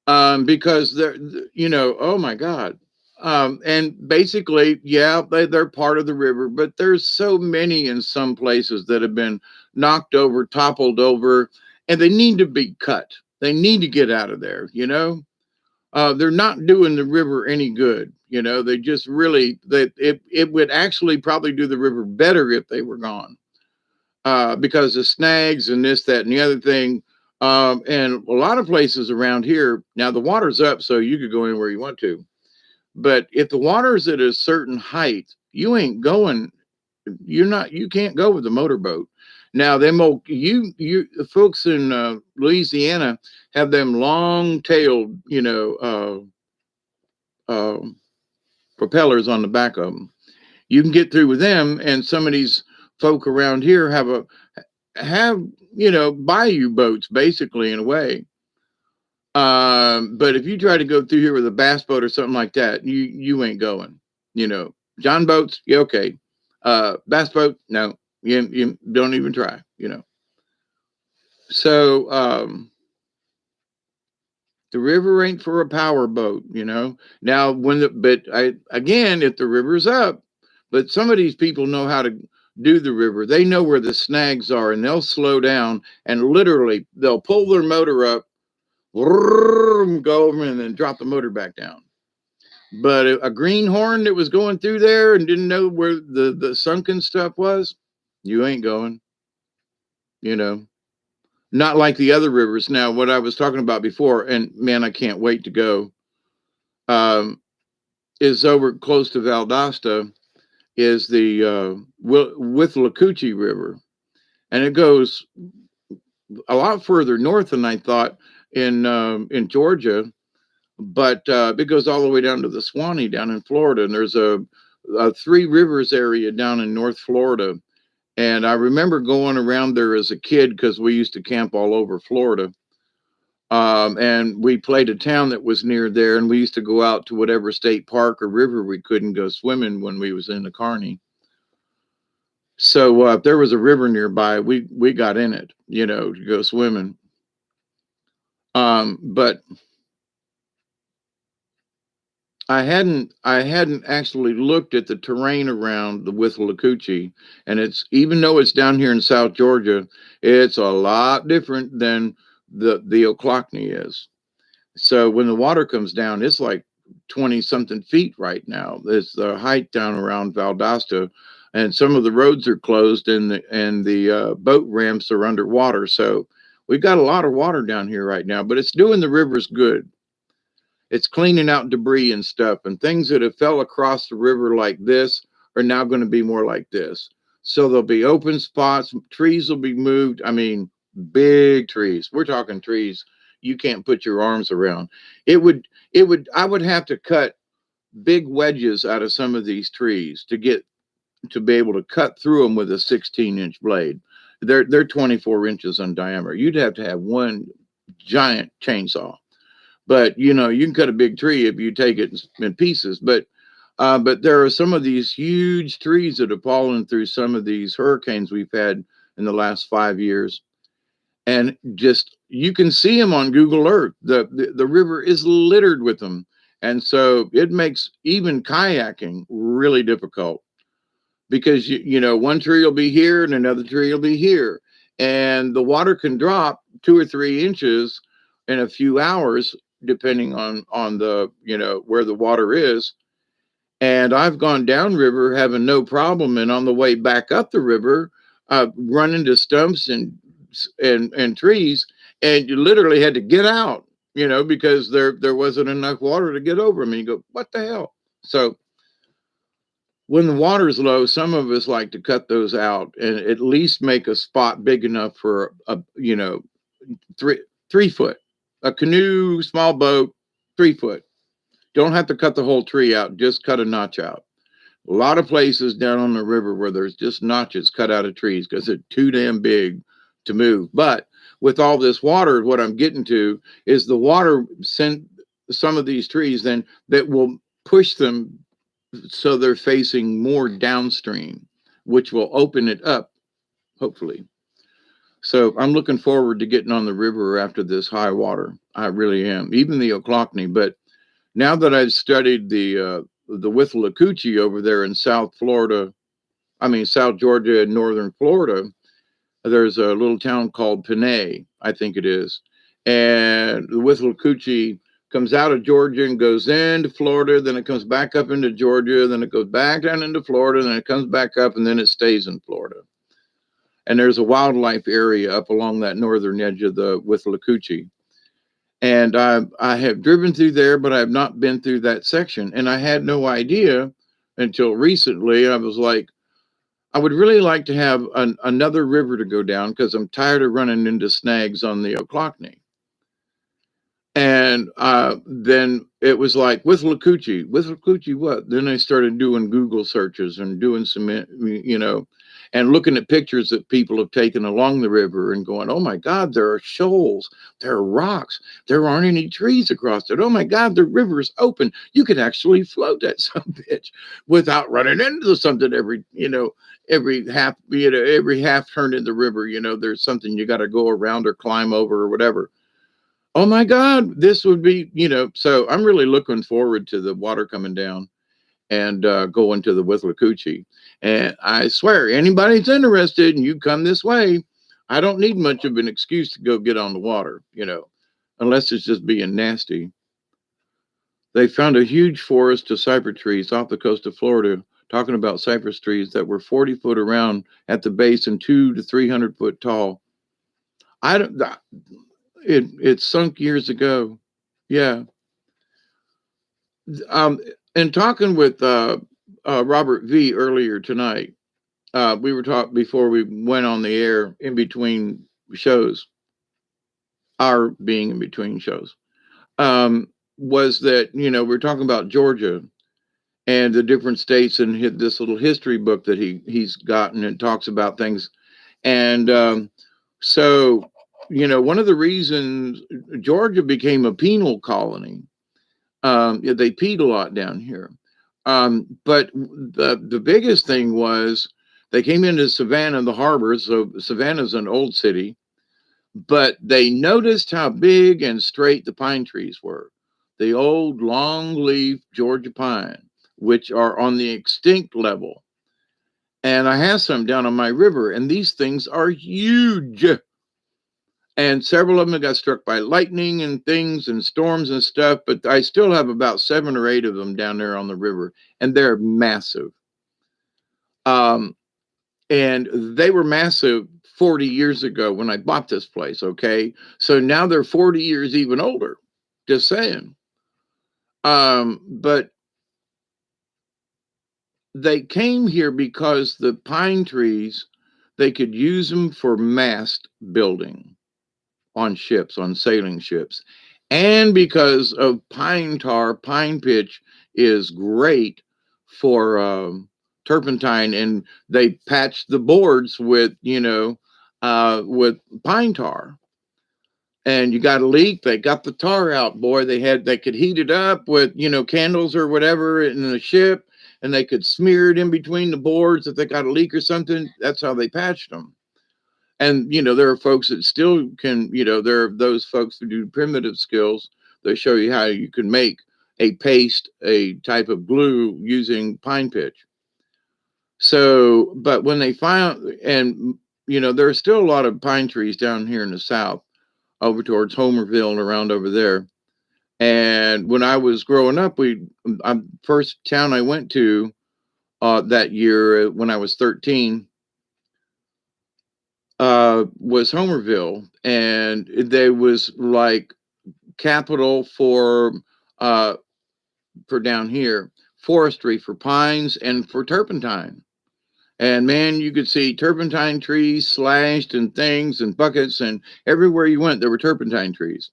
Because oh my God. And basically, yeah, they're part of the river, but there's so many in some places that have been knocked over, toppled over, and they need to be cut. They need to get out of there, they're not doing the river any good. They just really that it would actually probably do the river better if they were gone. Because of snags and this, that, and the other thing. And a lot of places around here, now the water's up, so you could go anywhere you want to. But if the water's at a certain height, you ain't going, you can't go with the motorboat. Now, them old, the folks in Louisiana have them long tailed, propellers on the back of them. You can get through with them, and some of these folk around here have bayou boats basically in a way. But if you try to go through here with a bass boat or something like that, you ain't going. John boats, yeah, okay. Bass boat, no, you don't even try. So the river ain't for a power boat. Now again, if the river's up, but some of these people know how to do the river. They know where the snags are, and they'll slow down and literally they'll pull their motor up, go over, and then drop the motor back down. But a greenhorn that was going through there and didn't know where the sunken stuff was, you ain't going, you know. Not like the other rivers. Now, what I was talking about before, and man, I can't wait to go, um, is over close to Valdosta, is the Withlacoochee River. And it goes a lot further north than I thought in Georgia, but it goes all the way down to the Swanee down in Florida. And there's a Three Rivers area down in North Florida. And I remember going around there as a kid because we used to camp all over Florida. And we played a town that was near there, and we used to go out to whatever state park or river we couldn't go swimming when we was in the Kearney. So if there was a river nearby, we got in it, you know, to go swimming. But I hadn't actually looked at the terrain around the Withlacoochee, and it's, even though it's down here in South Georgia, it's a lot different than the Ochlockonee is. So when the water comes down, it's like 20 something feet right now. It's the height down around Valdosta, and some of the roads are closed, and the boat ramps are underwater. So we've got a lot of water down here right now, but it's doing the rivers good. It's cleaning out debris and stuff, and things that have fell across the river like this are now going to be more like this. So there'll be open spots, trees will be moved. I mean, big trees. We're talking trees you can't put your arms around. I would have to cut big wedges out of some of these trees to be able to cut through them with a 16-inch blade. They're 24 inches in diameter. You'd have to have one giant chainsaw. But you know, you can cut a big tree if you take it in pieces. But there are some of these huge trees that have fallen through some of these hurricanes we've had in the last 5 years, and just you can see them on Google Earth. The river is littered with them, and so it makes even kayaking really difficult because you know, one tree will be here and another tree will be here, and the water can drop 2 or 3 inches in a few hours depending on the, you know, where the water is. And I've gone downriver having no problem, and on the way back up the river, run into stumps and trees, and you literally had to get out, you know, because there wasn't enough water to get over them. And you go, what the hell? So when the water's low, some of us like to cut those out and at least make a spot big enough for a, you know, 3 foot, a canoe, small boat, 3 foot. Don't have to cut the whole tree out, just cut a notch out. A lot of places down on the river where there's just notches cut out of trees because they're too damn big to move. But with all this water, what I'm getting to is the water sent some of these trees then that will push them so they're facing more downstream, which will open it up, hopefully. So I'm looking forward to getting on the river after this high water. I really am, even the Ochlockonee. But now that I've studied the Withlacoochee over there in South Florida, I mean South Georgia and Northern Florida, there's a little town called Panay, I think it is, and the Withlacoochee comes out of Georgia and goes into Florida, then it comes back up into Georgia, then it goes back down into Florida, then it comes back up, and then it stays in Florida. And there's a wildlife area up along that northern edge of the Withlacoochee. And I have driven through there, but I have not been through that section. And I had no idea until recently. I was like, I would really like to have another river to go down because I'm tired of running into snags on the Ochlockonee. And then it was like, Withlacoochee, what? Then I started doing Google searches and doing some, you know, and looking at pictures that people have taken along the river and going, oh my God, there are shoals, there are rocks, there aren't any trees across it. Oh my God, the river is open. You could actually float that some bitch without running into something every half turn in the river. You know, there's something you got to go around or climb over or whatever. Oh my God, this would be, you know, so I'm really looking forward to the water coming down and going to the Withlacoochee. And I swear, anybody that's interested and you come this way, I don't need much of an excuse to go get on the water, you know, unless it's just being nasty. They found a huge forest of cypress trees off the coast of Florida, talking about cypress trees that were 40 foot around at the base and 200 to 300 foot tall. I don't, it sunk years ago. Yeah. Um, and talking with Robert V earlier tonight, we were talking before we went on the air in between shows, our being in between shows, was that, we're talking about Georgia and the different states and this little history book that he's gotten and talks about things. And so, one of the reasons Georgia became a penal colony, yeah, they peed a lot down here. But the biggest thing was they came into Savannah, the harbor. So Savannah's an old city, but they noticed how big and straight the pine trees were. The old long leaf Georgia pine, which are on the extinct level. And I have some down on my river, and these things are huge. And several of them got struck by lightning and things and storms and stuff, but I still have about 7 or 8 of them down there on the river, and they're massive. Um, and they were massive 40 years ago when I bought this place. Okay. So now they're 40 years even older. Just saying. But they came here because the pine trees, they could use them for mast building on ships, on sailing ships. And because of pine tar, pine pitch is great for turpentine, and they patched the boards with pine tar. And you got a leak, they got the tar out, boy. They could heat it up with candles or whatever in the ship, and they could smear it in between the boards if they got a leak or something. That's how they patched them. And there are folks that still can, there are those folks who do primitive skills. They show you how you can make a paste, a type of glue using pine pitch. So, but when they found, and there are still a lot of pine trees down here in the south, over towards Homerville and around over there. And when I was growing up, first town I went to that year when I was 13 was Homerville, and they was like capital for down here, forestry for pines and for turpentine. And man, you could see turpentine trees slashed and things and buckets, and everywhere you went, there were turpentine trees.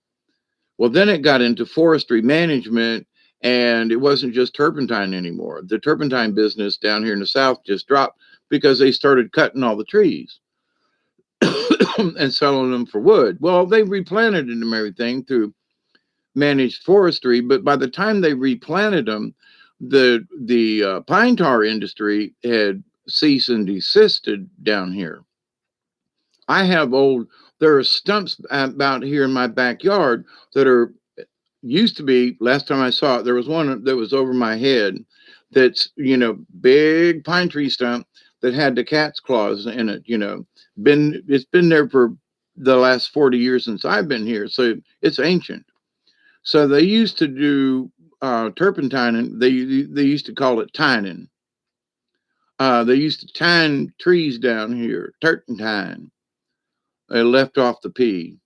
Well, then it got into forestry management, and it wasn't just turpentine anymore. The turpentine business down here in the South just dropped because they started cutting all the trees and selling them for wood. Well, they replanted them and everything through managed forestry, but by the time they replanted them, the pine tar industry had ceased and desisted down here. I have there are stumps about here in my backyard that are used to be, last time I saw it, there was one that was over my head that's, big pine tree stump that had the cat's claws in it, it's been there for the last 40 years since I've been here. So it's ancient. So they used to do turpentine, and they used to call it tining. They used to tine trees down here, turpentine. They left off the P,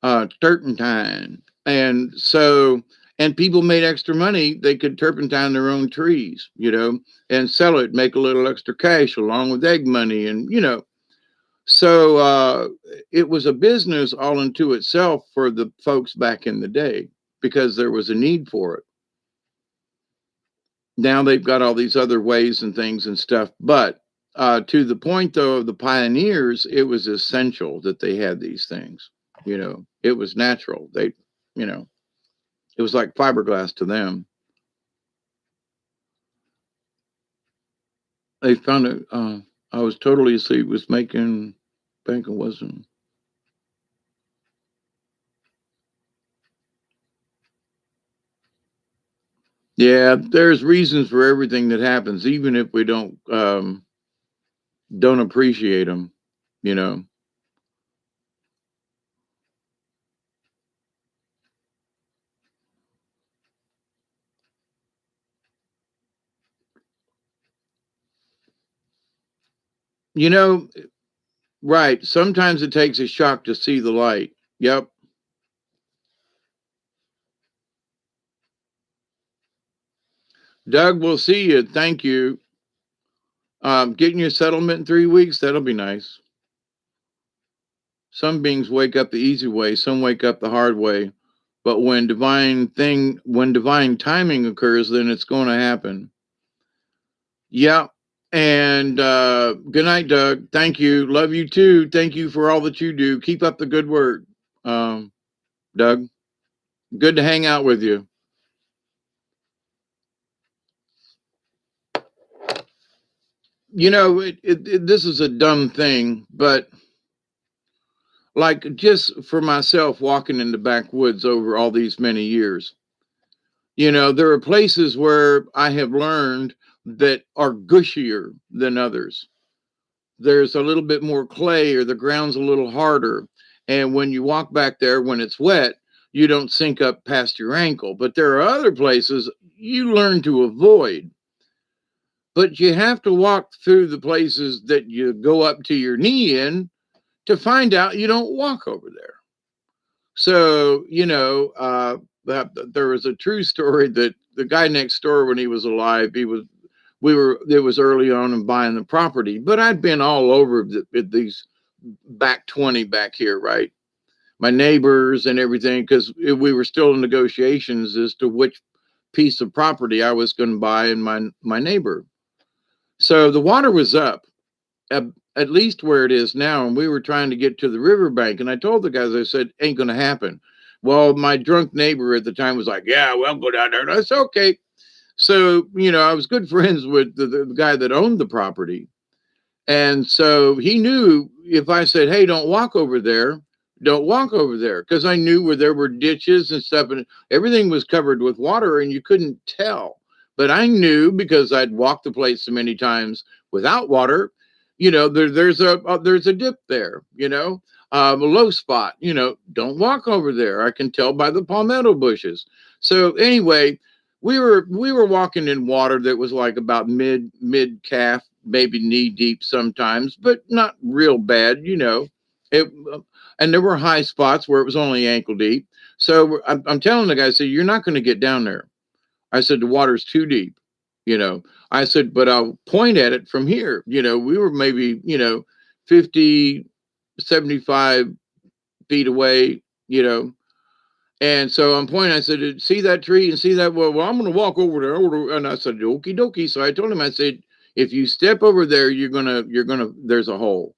turpentine. And so, and people made extra money. They could turpentine their own trees, and sell it, make a little extra cash along with egg money. And, so it was a business all into itself for the folks back in the day because there was a need for it. Now they've got all these other ways and things and stuff. But to the point, though, of the pioneers, it was essential that they had these things. It was natural. It was like fiberglass to them. They found it. I was totally asleep. Was making banking wasn't. Yeah, there's reasons for everything that happens, even if we don't appreciate them. You know. You know, right. Sometimes it takes a shock to see the light. Yep. Doug, we'll see you. Thank you. Getting your settlement in 3 weeks, that'll be nice. Some beings wake up the easy way, some wake up the hard way. But when divine timing occurs, then it's going to happen. Yeah. And good night, Doug. Thank you. Love you too. Thank you for all that you do. Keep up the good work, um, Doug. Good to hang out with you. You know, this is a dumb thing, but like just for myself walking in the backwoods over all these many years, there are places where I have learned that are gushier than others. There's a little bit more clay or the ground's a little harder. And when you walk back there when it's wet, you don't sink up past your ankle. But there are other places you learn to avoid. But you have to walk through the places that you go up to your knee in to find out you don't walk over there. So, there was a true story that the guy next door, when he was alive, it was early on in buying the property, but I'd been all over these back 20 back here, right? My neighbors and everything, because we were still in negotiations as to which piece of property I was going to buy and my neighbor. So the water was up at least where it is now. And we were trying to get to the riverbank. And I told the guys, I said, ain't going to happen. Well, my drunk neighbor at the time was like, yeah, well, go down there. And I said, okay. So, I was good friends with the guy that owned the property. And so he knew if I said, hey, don't walk over there, don't walk over there. Because I knew where there were ditches and stuff, and everything was covered with water and you couldn't tell. But I knew because I'd walked the place so many times without water, there's a dip there, a low spot, don't walk over there. I can tell by the palmetto bushes. So anyway, we were walking in water that was like about mid calf, maybe knee deep sometimes, but not real bad, It and there were high spots where it was only ankle deep. So I'm telling the guy, I said, you're not going to get down there. I said, the water's too deep, you know. I said, but I'll point at it from here. We were maybe, 50, 75 feet away, And so I'm pointing, I said, see that tree and see that? Well, I'm going to walk over there. And I said, okie dokie. So I told him, I said, if you step over there, there's a hole.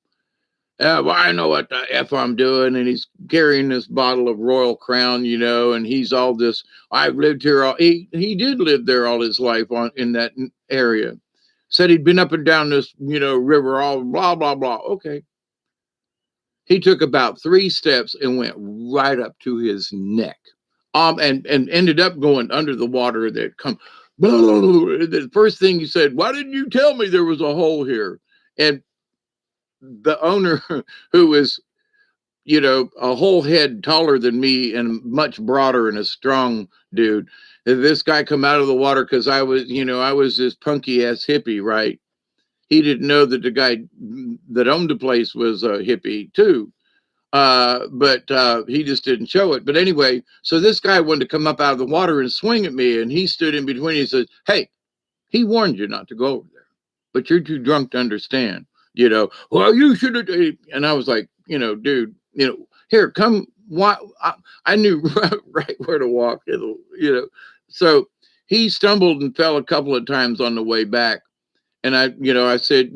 Well, I know what the F I'm doing. And he's carrying this bottle of Royal Crown, and he's all this. I've lived here. He did live there all his life in that area. Said he'd been up and down this, river, all blah, blah, blah. Okay. He took about 3 steps and went right up to his neck. And ended up going under the water that come. Blah, blah, blah. The first thing he said, why didn't you tell me there was a hole here? And the owner, who was, a whole head taller than me and much broader and a strong dude, this guy come out of the water because I was this punky ass hippie, right? He didn't know that the guy that owned the place was a hippie too. But he just didn't show it. But anyway, so this guy wanted to come up out of the water and swing at me, and he stood in between. He said, hey, he warned you not to go over there, but you're too drunk to understand. Well, you should have. And I was like, dude, here, come. Why? I knew right where to walk. So he stumbled and fell a couple of times on the way back. And I said,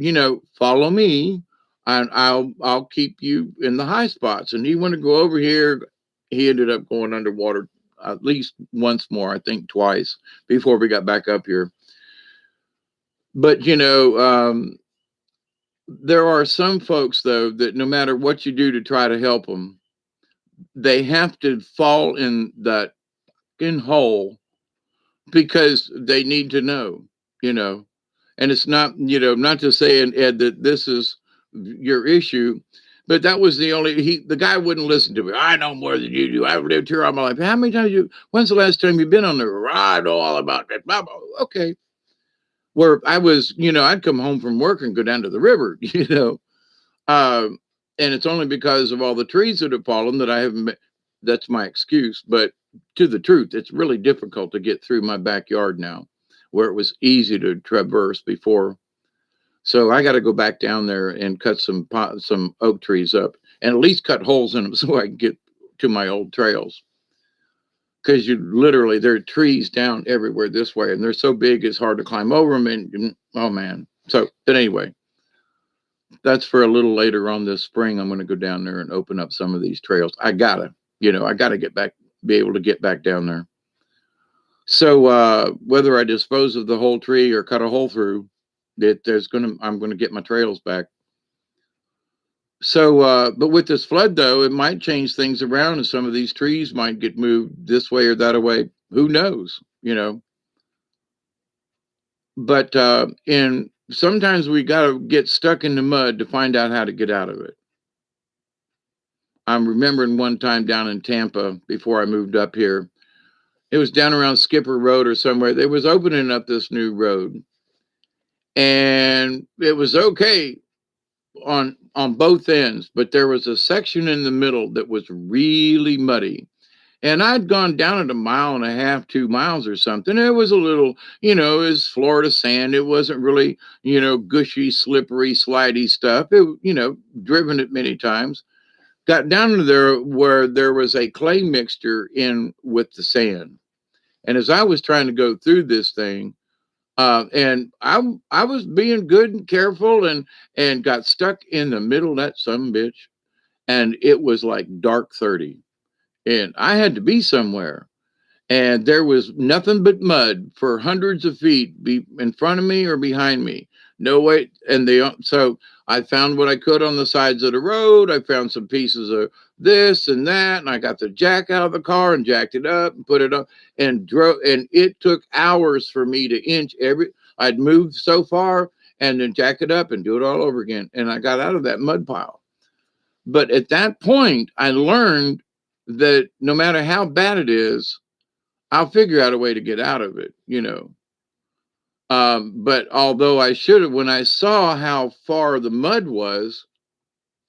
follow me, and I'll keep you in the high spots. And he wanted to go over here. He ended up going underwater at least once more, I think twice, before we got back up here. But there are some folks though that no matter what you do to try to help them, they have to fall in that hole because they need to know, And it's not, not to say, Ed, that this is your issue, but that was the guy wouldn't listen to me. I know more than you do. I've lived here all my life. How many times when's the last time you've been on the river? I know all about that. Okay. where I was, I'd come home from work and go down to the river, Um, and it's only because of all the trees that have fallen that I haven't been, that's my excuse. But to the truth, it's really difficult to get through my backyard now, where it was easy to traverse before. So I got to go back down there and cut some oak trees up, and at least cut holes in them so I can get to my old trails. Because there are trees down everywhere this way, and they're so big it's hard to climb over them. And oh man. So, but anyway, that's for a little later on this spring. I'm going to go down there and open up some of these trails. I gotta get back, be able to get back down there. So whether I dispose of the whole tree or cut a hole through it, I'm gonna get my trails back. So, but with this flood though, it might change things around, and some of these trees might get moved this way or that way. Who knows? But and sometimes we got to get stuck in the mud to find out how to get out of it. I'm remembering one time down in Tampa before I moved up here. It was down around Skipper Road or somewhere. They was opening up this new road, and it was okay on both ends, but there was a section in the middle that was really muddy. And I'd gone down at 1.5 miles, 2 miles or something. It was a little, it was Florida sand. It wasn't really, gushy, slippery, slidey stuff. Driven it many times. Got down to there where there was a clay mixture in with the sand. And as I was trying to go through this thing, and I was being good and careful, and got stuck in the middle of that son bitch, and it was like dark 30, and I had to be somewhere, and there was nothing but mud for hundreds of feet be in front of me or behind me. No way. And so I found what I could on the sides of the road. I found some pieces of this and that, and I got the jack out of the car and jacked it up and put it up and drove. And it took hours for me to inch I'd moved so far and then jack it up and do it all over again. And I got out of that mud pile. But at that point, I learned that no matter how bad it is, I'll figure out a way to get out of it, But although I should have, when I saw how far the mud was,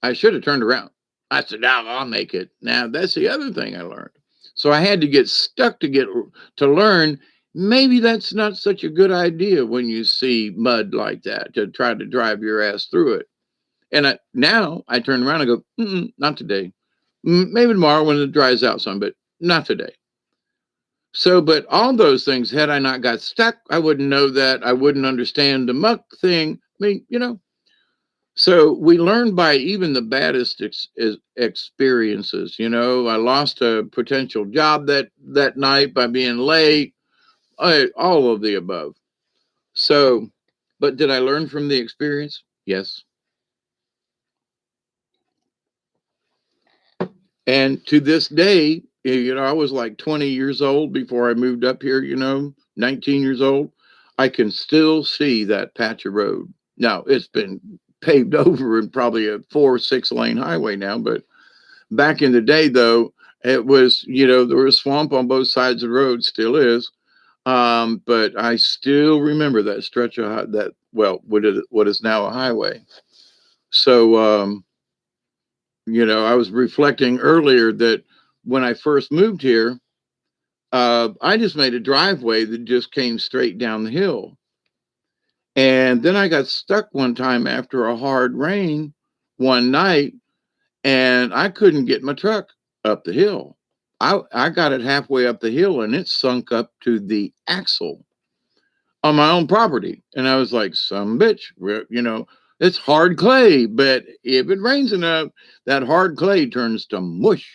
I should have turned around. I said, now I'll make it. Now that's the other thing I learned. So I had to get stuck to learn maybe that's not such a good idea when you see mud like that, to try to drive your ass through it. And now I turn around and go, not today. Maybe tomorrow when it dries out some, but not today. So, but all those things, had I not got stuck, I wouldn't know that. I wouldn't understand the muck thing. I mean. So we learn by even the baddest experiences. I lost a potential job that night by being late. All of the above. So, but did I learn from the experience? Yes. And to this day, I was like 20 years old before I moved up here, 19 years old. I can still see that patch of road. Now, it's been paved over and probably a 4 or 6 lane highway now. But back in the day, though, it was, there was swamp on both sides of the road, still is. But I still remember that stretch of what is now a highway. So, I was reflecting earlier that when I first moved here, I just made a driveway that just came straight down the hill. And then I got stuck one time after a hard rain one night, and I couldn't get my truck up the hill. I got it halfway up the hill, and it sunk up to the axle on my own property. And I was like, some bitch, it's hard clay, but if it rains enough, that hard clay turns to mush.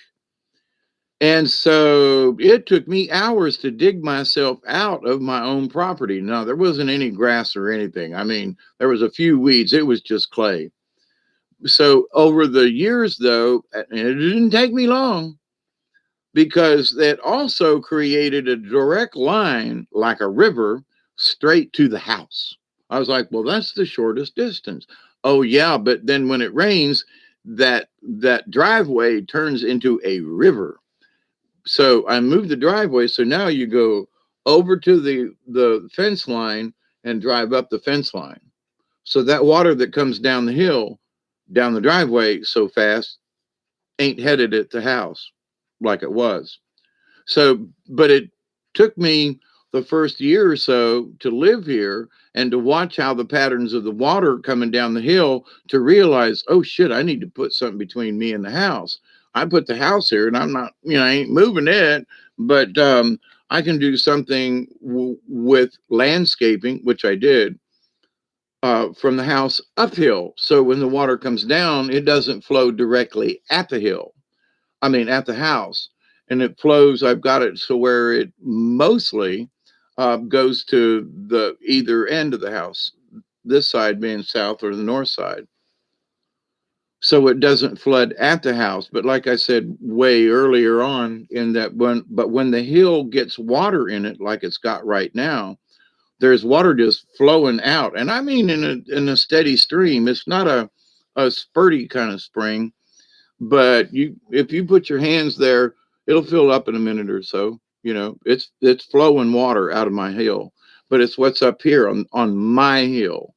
And so it took me hours to dig myself out of my own property. Now, there wasn't any grass or anything. I mean, there was a few weeds. It was just clay. So over the years, though, and it didn't take me long, because that also created a direct line like a river straight to the house. I was like, well, that's the shortest distance. Oh, yeah. But then when it rains, that driveway turns into a river. So I moved the driveway. So now you go over to the fence line and drive up the fence line. So that water that comes down the hill, down the driveway so fast, ain't headed at the house like it was. So, but it took me the first year or so to live here and to watch how the patterns of the water coming down the hill to realize, oh shit, I need to put something between me and the house. I put the house here and I'm not, I ain't moving it, but I can do something with landscaping, which I did from the house uphill. So when the water comes down, it doesn't flow directly at the hill. I mean, at the house, and it flows. I've got it so where it mostly goes to the either end of the house, this side being south or the north side. So it doesn't flood at the house. But like I said way earlier on, in that when the hill gets water in it, like it's got right now, there's water just flowing out, and I mean in a steady stream. It's not a spurty kind of spring, but if you put your hands there, it'll fill up in a minute or so. It's flowing water out of my hill, but it's what's up here on my hill.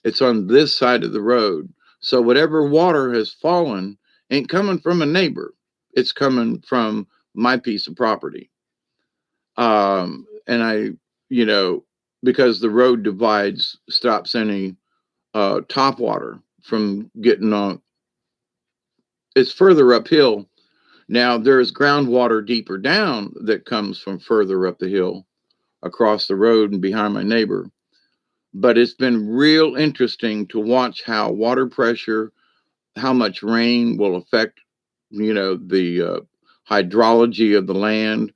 It's on this side of the road. So whatever water has fallen ain't coming from a neighbor. It's coming from my piece of property. And because the road divides, stops any top water from getting on. It's further uphill. Now there's groundwater deeper down that comes from further up the hill across the road and behind my neighbor. But it's been real interesting to watch how water pressure, how much rain will affect, the hydrology of the land.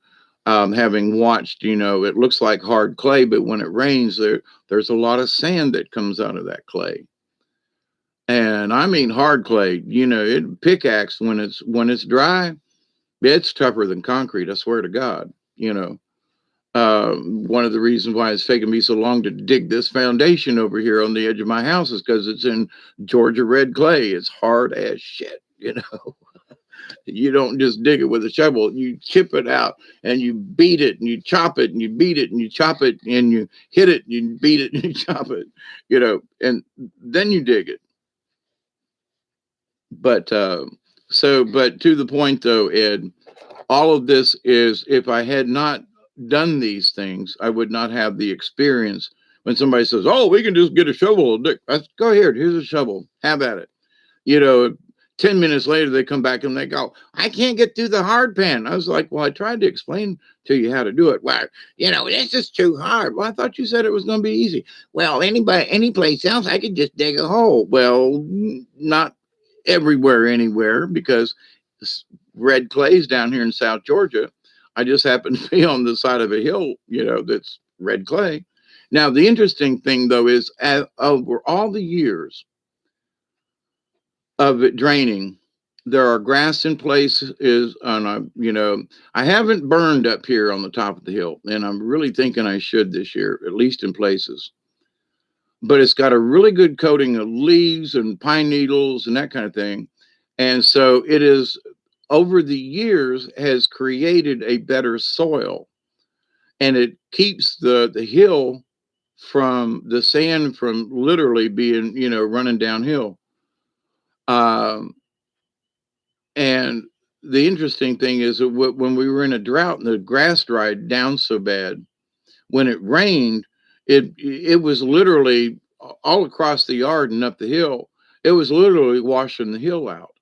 Having watched, it looks like hard clay, but when it rains, there's a lot of sand that comes out of that clay. And I mean hard clay, it pickaxe when it's dry, it's tougher than concrete. I swear to God, one of the reasons why it's taken me so long to dig this foundation over here on the edge of my house is because it's in Georgia red clay. It's hard as shit. You don't just dig it with a shovel. You chip it out and you beat it and you chop it and you beat it and you chop it and you hit it and you beat it and you chop it, and then you dig it. But but to the point though, Ed, all of this is, if I had not done these things, I would not have the experience. When somebody says, "Oh, we can just get a shovel," go here. Here's a shovel. Have at it. 10 minutes later, they come back and they go, "I can't get through the hard pan." I was like, "Well, I tried to explain to you how to do it." "Well, this is too hard." "Well, I thought you said it was going to be easy." "Well, any place else, I could just dig a hole." Well, not everywhere, anywhere, because red clays down here in South Georgia. I just happen to be on the side of a hill, that's red clay. Now, the interesting thing, though, is over all the years of it draining, there are grass in places, and I haven't burned up here on the top of the hill, and I'm really thinking I should this year, at least in places. But it's got a really good coating of leaves and pine needles and that kind of thing. And so it is, over the years, has created a better soil, and it keeps the hill from the sand from literally being, running downhill. And the interesting thing is that when we were in a drought and the grass dried down so bad, when it rained, it was literally all across the yard and up the hill. It was literally washing the hill out.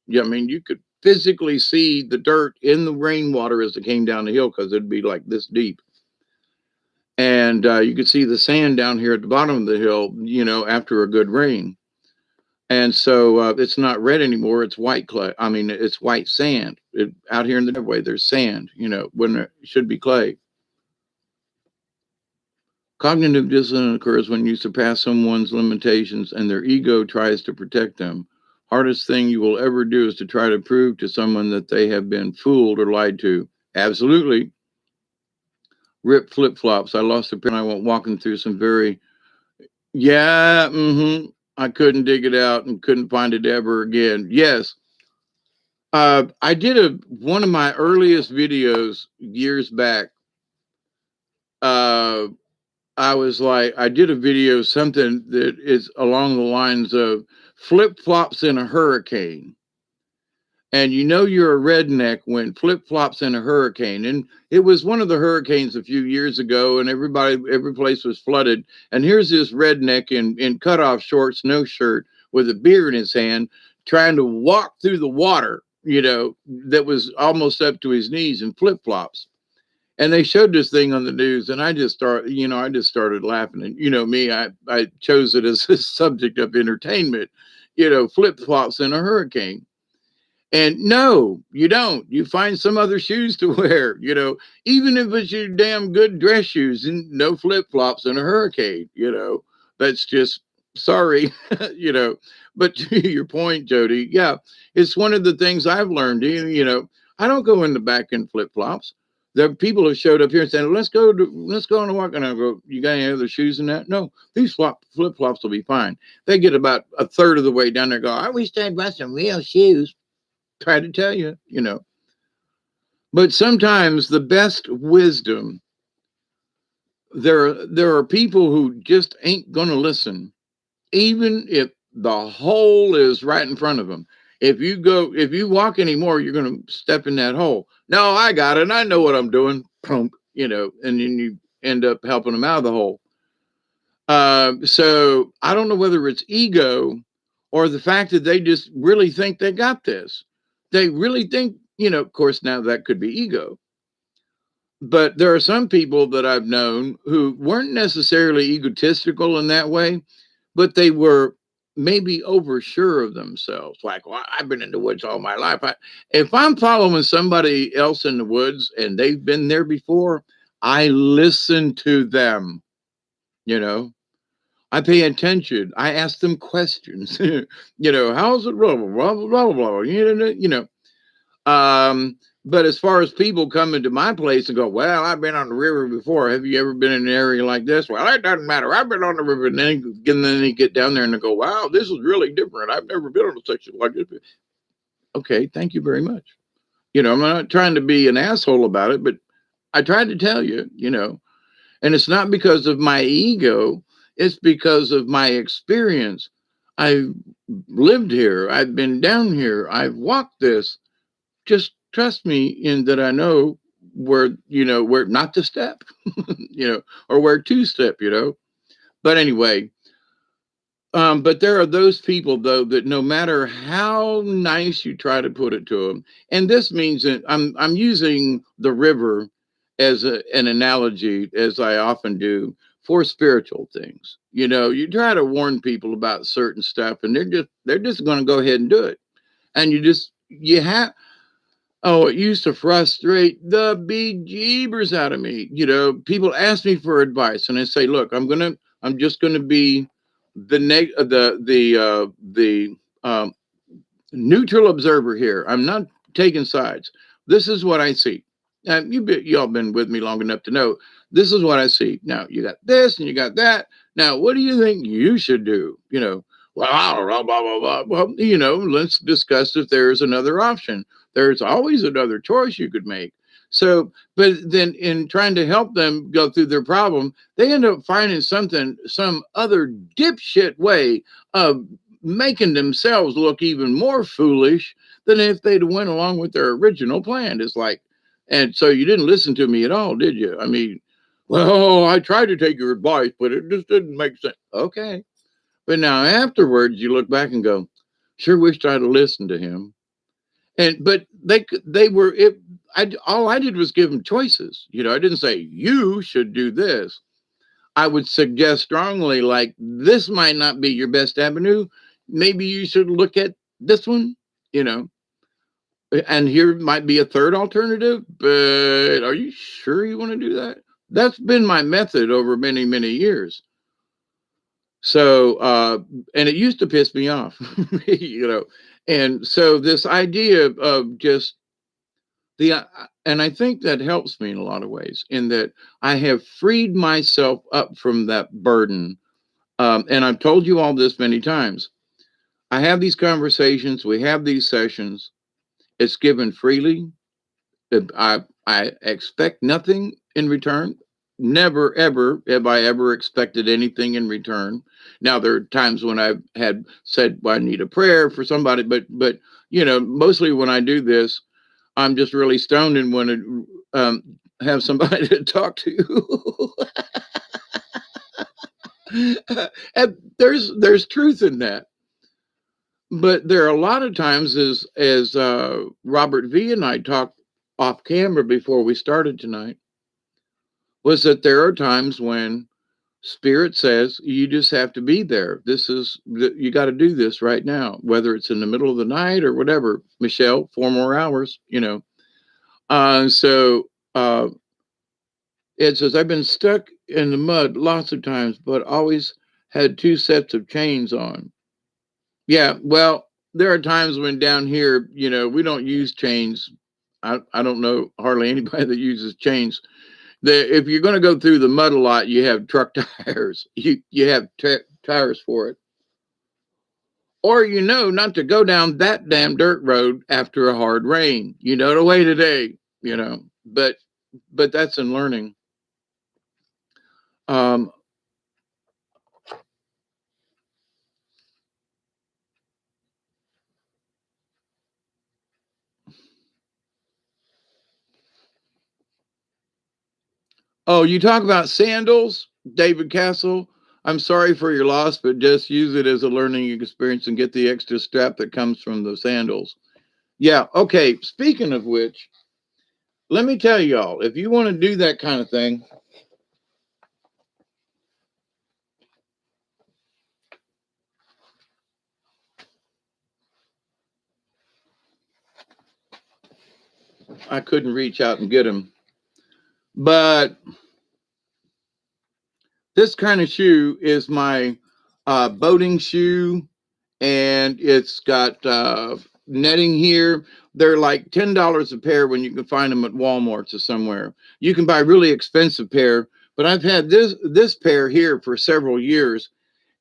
Yeah, I mean, you could physically see the dirt in the rainwater as it came down the hill, because it'd be like this deep. And you could see the sand down here at the bottom of the hill, after a good rain. And so it's not red anymore. It's white clay. I mean, it's white sand. Out here in the driveway, there's sand, when it should be clay. Cognitive dissonance occurs when you surpass someone's limitations and their ego tries to protect them. Hardest thing you will ever do is to try to prove to someone that they have been fooled or lied to. Absolutely. Rip flip-flops. I lost a pair and I went walking through some I couldn't dig it out and couldn't find it ever again. Yes. I did one of my earliest videos years back. I was like, I did a video, something that is along the lines of flip flops in a hurricane. And you know you're a redneck when flip flops in a hurricane. And it was one of the hurricanes a few years ago, and every place was flooded. And here's this redneck in cutoff shorts, no shirt, with a beer in his hand, trying to walk through the water, that was almost up to his knees in flip flops. And they showed this thing on the news, and I just started laughing. And me, I chose it as a subject of entertainment, flip flops in a hurricane. And no, you don't. You find some other shoes to wear, even if it's your damn good dress shoes, and no flip flops in a hurricane, That's just sorry, you know. But to your point, Jody, yeah, it's one of the things I've learned. I don't go in the back in flip flops. There are people who showed up here and said, let's go on a walk. And I go, you got any other shoes in that? No, these flip flops will be fine. They get about a third of the way down there, go, I wish they'd brought some real shoes. Try to tell you. But sometimes the best wisdom, there are people who just ain't going to listen, even if the hole is right in front of them. If you walk anymore, you're going to step in that hole. No, I got it. I know what I'm doing. Boom, and then you end up helping them out of the hole. So I don't know whether it's ego or the fact that they just really think they got this. They really think, of course, now that could be ego. But there are some people that I've known who weren't necessarily egotistical in that way, but they were maybe oversure of themselves. Like, well, I've been in the woods all my life. If I'm following somebody else in the woods and they've been there before, I listen to them, you know. I pay attention. I ask them questions. How's it? Blah, blah, blah, blah, blah. But as far as people coming to my place and go, well, I've been on the river before. Have you ever been in an area like this? Well, it doesn't matter. I've been on the river. And then they get down there and they go, wow, this is really different. I've never been on a section like this. Okay, thank you very much. I'm not trying to be an asshole about it, but I tried to tell you, and it's not because of my ego. It's because of my experience. I've lived here. I've been down here. I've walked this. Just trust me in that I know where not to step, or where to step, But anyway, but there are those people though that no matter how nice you try to put it to them, and this means that I'm using the river as an analogy, as I often do for spiritual things. You try to warn people about certain stuff, and they're just going to go ahead and do it, and you have. Oh, it used to frustrate the bejeebers out of me. People ask me for advice, and I say, "Look, I'm just gonna be the neutral observer here. I'm not taking sides. This is what I see. Y'all been with me long enough to know this is what I see. Now you got this and you got that. Now, what do you think you should do? Well, blah, blah, blah, blah. Well, let's discuss if there's another option. There's always another choice you could make. So, but then in trying to help them go through their problem, they end up finding some other dipshit way of making themselves look even more foolish than if they'd went along with their original plan. It's like, and so you didn't listen to me at all, did you? I mean, well, I tried to take your advice, but it just didn't make sense. Okay. But now afterwards, you look back and go, sure wished I'd have listened to him. But they were it. All I did was give them choices. I didn't say you should do this. I would suggest strongly, like, this might not be your best avenue. Maybe you should look at this one. And here might be a third alternative. But are you sure you want to do that? That's been my method over many, many years. So, and it used to piss me off, And so this idea of just and I think that helps me in a lot of ways, in that I have freed myself up from that burden. And I've told you all this many times. I have these conversations, we have these sessions. It's given freely. I expect nothing in return. never ever have I ever expected anything in return. Now there are times when I've had said, well, I need a prayer for somebody, but mostly when I do this, I'm just really stoned and want to have somebody to talk to. And there's truth in that. But there are a lot of times, as Robert V and I talked off camera before we started tonight, was that there are times when Spirit says you just have to be there. You got to do this right now, whether it's in the middle of the night or whatever. Michelle, 4 more hours. So Ed says, I've been stuck in the mud lots of times, but always had 2 sets of chains on. Yeah, well, there are times when down here, we don't use chains. I don't know hardly anybody that uses chains. If you're going to go through the mud a lot, you have truck tires. You have tires for it. Or not to go down that damn dirt road after a hard rain. The way today, but that's in learning. Oh, you talk about sandals, David Castle. I'm sorry for your loss, but just use it as a learning experience and get the extra strap that comes from the sandals. Yeah, okay. Speaking of which, let me tell y'all, if you want to do that kind of thing, I couldn't reach out and get them. But this kind of shoe is my boating shoe, and it's got netting here. They're like $10 a pair when you can find them at Walmart or somewhere. You can buy really expensive pair, but I've had this pair here for several years,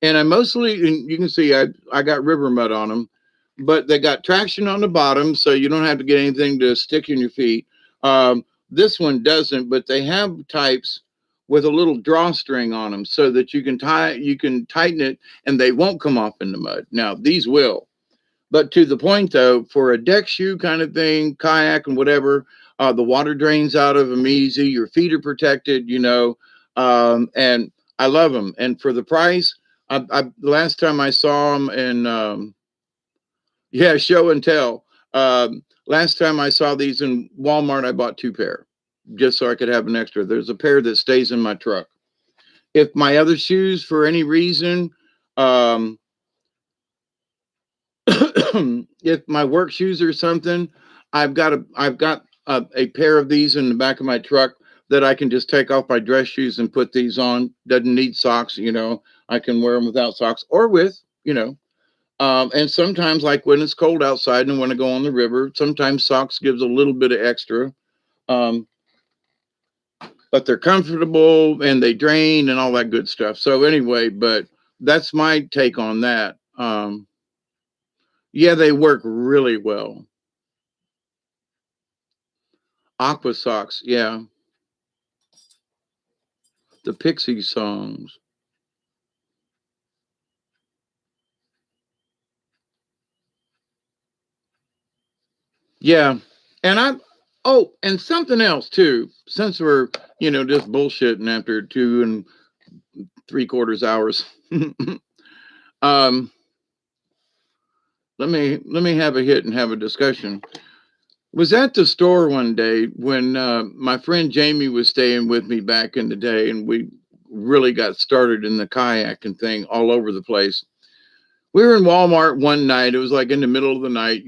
and I mostly, and you can see I got river mud on them, but they got traction on the bottom, so you don't have to get anything to stick in your feet. This one doesn't, but they have types with a little drawstring on them so that you can tighten it and they won't come off in the mud. Now these will, but to the point though, for a deck shoe kind of thing, kayak and whatever, the water drains out of them easy. Your feet are protected, and I love them. And for the price, last time I saw them in, yeah, show and tell. Last time I saw these in Walmart, I bought 2 pair just so I could have an extra. There's a pair that stays in my truck. If my other shoes, for any reason, um, if my work shoes or something, I've got a pair of these in the back of my truck that I can just take off my dress shoes and put these on. Doesn't need socks, I can wear them without socks or with. And sometimes, like when it's cold outside and when I go on the river, sometimes socks gives a little bit of extra. Um, but they're comfortable and they drain and all that good stuff. So anyway, but that's my take on that. Yeah, they work really well. Aqua socks, yeah. The Pixie songs. Yeah. And and something else too, since we're, just bullshitting after 2 3/4 hours. um, let me have a hit and have a discussion. Was at the store one day when my friend Jamie was staying with me back in the day, and we really got started in the kayaking thing all over the place. We were in Walmart one night. It was like in the middle of the night,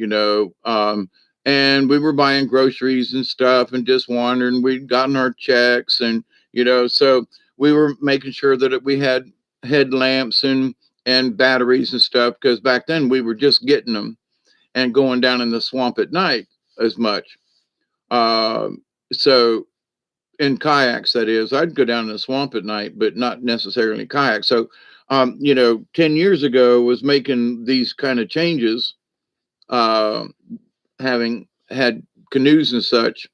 and we were buying groceries and stuff and just wandering. We'd gotten our checks, and so we were making sure that we had headlamps and batteries and stuff, because back then we were just getting them and going down in the swamp at night as much. So in kayaks, that is, I'd go down in the swamp at night, but not necessarily kayak. So, 10 years ago was making these kind of changes, uh, having had canoes and such.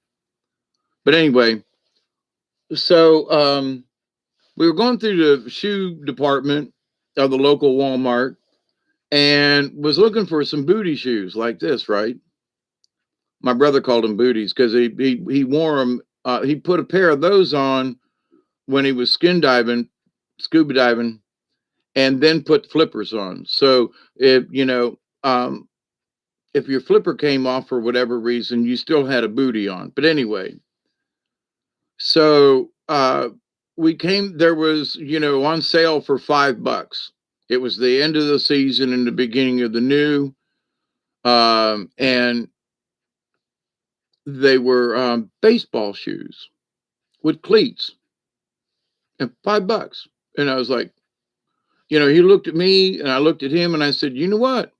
But anyway, So we were going through the shoe department of the local Walmart and was looking for some booty shoes like this, right? My brother called them booties because he wore them. He put a pair of those on when he was skin diving, scuba diving, and then put flippers on. So if if your flipper came off for whatever reason, you still had a booty on. But anyway, so we came. There was on sale for $5. It was the end of the season and the beginning of the new, and they were baseball shoes with cleats and $5. And I was like, he looked at me and I looked at him and I said, you know what?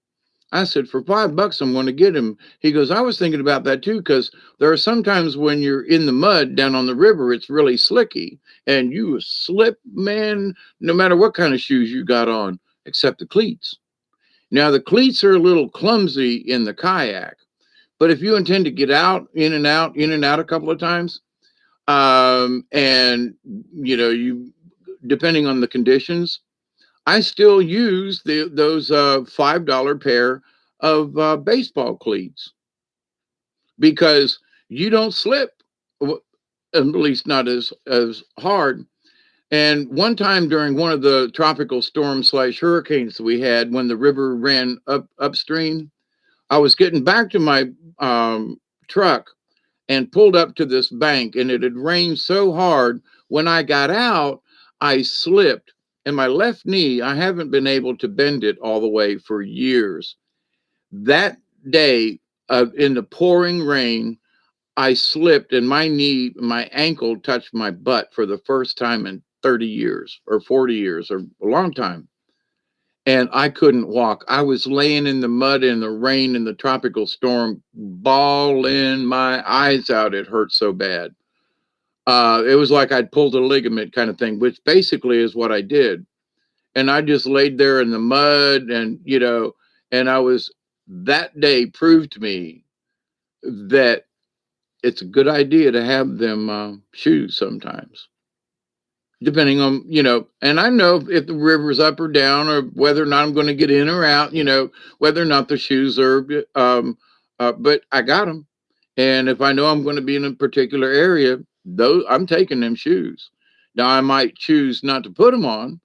I said, for $5, I'm going to get him. He goes, I was thinking about that too, because there are sometimes when you're in the mud down on the river, it's really slicky and you slip, man, no matter what kind of shoes you got on, except the cleats. Now, the cleats are a little clumsy in the kayak, but if you intend to get out, in and out a couple of times, and you depending on the conditions, I still use those $5 pair of baseball cleats because you don't slip, at least not as hard. And one time during one of the tropical storms / hurricanes we had, when the river ran upstream, I was getting back to my truck and pulled up to this bank, and it had rained so hard. When I got out, I slipped, and my left knee, I haven't been able to bend it all the way for years. That day, in the pouring rain, I slipped, and my ankle touched my butt for the first time in 30 years or 40 years or a long time. And I couldn't walk. I was laying in the mud in the rain in the tropical storm, bawling my eyes out. It hurt so bad. It was like I'd pulled a ligament kind of thing, which basically is what I did. And I just laid there in the mud and I was, that day proved to me that it's a good idea to have them shoes sometimes, depending on, and I know if the river's up or down or whether or not I'm going to get in or out, whether or not the shoes are, but I got them. And if I know I'm going to be in a particular area, those I'm taking them shoes. Now I might choose not to put them on,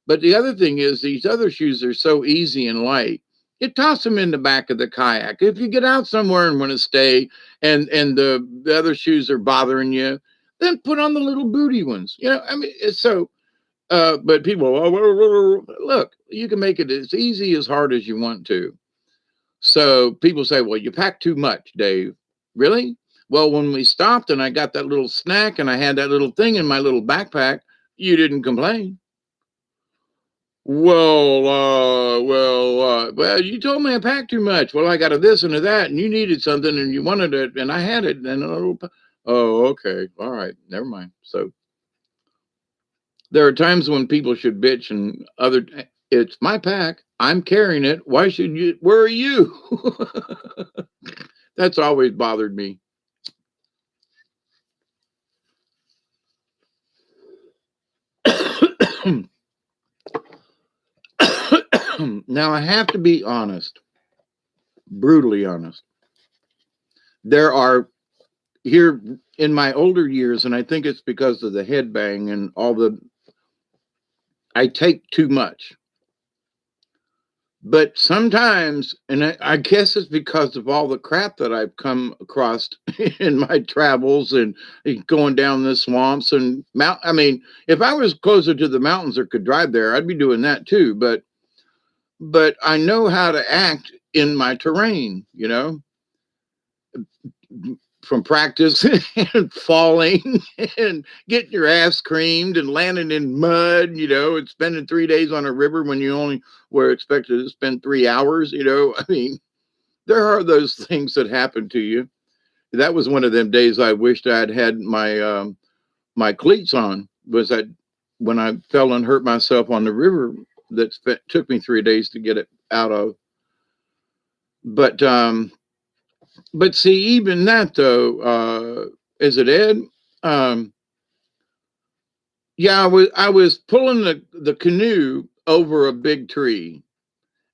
but the other thing is these other shoes are so easy and light. You toss them in the back of the kayak. If you get out somewhere and want to stay, and the other shoes are bothering you, then put on the little booty ones. I mean, it's so. But people, look, you can make it as easy as hard as you want to. So people say, well, you pack too much, Dave. Really? Well, when we stopped and I got that little snack and I had that little thing in my little backpack, you didn't complain. Well, you told me I packed too much. Well, I got a this and a that, and you needed something, and you wanted it, and I had it, and a little. Oh, okay, all right, never mind. So there are times when people should bitch, and other. It's my pack. I'm carrying it. Why should you? Where are you? That's always bothered me. Now I have to be honest, brutally honest. There are here in my older years, and I think it's because of the headbang and all I take too much. But sometimes, and I guess it's because of all the crap that I've come across in my travels and going down the swamps and mount. I mean, if I was closer to the mountains or could drive there, I'd be doing that too. But I know how to act in my terrain, from practice and falling and getting your ass creamed and landing in mud, and spending 3 days on a river when you only were expected to spend 3 hours, I mean, there are those things that happen to you. That was one of them days I wished I'd had my cleats on, was that when I fell and hurt myself on the river that took me 3 days to get it out of. But see, even that though, is it Ed? Um, Yeah, I was pulling the canoe over a big tree,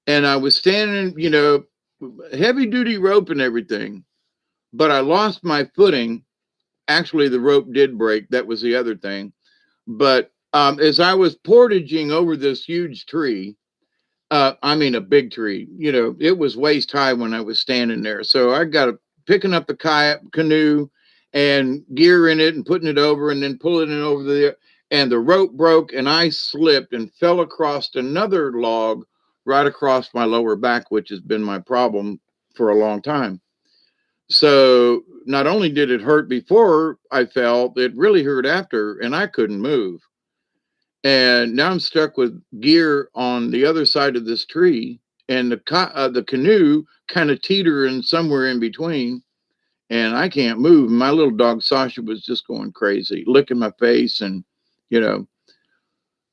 and I was standing, heavy duty rope and everything, but I lost my footing. Actually, the rope did break. That was the other thing. But as I was portaging over this huge tree, I mean a big tree, it was waist high when I was standing there. So I got picking up the kayak canoe and gear in it and putting it over and then pulling it over there. And the rope broke and I slipped and fell across another log right across my lower back, which has been my problem for a long time. So not only did it hurt before I fell, it really hurt after, and I couldn't move. And now I'm stuck with gear on the other side of this tree, and the canoe kind of teetering somewhere in between, and I can't move. My little dog Sasha was just going crazy, licking my face, and you know.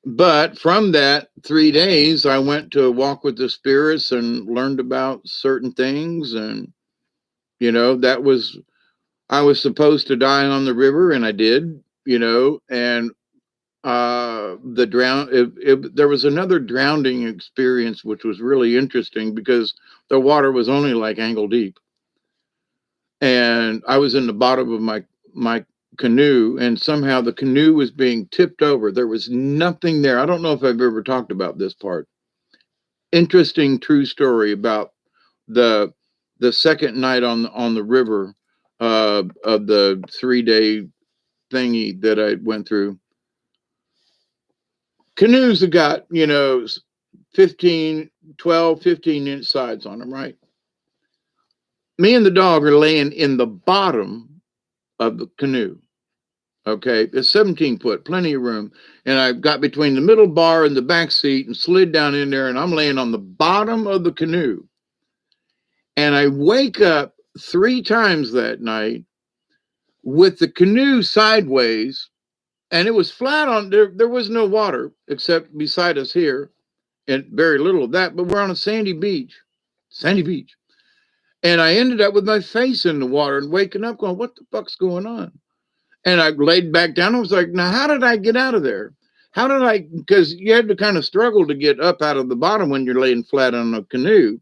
But from that 3 days, I went to a walk with the spirits and learned about certain things, and that was I was supposed to die on the river, and I did. And there was another drowning experience which was really interesting because the water was only like ankle deep, and I was in the bottom of my canoe, and somehow the canoe was being tipped over. There was nothing there. I don't know if I've ever talked about this part. Interesting true story about the the second night on the river, of the 3 day thingy that I went through. Canoes have got, 15, 12, 15-inch sides on them, right? Me and the dog are laying in the bottom of the canoe. Okay, it's 17 foot, plenty of room. And I got between the middle bar and the back seat and slid down in there, and I'm laying on the bottom of the canoe. And I wake up 3 times that night with the canoe sideways, and it was flat on there. There was no water except beside us here, and very little of that, but we're on a sandy beach. And I ended up with my face in the water and waking up going, what the fuck's going on? And I laid back down. I was like, now, how did I get out of there? Because you had to kind of struggle to get up out of the bottom when you're laying flat on a canoe.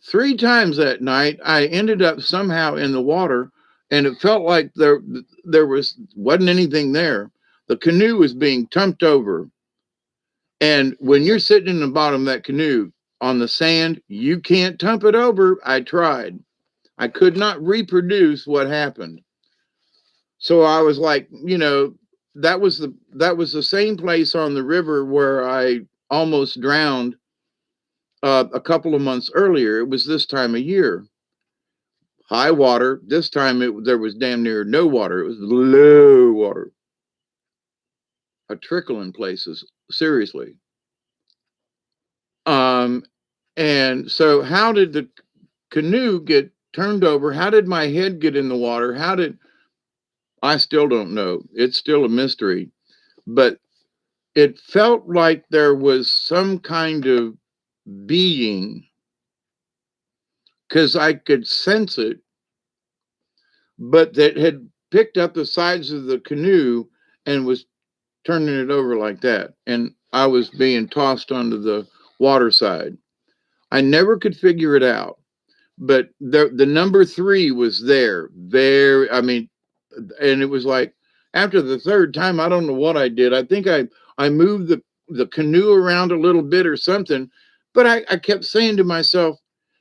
3 times that night, I ended up somehow in the water, and it felt like there wasn't anything there. The canoe was being tumped over. And when you're sitting in the bottom of that canoe on the sand, you can't tump it over. I tried. I could not reproduce what happened. So I was like, that was the same place on the river where I almost drowned a couple of months earlier. It was this time of year. High water. This time there was damn near no water. It was low water. A trickle in places. Seriously. And so how did the canoe get turned over? How did my head get in the water? I still don't know. It's still a mystery, but it felt like there was some kind of being, because I could sense it, but that had picked up the sides of the canoe and was turning it over like that. And I was being tossed onto the water side. I never could figure it out, but the number 3 was there. There, I mean, and it was like after the 3rd time, I don't know what I did. I think I moved the canoe around a little bit or something, but I kept saying to myself,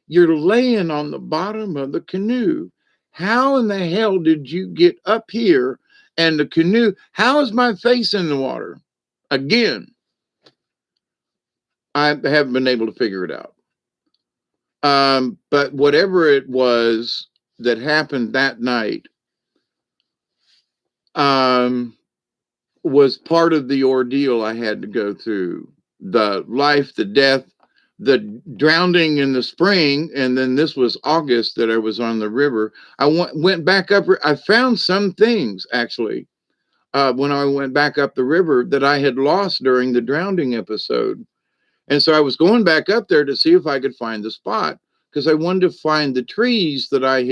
"You're laying on the bottom of the canoe. How in the hell did you get up here? And the canoe, how is my face in the water?" Again, I haven't been able to figure it out. But whatever it was that happened that night, was part of the ordeal I had to go through. The life, the death, the drowning in the spring, and then this was August that I was on the river. I went back up. I found some things actually when I went back up the river that I had lost during the drowning episode, and so I was going back up there to see if I could find the spot because I wanted to find the trees that I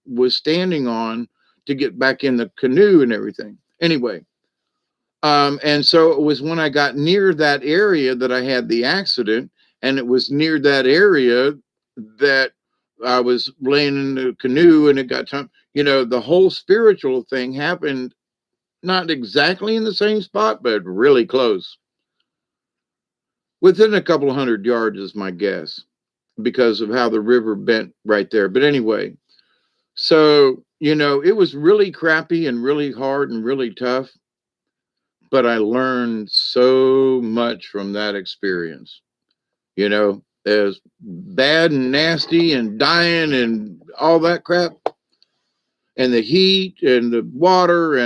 was standing on to get back in the canoe and everything. Anyway, And so it was when I got near that area that I had the accident, and it was near that area that I was laying in the canoe and it got time. The whole spiritual thing happened not exactly in the same spot, but really close. Within a couple of 100 yards is my guess because of how the river bent right there. But anyway, so, it was really crappy and really hard and really tough, but I learned so much from that experience. As bad and nasty and dying and all that crap, and the heat and the water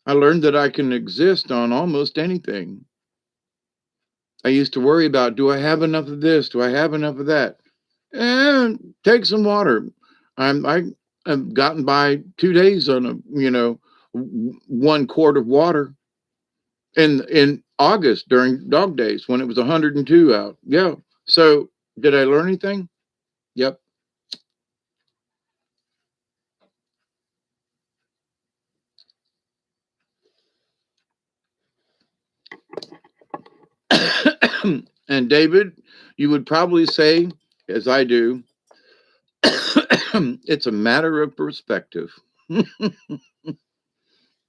I learned that I can exist on almost anything. I used to worry about, do I have enough of this? Do I have enough of that? And take some water. I have gotten by 2 days on 1 quart of water in August during dog days when it was 102 out. Yeah. So did I learn anything? Yep. And David, you would probably say, as I do, it's a matter of perspective.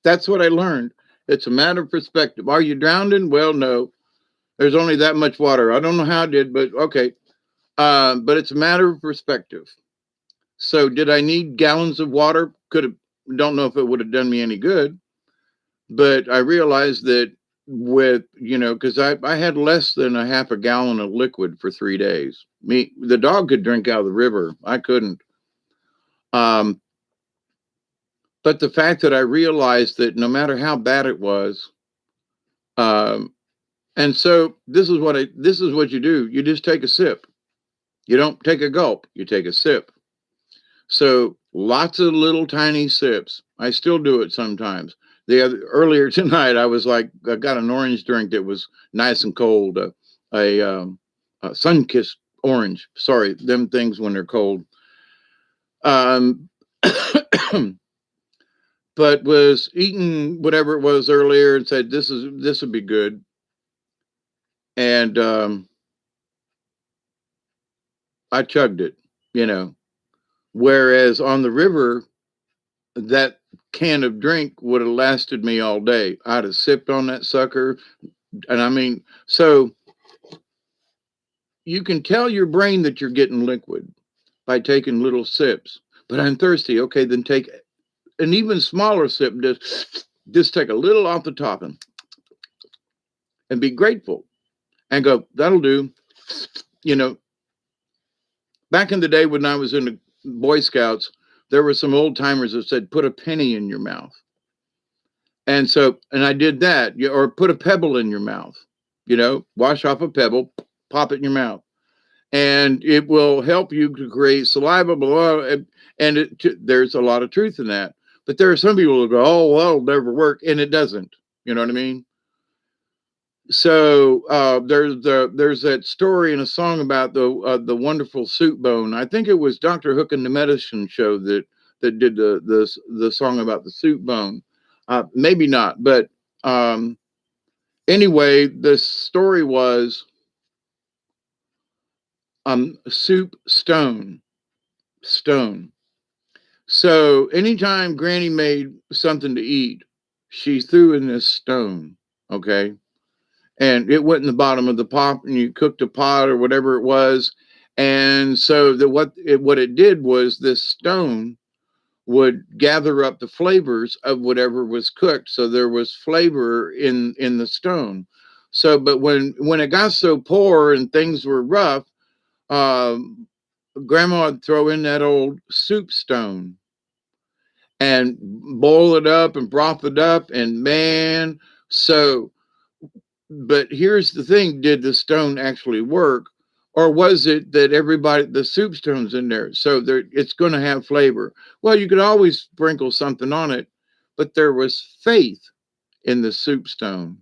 That's what I learned. It's a matter of perspective. Are you drowning? Well, no. There's only that much water. I don't know how I did, but okay. But it's a matter of perspective. So, did I need gallons of water? Could have. Don't know if it would have done me any good, but I realized that with because I had less than a half a gallon of liquid for 3 days. The dog could drink out of the river. I couldn't. Um, but the fact that I realized that no matter how bad it was, um, and so this is what you do. You just take a sip. You don't take a gulp. You take a sip. So lots of little tiny sips. I still do it sometimes. Earlier tonight, I was like, I got an orange drink that was nice and cold, a sun-kissed orange. Sorry, them things when they're cold. Um, but was eating whatever it was earlier and said, this would be good. And I chugged it, Whereas on the river, that can of drink would have lasted me all day. I'd have sipped on that sucker. And I mean, so you can tell your brain that you're getting liquid by taking little sips. But I'm thirsty. Okay, then take an even smaller sip. Just take a little off the top and be grateful and go, that'll do. Back in the day when I was in the Boy Scouts, there were some old timers that said, put a penny in your mouth. And I did that, or put a pebble in your mouth, wash off a pebble, pop it in your mouth. And it will help you to create saliva, blah, blah, and there's a lot of truth in that. But there are some people who go, oh, well, it'll never work. And it doesn't. You know what I mean? So there's that story in a song about the wonderful soup bone. I think it was Dr. Hook and the Medicine Show that did the song about the soup bone. Maybe not, but anyway, the story was soup stone. So anytime Granny made something to eat, she threw in this stone. Okay. And it went in the bottom of the pot and you cooked a pot or whatever it was. And so what it did was this stone would gather up the flavors of whatever was cooked. So there was flavor in the stone. So, but when it got so poor and things were rough, Grandma would throw in that old soup stone and boil it up and broth it up. And man, but here's the thing, did the stone actually work? Or was it that the soup stone's in there, so it's going to have flavor? Well, you could always sprinkle something on it, but there was faith in the soup stone.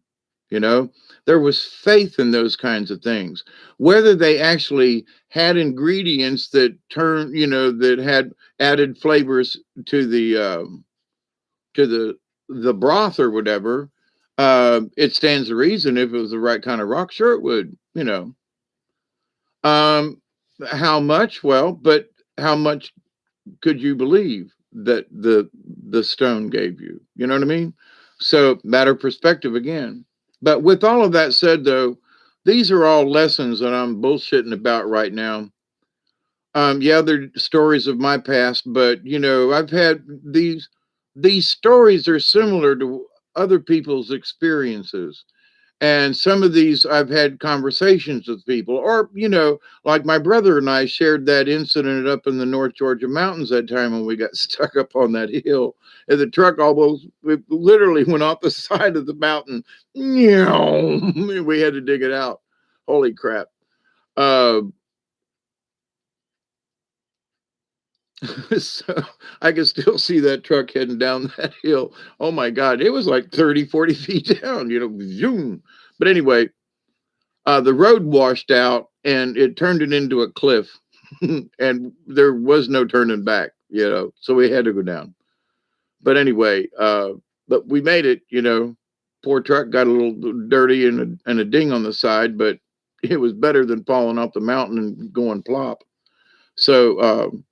There was faith in those kinds of things. Whether they actually had ingredients that that had added flavors to to the broth or whatever, it stands to reason if it was the right kind of rock, sure it would, you know. Um, how much? Well, but how much could you believe that the stone gave you? You know what I mean? So matter of perspective again. But with all of that said, though, these are all lessons that I'm bullshitting about right now. Yeah, they're stories of my past, but you know, I've had these stories are similar to other people's experiences. And some of these I've had conversations with people, or, you know, like my brother and I shared that incident up in the North Georgia mountains that time when we got stuck up on that hill. And the truck almost it literally went off the side of the mountain. We had to dig it out. Holy crap. Uh, so I can still see that truck heading down that hill. Oh my God. It was like 30, 40 feet down, you know, zoom. But anyway, the road washed out and it turned it into a cliff and there was no turning back, you know, so we had to go down. But anyway, but we made it, you know. Poor truck got a little dirty and a ding on the side, but it was better than falling off the mountain and going plop. So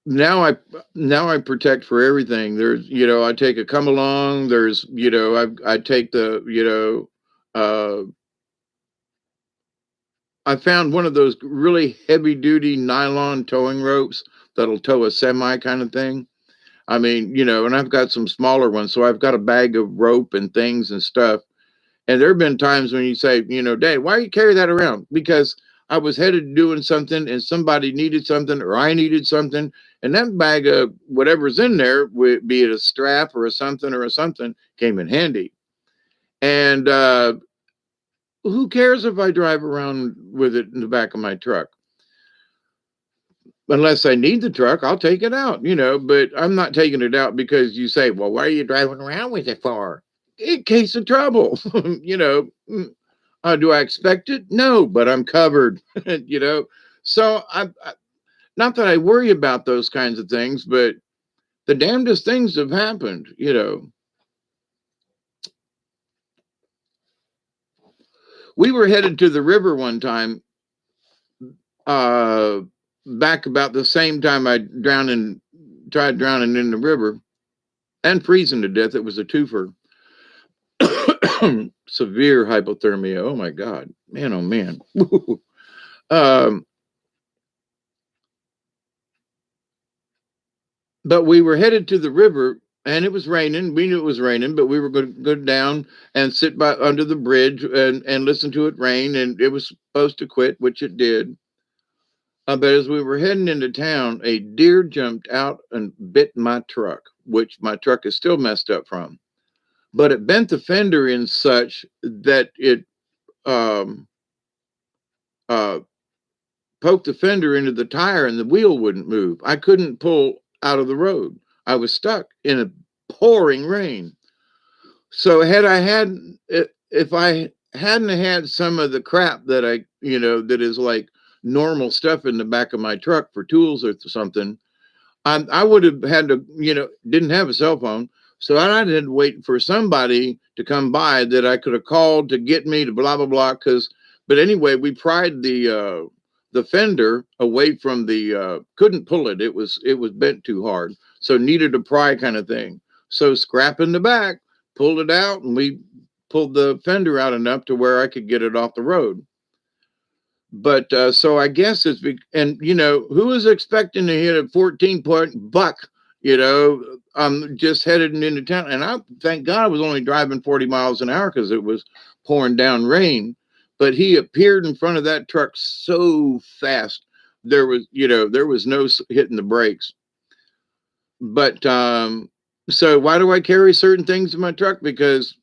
now I protect for everything. There's, you know, I take a come along. There's, you know, I take the, you know, I found one of those really heavy duty nylon towing ropes that'll tow a semi kind of thing. I mean, you know, and I've got some smaller ones, so I've got a bag of rope and things and stuff. And there have been times when you say, you know, Dad, why you carry that around? Because I was headed doing something and somebody needed something or I needed something. And that bag of whatever's in there, be it a strap or a something, came in handy. And who cares if I drive around with it in the back of my truck? Unless I need the truck, I'll take it out, you know, but I'm not taking it out because you say, well, why are you driving around with it for? In case of trouble, you know. Do I expect it? No, but I'm covered, you know. So not that I worry about those kinds of things, but the damnedest things have happened, you know. We were headed to the river one time, uh, back about the same time I tried drowning in the river and freezing to death. It was a twofer. Severe hypothermia. Oh my God, man! Oh man. um, but we were headed to the river, and it was raining. We knew it was raining, but we were going to go down and sit by under the bridge and listen to it rain. And it was supposed to quit, which it did. But as we were heading into town, a deer jumped out and bit my truck, which my truck is still messed up from. But it bent the fender in such that it um, uh, poked the fender into the tire and the wheel wouldn't move. I couldn't pull out of the road. I was stuck in a pouring rain. So had I had, if I hadn't had some of the crap that I, you know, that is like normal stuff in the back of my truck for tools or something, I would have had to, you know, didn't have a cell phone. So I had to wait for somebody to come by that I could have called to get me to blah, blah, blah. But anyway, we pried the fender away from couldn't pull it. It was bent too hard. So needed a pry kind of thing. So scrapping the back, pulled it out, and we pulled the fender out enough to where I could get it off the road. But so I guess and you know, who was expecting to hit a 14-point buck, you know, just headed into town. And I thank God I was only driving 40 miles an hour because it was pouring down rain. But he appeared in front of that truck so fast. There was, you know, there was no hitting the brakes. But so why do I carry certain things in my truck? Because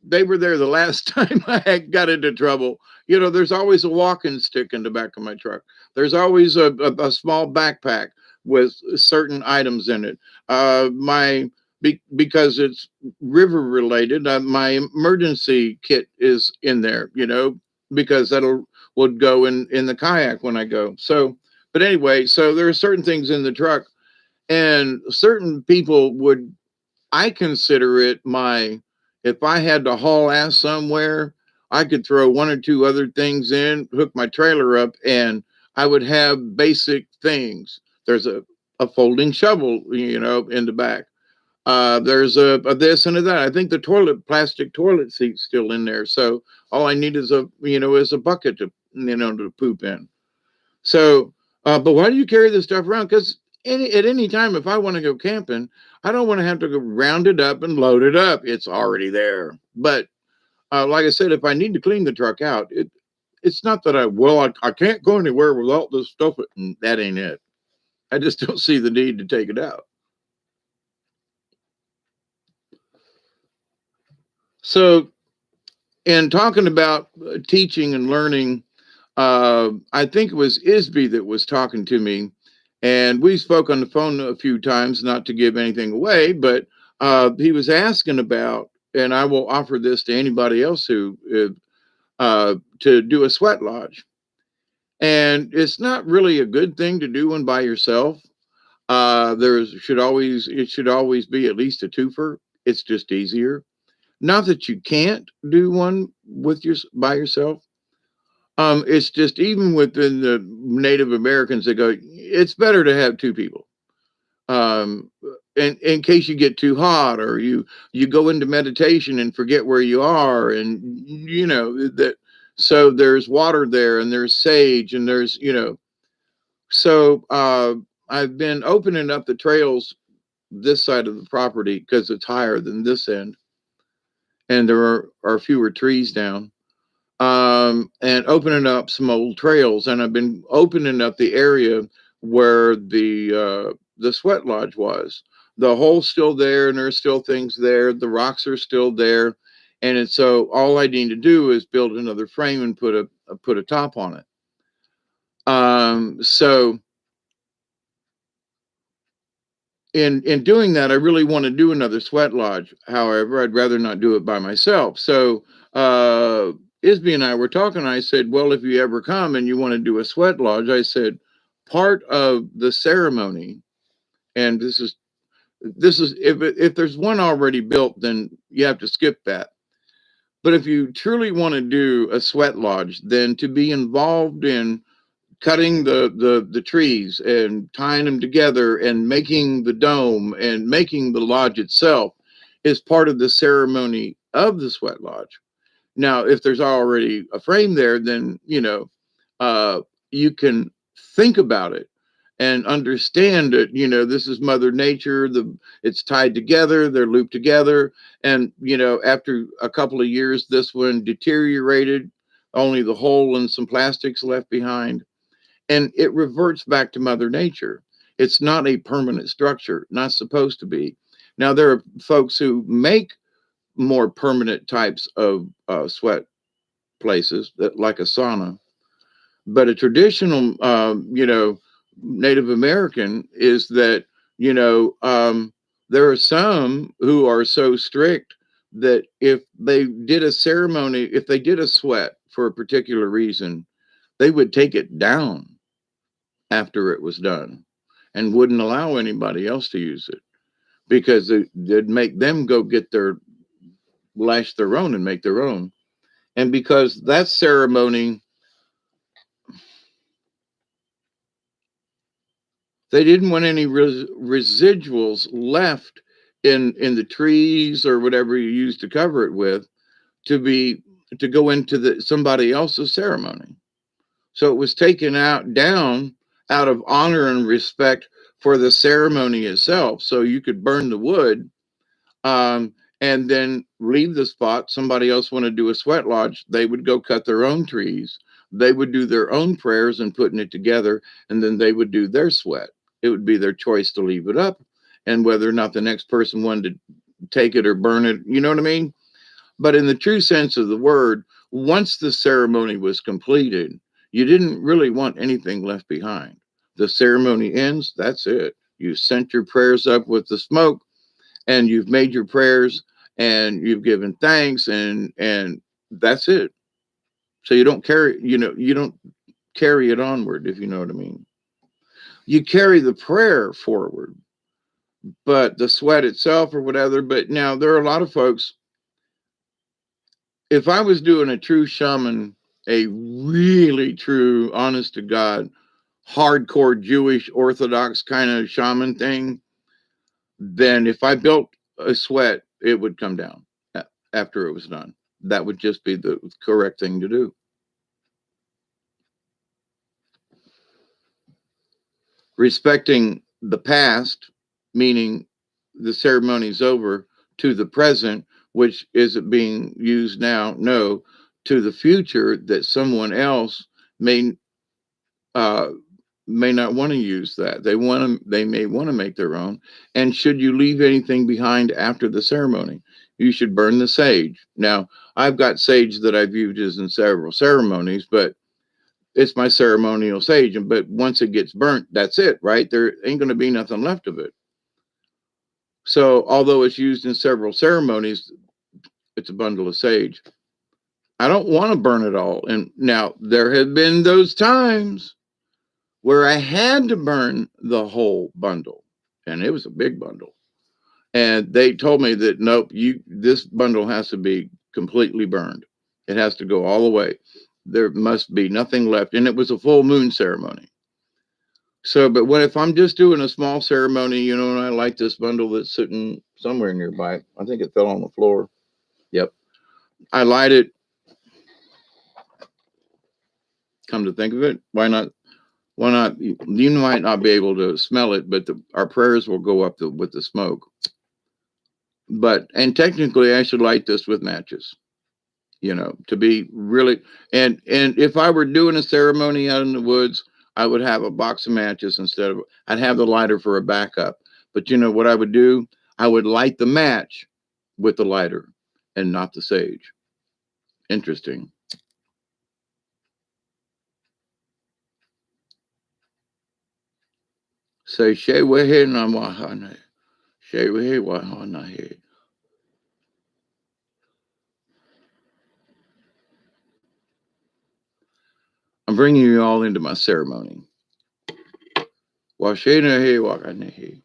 they were there the last time I got into trouble. You know, there's always a walking stick in the back of my truck. There's always a small backpack with certain items in it. Because it's river related, my emergency kit is in there, you know, because would go in the kayak when I go. So, but anyway, so there are certain things in the truck. And certain people would, I consider it my, if I had to haul ass somewhere, I could throw one or two other things in, hook my trailer up, and I would have basic things. There's a folding shovel, in the back. There's a this and a that. I think the plastic toilet seat's still in there. So all I need is a bucket to poop in. So, but why do you carry this stuff around? Because at any time, if I want to go camping, I don't want to have to go round it up and load it up. It's already there. But like I said, if I need to clean the truck out, it's not that I can't go anywhere without this stuff. That ain't it. I just don't see the need to take it out. So, in talking about teaching and learning, I think it was Isby that was talking to me, and we spoke on the phone a few times, not to give anything away, but he was asking about, and I will offer this to anybody else who to do a sweat lodge, and it's not really a good thing to do one by yourself. It should always be at least a twofer. It's just easier. Not that you can't do one by yourself. It's just even within the Native Americans that go, it's better to have two people. In case you get too hot or you go into meditation and forget where you are, and that. So there's water there, and there's sage, and there's. So I've been opening up the trails this side of the property because it's higher than this end, and there are fewer trees down. And opening up some old trails. And I've been opening up the area where the sweat lodge was. The hole's still there, and there's still things there. The rocks are still there, and so all I need to do is build another frame and put a top on it. So in doing that, I really want to do another sweat lodge. However, I'd rather not do it by myself. So Isby and I were talking. I said, well, if you ever come and you want to do a sweat lodge, I said, part of the ceremony, and this is if there's one already built, then you have to skip that. But if you truly want to do a sweat lodge, then to be involved in cutting the trees and tying them together and making the dome and making the lodge itself is part of the ceremony of the sweat lodge. Now, if there's already a frame there, then you can think about it and understand that this is Mother Nature. It's tied together, they're looped together, and after a couple of years, this one deteriorated. Only the hole and some plastics left behind, and it reverts back to Mother Nature. It's not a permanent structure, not supposed to be. Now, there are folks who make more permanent types of sweat places, like a sauna, but a traditional, Native American is that, there are some who are so strict that if they did a ceremony, if they did a sweat for a particular reason, they would take it down after it was done and wouldn't allow anybody else to use it because they'd make them go lash their own and make their own. And because that ceremony, they didn't want any residuals left in the trees or whatever you used to cover it with to go into somebody else's ceremony. So it was taken down out of honor and respect for the ceremony itself. So you could burn the wood, and then leave the spot. Somebody else want to do a sweat lodge, they would go cut their own trees. They would do their own prayers and putting it together, and then they would do their sweat. It would be their choice to leave it up, and whether or not the next person wanted to take it or burn it, you know what I mean? But in the true sense of the word, once the ceremony was completed, you didn't really want anything left behind. The ceremony ends, that's it. You sent your prayers up with the smoke, and you've made your prayers, and you've given thanks, and that's it. So you don't carry it onward, if you know what I mean. You carry the prayer forward, but the sweat itself or whatever. But now there are a lot of folks. If I was doing a true shaman, a really true, honest to God, hardcore Jewish Orthodox kind of shaman thing, then if I built a sweat, it would come down after it was done. That would just be the correct thing to do. Respecting the past, meaning the ceremony's over, to the present, which is it being used now? No, to the future that someone else may uh, may not want to use that. They may want to make their own. And should you leave anything behind after the ceremony, you should burn the sage. Now, I've got sage that I've used in several ceremonies, but it's my ceremonial sage. But once it gets burnt, that's it, right? There ain't going to be nothing left of it. So, although it's used in several ceremonies, it's a bundle of sage. I don't want to burn it all. And now there have been those times where I had to burn the whole bundle, and it was a big bundle. And they told me that nope, this bundle has to be completely burned. It has to go all the way. There must be nothing left. And it was a full moon ceremony. So, but what if I'm just doing a small ceremony, and I like this bundle that's sitting somewhere nearby. I think it fell on the floor. Yep. I light it. Come to think of it, why not? Why not? You might not be able to smell it, but our prayers will go up with the smoke. And technically, I should light this with matches. To be really, and if I were doing a ceremony out in the woods, I would have a box of matches I'd have the lighter for a backup. But what I would do? I would light the match with the lighter and not the sage. Interesting. Say shewehe na wahane. Shewehe wahanahe. I'm bringing you all into my ceremony. Washenahe wakanehe.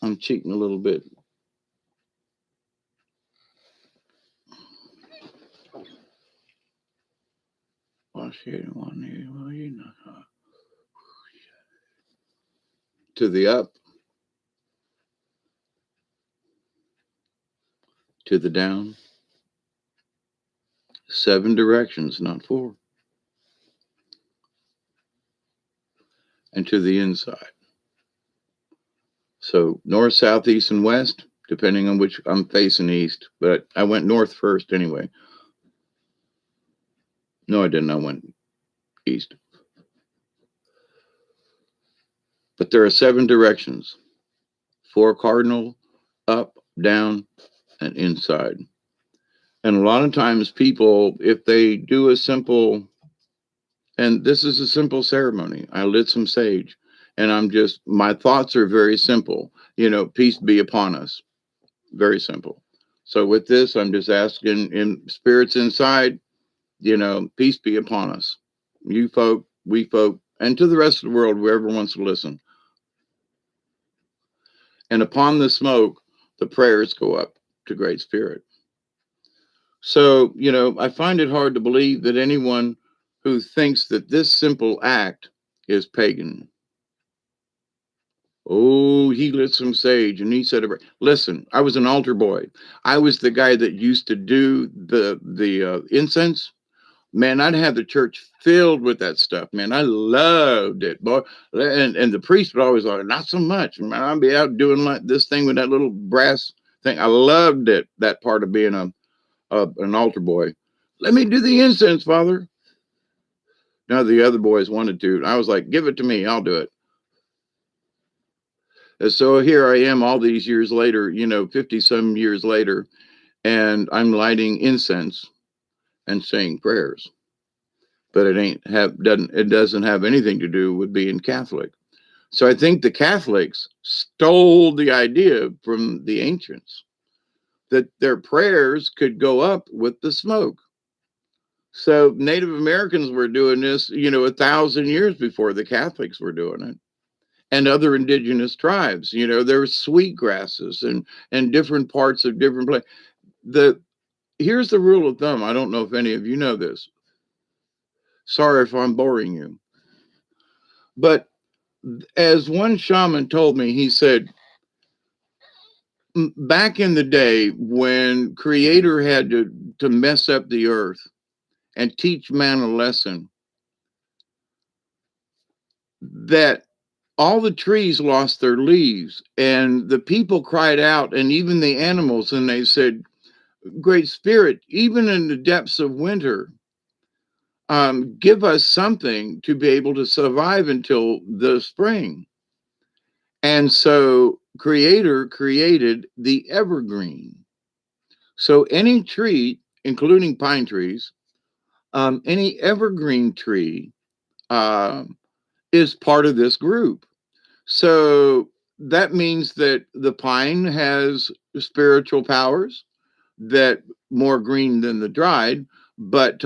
I'm cheating a little bit. To the up, to the down. 7 directions, not 4. And to the inside. So north, south, east, and west, depending on which I'm facing east. But I went north first anyway. No, I didn't. I went east. But there are 7 directions: 4 cardinal, up, down, and inside. And a lot of times people, if they do a simple, and this is a simple ceremony, I lit some sage, and my thoughts are very simple. Peace be upon us. Very simple. So with this, I'm just asking in spirits inside, peace be upon us. You folk, we folk, and to the rest of the world, whoever wants to listen. And upon the smoke, the prayers go up to Great Spirit. So, I find it hard to believe that anyone who thinks that this simple act is pagan. Oh, he lit some sage and he said, listen, I was an altar boy. I was the guy that used to do the incense. Man, I'd have the church filled with that stuff, man. I loved it, boy. And the priest would always like, not so much, man. I'd be out doing like this thing with that little brass thing. I loved it, that part of being an altar boy. Let me do the incense, Father. Now the other boys wanted to. I was like, give it to me. I'll do it. And so here I am all these years later, 50 some years later, and I'm lighting incense. and saying prayers, but it doesn't have anything to do with being Catholic. So I think the Catholics stole the idea from the ancients that their prayers could go up with the smoke. So Native Americans were doing this, 1,000 years before the Catholics were doing it, and other indigenous tribes. There were sweet grasses and different parts of different places. Here's the rule of thumb. I don't know if any of you know this. Sorry if I'm boring you, but as one shaman told me, he said, back in the day when Creator had to mess up the earth and teach man a lesson, that all the trees lost their leaves and the people cried out, and even the animals, and they said, Great Spirit, even in the depths of winter, give us something to be able to survive until the spring. And so Creator created the evergreen. So any tree, including pine trees, any evergreen tree uh, is part of this group. So that means that the pine has spiritual powers that more green than the dried, but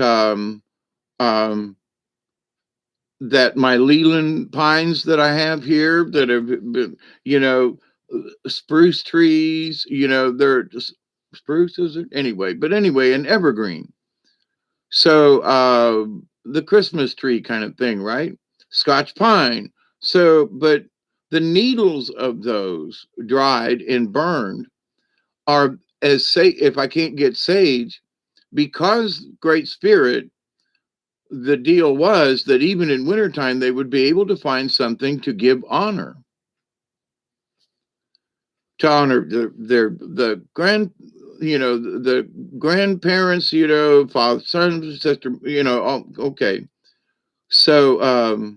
that my Leland pines that I have here that have been, spruce trees, they're just spruces anyway, but anyway, an evergreen. So the Christmas tree kind of thing, right? Scotch pine. So, but the needles of those dried and burned are as say if I can't get sage, because Great Spirit, the deal was that even in wintertime they would be able to find something to give honor. To honor the the grandparents, father, son, sister, okay. So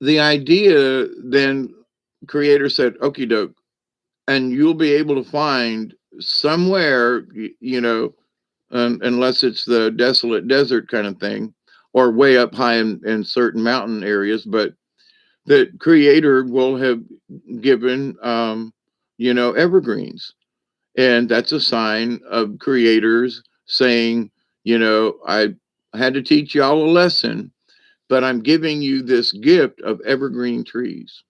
the idea then, Creator said, okie doke, and you'll be able to find somewhere, unless it's the desolate desert kind of thing, or way up high in certain mountain areas, but that Creator will have given, evergreens. And that's a sign of Creators saying, I had to teach y'all a lesson, but I'm giving you this gift of evergreen trees.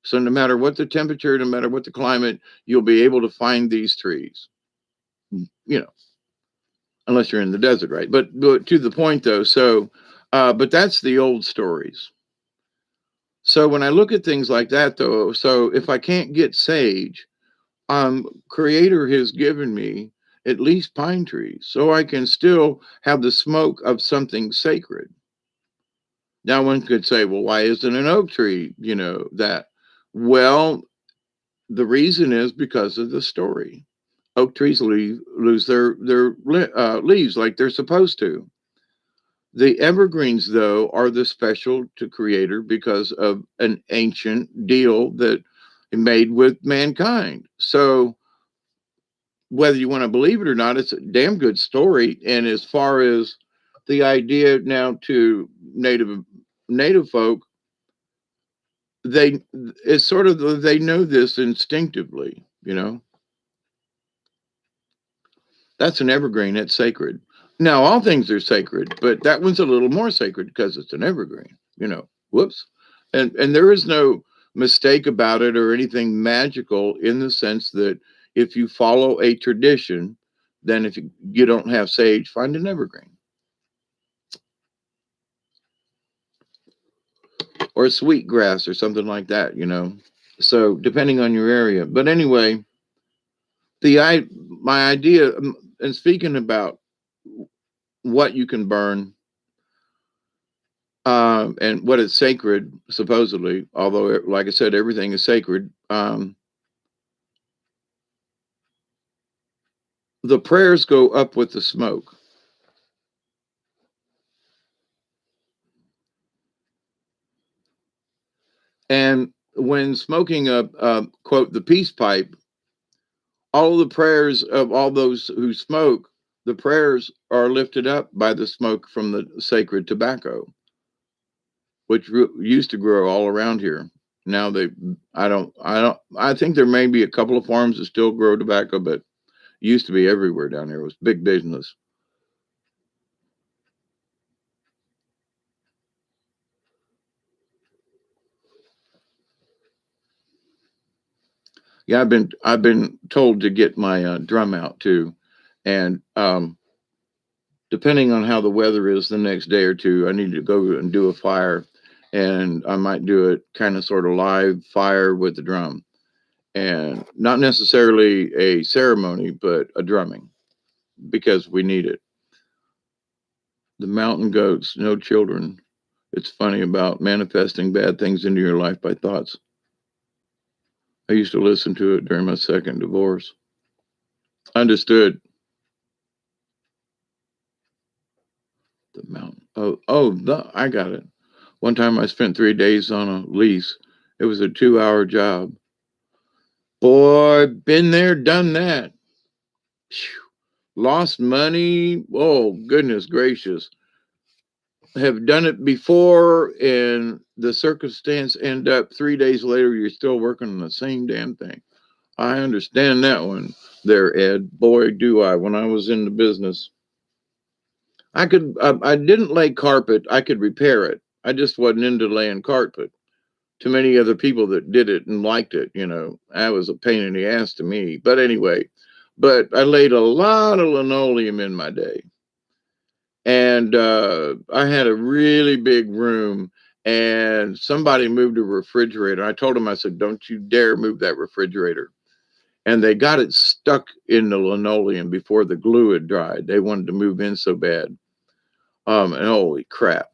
So no matter what the temperature, no matter what the climate, you'll be able to find these trees, unless you're in the desert, right? But to the point though, so, but that's the old stories. So when I look at things like that though, so if I can't get sage, Creator has given me at least pine trees, so I can still have the smoke of something sacred. Now one could say, well, why isn't an oak tree, that? Well, the reason is because of the story. Oak trees lose their leaves like they're supposed to. The evergreens, though, are the special to Creator because of an ancient deal that he made with mankind. So whether you want to believe it or not, it's a damn good story. And as far as the idea now to native folk, it's sort of they know this instinctively, That's an evergreen, it's sacred. Now all things are sacred, but that one's a little more sacred because it's an evergreen, Whoops. And there is no mistake about it or anything magical, in the sense that if you follow a tradition, then if you don't have sage, find an evergreen. Or sweet grass or something like that, So depending on your area. But anyway, my idea, and speaking about what you can burn, and what is sacred, supposedly, although, like I said, everything is sacred. The prayers go up with the smoke. And when smoking quote, the peace pipe, all the prayers of all those who smoke The prayers are lifted up by the smoke from the sacred tobacco, which used to grow all around here. Now I think there may be a couple of farms that still grow tobacco, but it used to be everywhere down here. It was big business. Yeah, I've been told to get my drum out too, and depending on how the weather is the next day or two, I need to go and do a fire, and I might do it kind of sort of live fire with the drum, and not necessarily a ceremony, but a drumming because we need it. The mountain goats, no children. It's funny about manifesting bad things into your life by thoughts. I used to listen to it during my second divorce. Understood. The mountain. I got it. One time I spent 3 days on a lease. It was a 2-hour job. Boy, been there, done that. Lost money. Oh, goodness gracious. Have done it before, and the circumstance end up 3 days later, you're still working on the same damn thing. I understand that one there, Ed. Boy, do I. When I was in the business, I didn't lay carpet. I could repair it. I just wasn't into laying carpet. Too many other people that did it and liked it, That was a pain in the ass to me. But anyway, I laid a lot of linoleum in my day. And I had a really big room, and somebody moved a refrigerator. I told them, I said, don't you dare move that refrigerator. And they got it stuck in the linoleum before the glue had dried. They wanted to move in so bad. And holy crap.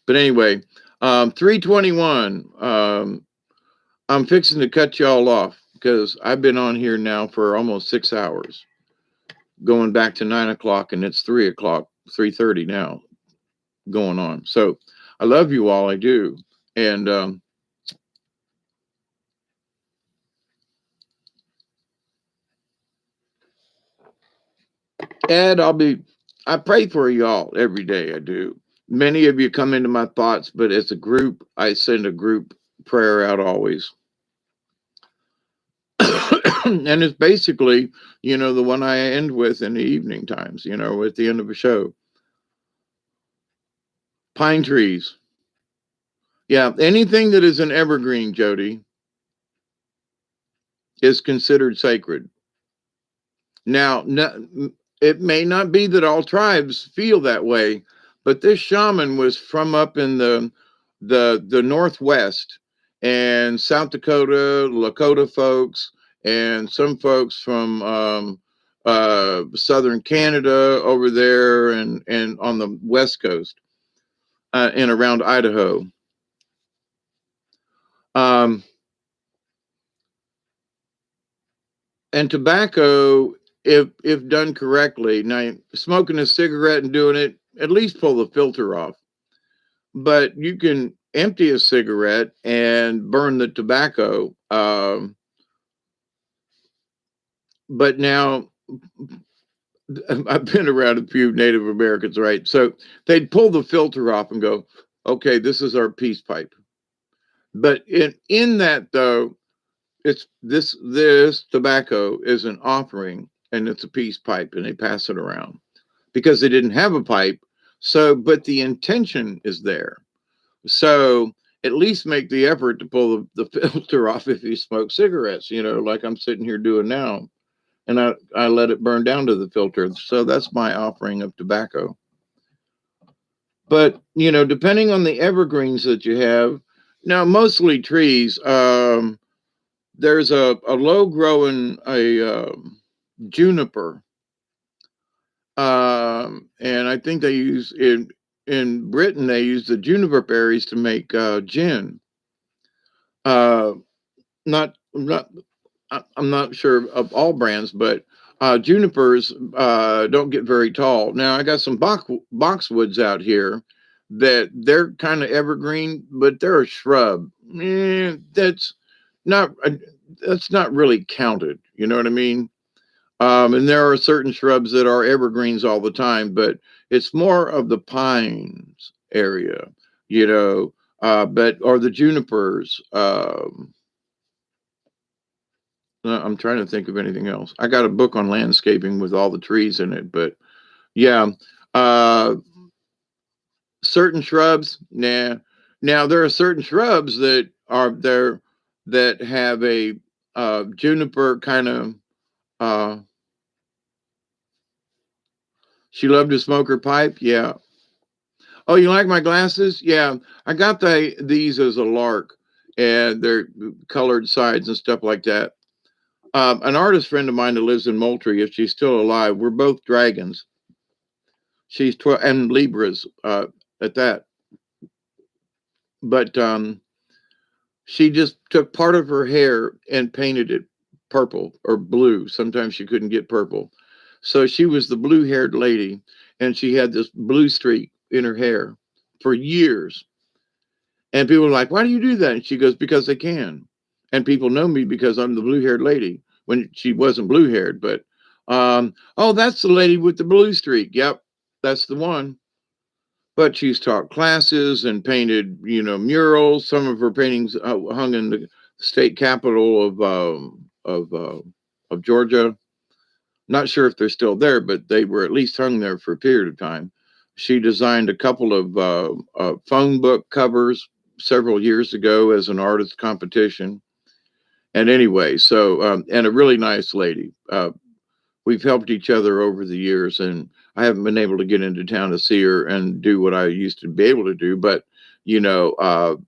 But anyway, 321. I'm fixing to cut y'all off because I've been on here now for almost 6 hours, going back to 9 o'clock, and it's 3 o'clock, 3:30 now going on. So I love you all. I do. And Ed, I pray for y'all every day. I do. Many of you come into my thoughts, but as a group, I send a group prayer out always. And it's basically, the one I end with in the evening times, at the end of a show. Pine trees. Yeah, anything that is an evergreen, Jody, is considered sacred. Now, it may not be that all tribes feel that way, but this shaman was from up in the Northwest, and South Dakota, Lakota folks, and some folks from southern Canada over there, and on the West Coast, and around Idaho. And tobacco, if done correctly, now smoking a cigarette and doing it, at least pull the filter off. But you can empty a cigarette and burn the tobacco. But now I've been around a few Native Americans, right? So they'd pull the filter off and go, okay, this is our peace pipe. But in that though, it's this tobacco is an offering, and it's a peace pipe, and they pass it around because they didn't have a pipe. So, but the intention is there. So at least make the effort to pull the filter off if you smoke cigarettes, like I'm sitting here doing now. And I let it burn down to the filter. So that's my offering of tobacco. But, depending on the evergreens that you have, now mostly trees, there's a low growing juniper. And I think they use in Britain, they use the juniper berries to make gin. I'm not sure of all brands, but junipers don't get very tall. Now I got some boxwoods out here that they're kind of evergreen, but they're a shrub. That's not. that's not really counted. You know what I mean? And there are certain shrubs that are evergreens all the time, but it's more of the pines area, you know, but or the junipers. I'm trying to think of anything else. I got a book on landscaping with all the trees in it, but yeah, uh, certain shrubs. Nah. Now there are certain shrubs that are there that have a juniper kind of. Uh, she loved to smoke her pipe. Yeah. Oh, you like my glasses? Yeah, I got these as a lark, and they're colored sides and stuff like that. An artist friend of mine that lives in Moultrie, if she's still alive, we're both dragons. She's 12 and Libras at that. But she just took part of her hair and painted it purple or blue. Sometimes she couldn't get purple. So she was the blue haired lady, and she had this blue streak in her hair for years. And people are like, why do you do that? And she goes, because they can. And people know me because I'm the blue haired lady when she wasn't blue haired. But, oh, that's the lady with the blue streak. Yep, that's the one. But she's taught classes and painted, you know, murals. Some of her paintings hung in the state capitol of Georgia. Not sure if they're still there, but they were at least hung there for a period of time. She designed a couple of phone book covers several years ago as an artist competition. And anyway, so, and a really nice lady. We've helped each other over the years, and I haven't been able to get into town to see her and do what I used to be able to do. But, you know,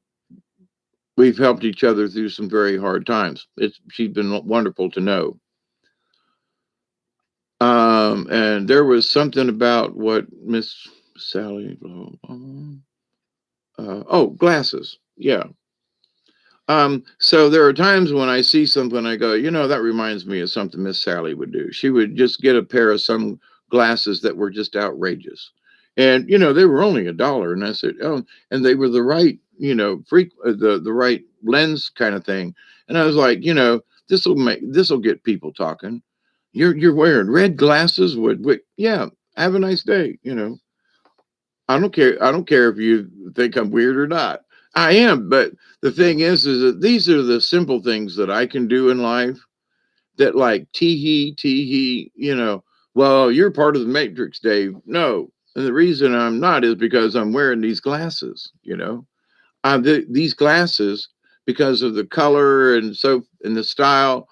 we've helped each other through some very hard times. She's been wonderful to know. And there was something about what Miss Sally, oh, glasses. Yeah. So there are times when I see something, I go, you know, that reminds me of something Miss Sally would do. She would just get a pair of some glasses that were just outrageous. And, you know, they were only $1. And I said, oh, and they were the right, you know, the right lens kind of thing. And I was like, you know, this will get people talking. You're wearing red glasses with yeah, have a nice day, you know. I don't care if you think I'm weird or not. I am, but the thing is that these are the simple things that I can do in life that like tee hee, you know, well, you're part of the matrix, Dave. No. And the reason I'm not is because I'm wearing these glasses, you know. These glasses, because of the color and so and the style,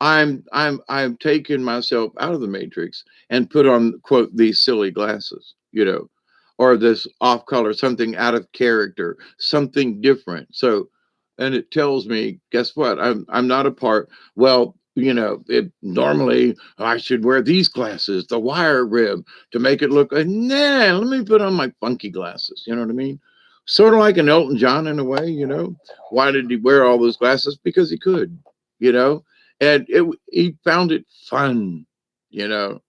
I've taken myself out of the matrix and put on quote these silly glasses, you know, or this off color, something out of character, something different. So, and it tells me, guess what? I'm not a part. Well, you know, normally I should wear these glasses, the wire rim, to make it look. Nah, let me put on my funky glasses. You know what I mean? Sort of like an Elton John in a way. You know, why did he wear all those glasses? Because he could. You know, and he found it fun. You know,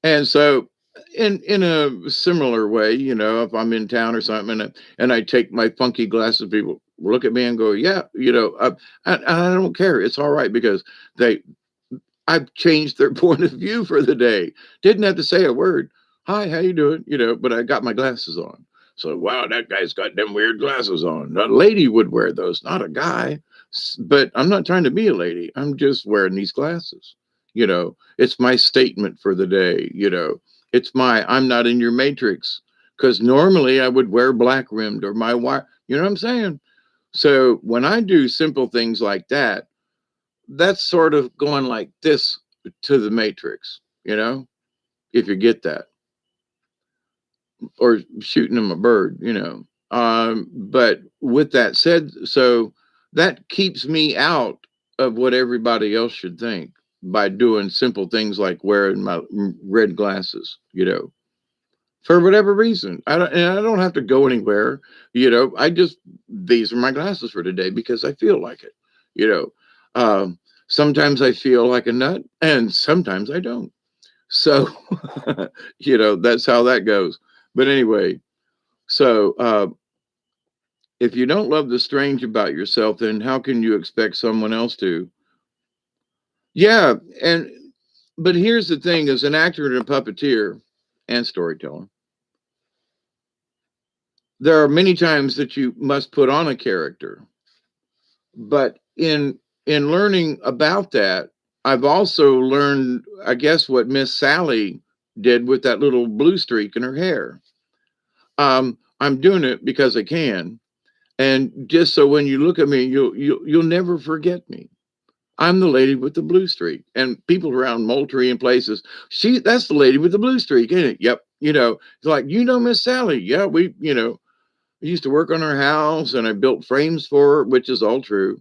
and so in a similar way, you know, if I'm in town or something and I take my funky glasses, people look at me and go, yeah, you know, I don't care. It's all right because they I've changed their point of view for the day. Didn't have to say a word. Hi, how you doing? You know, but I got my glasses on. So wow, that guy's got them weird glasses on. A lady would wear those, not a guy. But I'm not trying to be a lady. I'm just wearing these glasses. You know, it's my statement for the day. You know, it's my I'm not in your matrix. Because normally I would wear black rimmed or my wire. You know what I'm saying? So when I do simple things like that, that's sort of going like this to the matrix, you know, if you get that, or shooting them a bird, you know. But with that said, so that keeps me out of what everybody else should think by doing simple things like wearing my red glasses, you know, for whatever reason. I don't have to go anywhere, you know. These are my glasses for today because I feel like it, you know. Sometimes I feel like a nut, and sometimes I don't. So, you know, that's how that goes. But anyway, so If you don't love the strange about yourself, then how can you expect someone else to? Yeah, and but here's the thing: as an actor and a puppeteer and storyteller, there are many times that you must put on a character. But in learning about that, I've also learned, I guess, what Miss Sally did with that little blue streak in her hair. I'm doing it because I can, and just so when you look at me, you'll never forget me. I'm the lady with the blue streak, and people around Moultrie and places, that's the lady with the blue streak, isn't it? Yep. It's like, Miss Sally. Yeah, I used to work on her house, and I built frames for her, which is all true.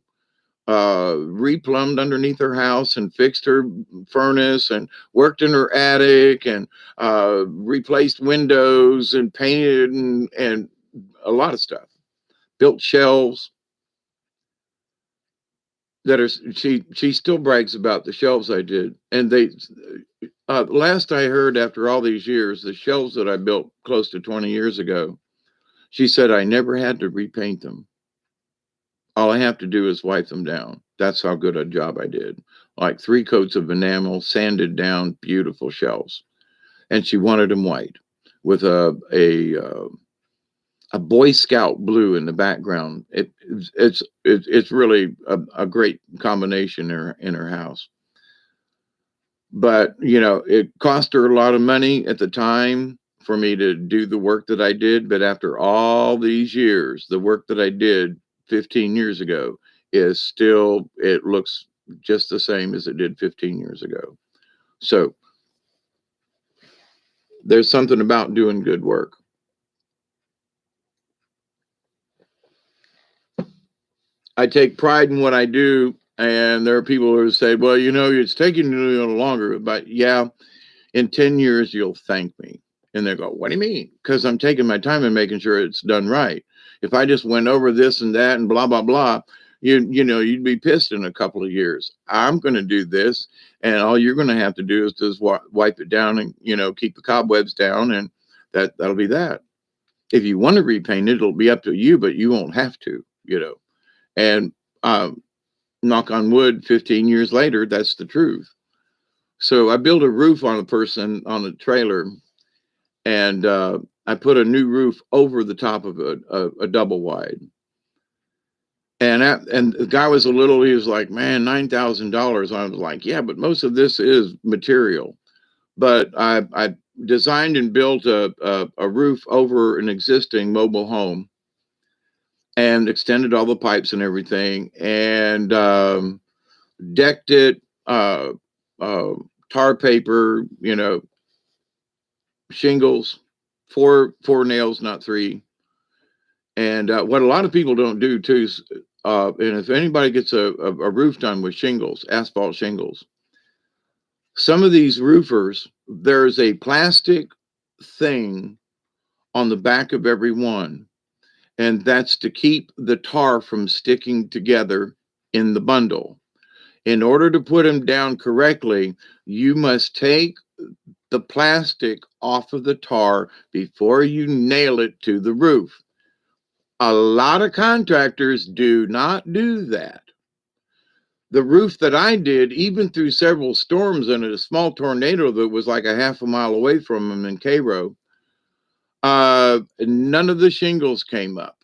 Replumbed underneath her house and fixed her furnace and worked in her attic and replaced windows and painted and a lot of stuff. Built shelves that are she still brags about the shelves I did. And they last I heard, after all these years, the shelves that I built close to 20 years ago, she said I never had to repaint them. All I have to do is wipe them down. That's how good a job I did. Like 3 coats of enamel, sanded down, beautiful shelves. And she wanted them white with a Boy Scout blue in the background. It's really a great combination in her house. But it cost her a lot of money at the time for me to do the work that I did. But after all these years, the work that I did 15 years ago is still, it looks just the same as it did 15 years ago. So there's something about doing good work. I take pride in what I do. And there are people who say, well, it's taking you a little longer, but yeah, in 10 years, you'll thank me. And they go, what do you mean? Because I'm taking my time and making sure it's done right. If I just went over this and that and blah, blah, blah, you'd be pissed in a couple of years. I'm going to do this. And all you're going to have to do is just wipe it down and, keep the cobwebs down. And that'll be that. If you want to repaint it, it'll be up to you, but you won't have to, And knock on wood, 15 years later, that's the truth. So I built a roof on a trailer, and I put a new roof over the top of a double wide. And the guy was he was like, man, $9,000. I was like, yeah, but most of this is material. But I designed and built a roof over an existing mobile home and extended all the pipes and everything, and decked it, tar paper, shingles, four nails, not 3. And what a lot of people don't do too is, and if anybody gets a roof done with shingles, asphalt shingles, some of these roofers, there's a plastic thing on the back of every one, and that's to keep the tar from sticking together in the bundle. In order to put them down correctly, you must take the plastic off of the tar before you nail it to the roof. A lot of contractors do not do that. The roof that I did, even through several storms and a small tornado that was like a half a mile away from them in Cairo, none of the shingles came up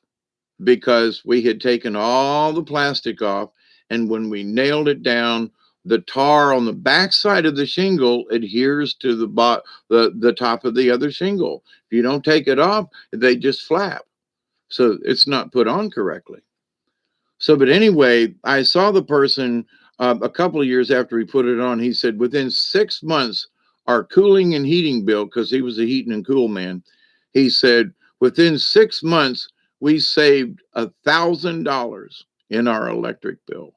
because we had taken all the plastic off. And when we nailed it down, the tar on the backside of the shingle adheres to the top of the other shingle. If you don't take it off, they just flap. So it's not put on correctly. So, but anyway, I saw the person a couple of years after he put it on. He said within 6 months, our cooling and heating bill, because he was a heating and cool man, he said within 6 months, we saved $1,000 in our electric bill.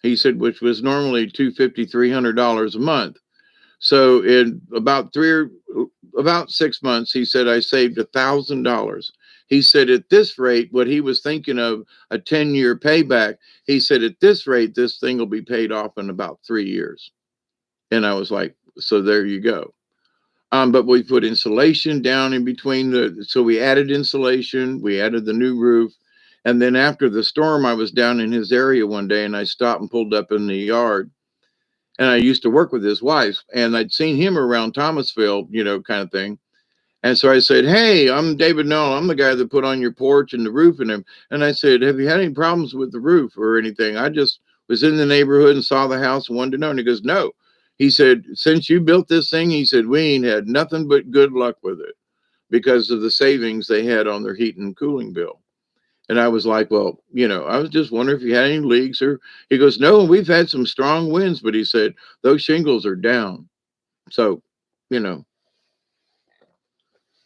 He said, which was normally $250, $300 a month. So in about 6 months, he said, I saved $1,000. He said, at this rate, what he was thinking of a 10-year payback, he said, at this rate, this thing will be paid off in about 3 years. And I was like, so there you go. But we put insulation down in between so we added insulation, we added the new roof, And then after the storm, I was down in his area one day and I stopped and pulled up in the yard. And I used to work with his wife and I'd seen him around Thomasville, kind of thing. And so I said, "Hey, I'm David Noel. I'm the guy that put on your porch and the roof and him." And I said, "Have you had any problems with the roof or anything? I just was in the neighborhood and saw the house and wanted to know." And he goes, "No." He said, "Since you built this thing," he said, "we ain't had nothing but good luck with it because of the savings they had on their heating and cooling bill." And I was like, "Well, I was just wondering if you had any leaks." Or he goes, "No, we've had some strong winds," but he said, "Those shingles are down." So, you know,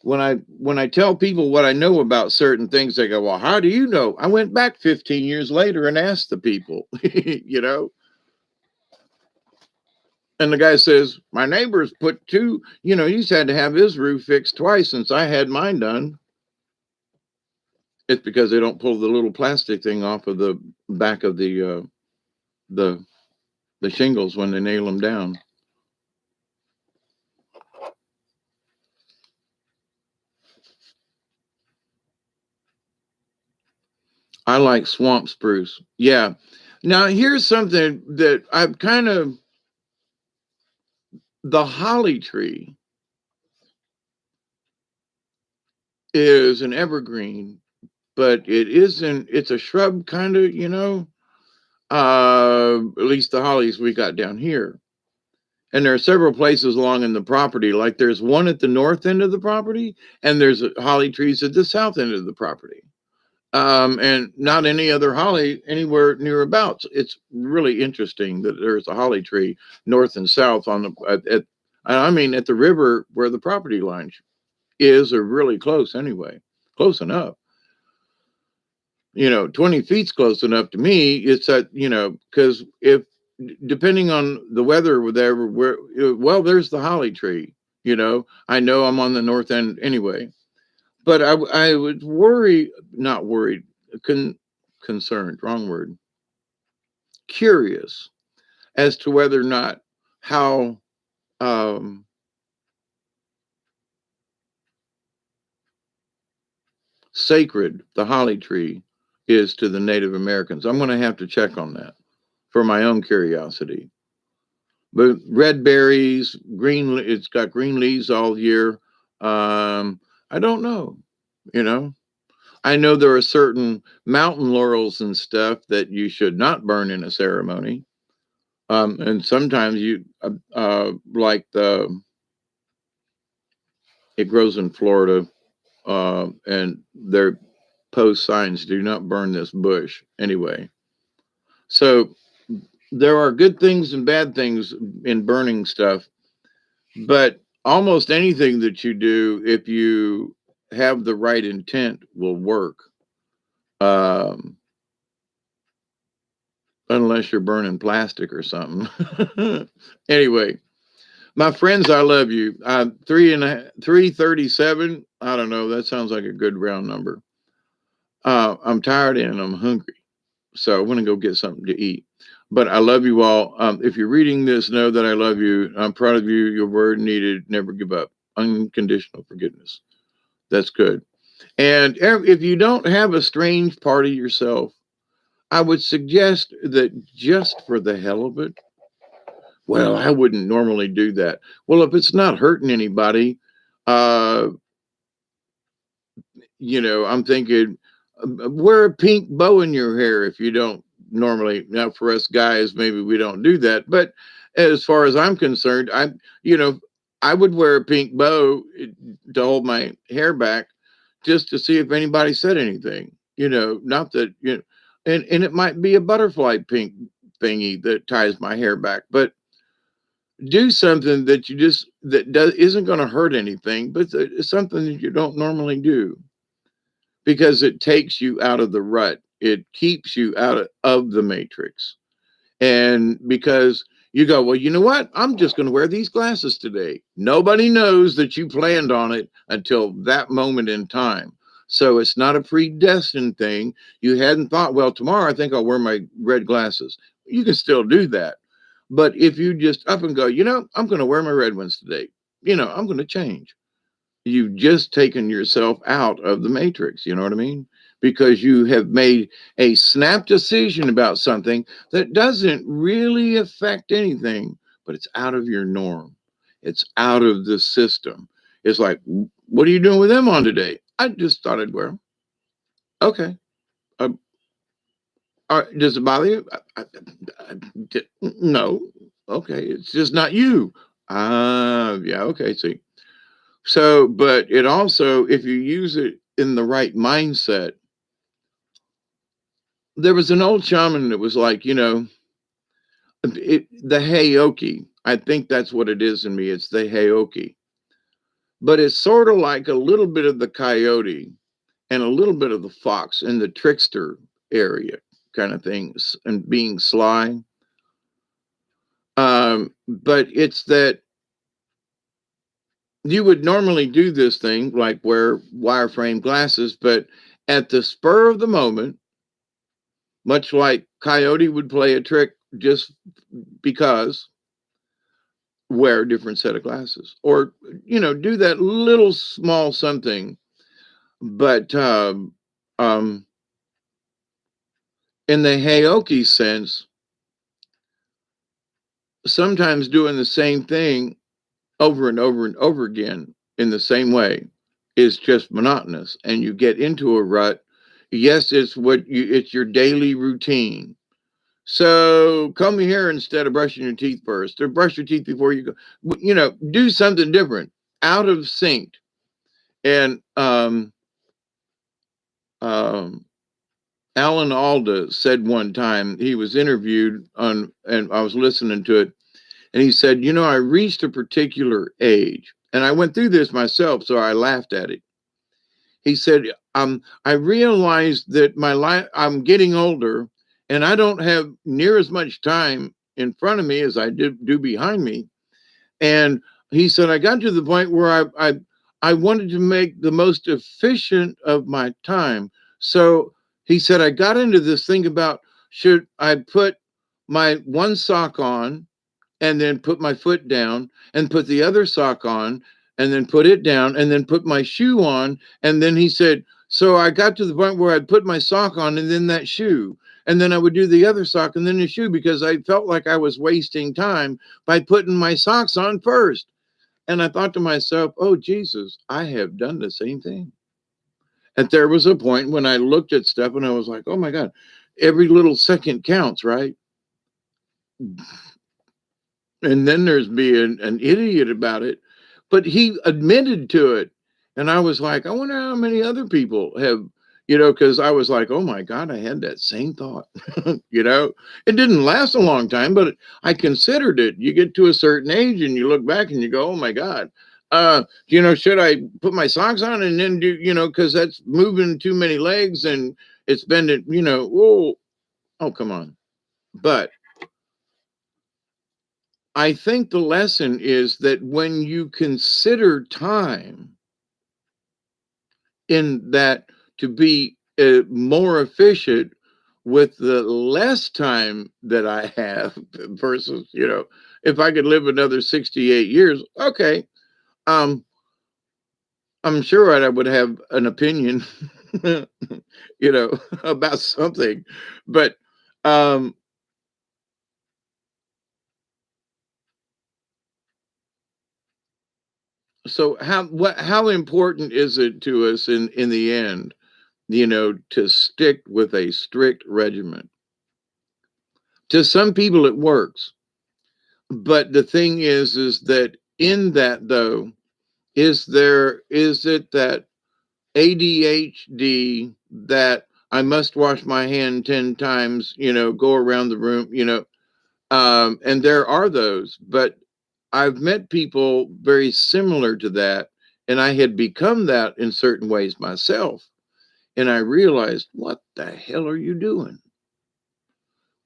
when I tell people what I know about certain things, they go, "Well, how do you know?" I went back 15 years later and asked the people, you know. And the guy says, "My neighbor's put two, he's had to have his roof fixed twice since I had mine done." It's because they don't pull the little plastic thing off of the back of the the shingles when they nail them down. I like swamp spruce. Yeah. Now here's something that I've kind of the holly tree is an evergreen, but it isn't, it's a shrub kind of, at least the hollies we got down here. And there are several places along in the property, like there's one at the north end of the property, and there's holly trees at the south end of the property. And not any other holly anywhere near about. It's really interesting that there's a holly tree north and south on at the river where the property line is, or really close anyway, close enough. 20 feet's close enough to me. It's that, because if depending on the weather, whatever, well, there's the holly tree. I know I'm on the north end anyway, but I would worry, not worried, concerned, wrong word, curious as to whether or not how um, sacred the holly tree is to the Native Americans. I'm going to have to check on that for my own curiosity. But red berries, it's got green leaves all year. I don't know, you know. I know there are certain mountain laurels and stuff that you should not burn in a ceremony. And sometimes like it grows in Florida, and their post signs do not burn this bush anyway. So there are good things and bad things in burning stuff, but almost anything that you do, if you have the right intent, will work. Um, unless you're burning plastic or something. Anyway, my friends, I love you. 337. I don't know. That sounds like a good round number. I'm tired and I'm hungry, so I want to go get something to eat. But I love you all. If you're reading this, know that I love you. I'm proud of you. Your word needed. Never give up. Unconditional forgiveness. That's good. And if you don't have a strange part of yourself, I would suggest that just for the hell of it, well, I wouldn't normally do that. Well, if it's not hurting anybody, uh, I'm thinking, wear a pink bow in your hair if you don't normally. Now, for us guys, maybe we don't do that. But as far as I'm concerned, you know, I would wear a pink bow to hold my hair back just to see if anybody said anything. Not that, and it might be a butterfly pink thingy that ties my hair back, but do something that isn't going to hurt anything, but it's something that you don't normally do, because it takes you out of the rut. It keeps you out of the matrix. And because you go, well, you know what? I'm just going to wear these glasses today. Nobody knows that you planned on it until that moment in time. So it's not a predestined thing. You hadn't thought, well, tomorrow I think I'll wear my red glasses. You can still do that. But if you just up and go, I'm going to wear my red ones today, I'm going to change. you've just taken yourself out of the matrix. You know what I mean? Because you have made a snap decision about something that doesn't really affect anything, but it's out of your norm. It's out of the system. It's like, what are you doing with them on today? I just thought I'd wear them. Okay. Uh, does it bother you? No. Okay. It's just not you. Yeah. Okay. See. So, but it also, if you use it in the right mindset, there was an old shaman that was like, the Heyoki. I think that's what it is in me. It's the Heyoki. But it's sort of like a little bit of the coyote and a little bit of the fox in the trickster area kind of things and being sly. But it's that you would normally do this thing like wear wireframe glasses, but at the spur of the moment, much like Coyote would play a trick just because, wear a different set of glasses or, do that little small something. But um, in the Heyoki sense, sometimes doing the same thing over and over and over again in the same way is just monotonous and you get into a rut. Yes, it's your daily routine. So come here instead of brushing your teeth first, or brush your teeth before you go. Do something different, out of sync. And um, Alan Alda said one time he was interviewed on, and I was listening to it, and he said, I reached a particular age, and I went through this myself, so I laughed at it. He said, I realized that my life, I'm getting older, and I don't have near as much time in front of me as I do behind me. And he said, I got to the point where I wanted to make the most efficient of my time. So he said, I got into this thing about, should I put my one sock on and then put my foot down and put the other sock on and then put it down and then put my shoe on. And then he said, so I got to the point where I'd put my sock on and then that shoe. And then I would do the other sock and then the shoe because I felt like I was wasting time by putting my socks on first. And I thought to myself, oh, Jesus, I have done the same thing. And there was a point when I looked at stuff and I was like, oh my God, every little second counts, right? And then there's being an idiot about it, but he admitted to it. And I was like, I wonder how many other people have, because I was like, oh my God, I had that same thought. It didn't last a long time, but I considered it. You get to a certain age and you look back and you go, oh my God, should I put my socks on and then do, because that's moving too many legs and it's bending, oh, come on. But I think the lesson is that when you consider time in that to be more efficient with the less time that I have versus, if I could live another 68 years, okay. I'm sure I would have an opinion, about something, but um, so how important is it to us in the end, to stick with a strict regimen? To some people it works, but the thing is that in that though, is it that ADHD that I must wash my hand 10 times, go around the room, and there are those, but I've met people very similar to that, and I had become that in certain ways myself. And I realized, what the hell are you doing?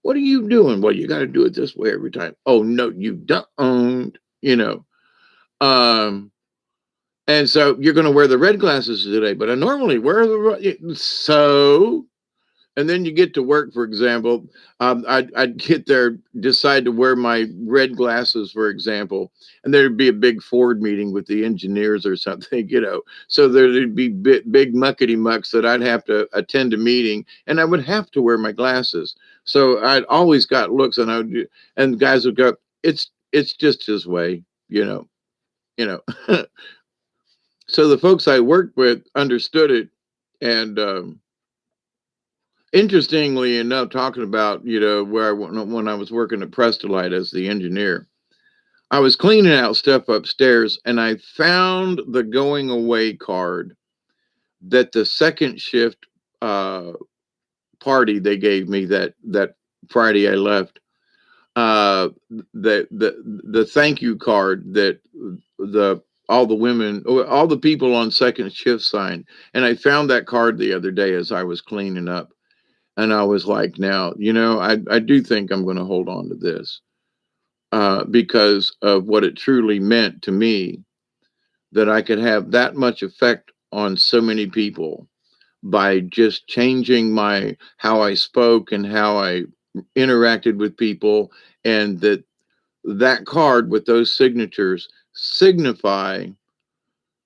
What are you doing? Well, you got to do it this way every time. Oh, no, you don't, you know. Um, and so you're going to wear the red glasses today, but I normally wear the so, And then you get to work, for example, I'd get there, decide to wear my red glasses, for example, and there'd be a big Ford meeting with the engineers or something, So there'd be big muckety mucks that I'd have to attend a meeting, and I would have to wear my glasses. So I'd always got looks, and and guys would go, it's just his way, you know. So the folks I worked with understood it, and interestingly enough, talking about, where when I was working at Prestolite as the engineer, I was cleaning out stuff upstairs, and I found the going away card that the second shift uh, party they gave me that Friday I left. The thank you card that the all the women, all the people on second shift signed, and I found that card the other day as I was cleaning up. And I was like, now, I do think I'm going to hold on to this because of what it truly meant to me, that I could have that much effect on so many people by just changing how I spoke and how I interacted with people, and that card with those signatures signify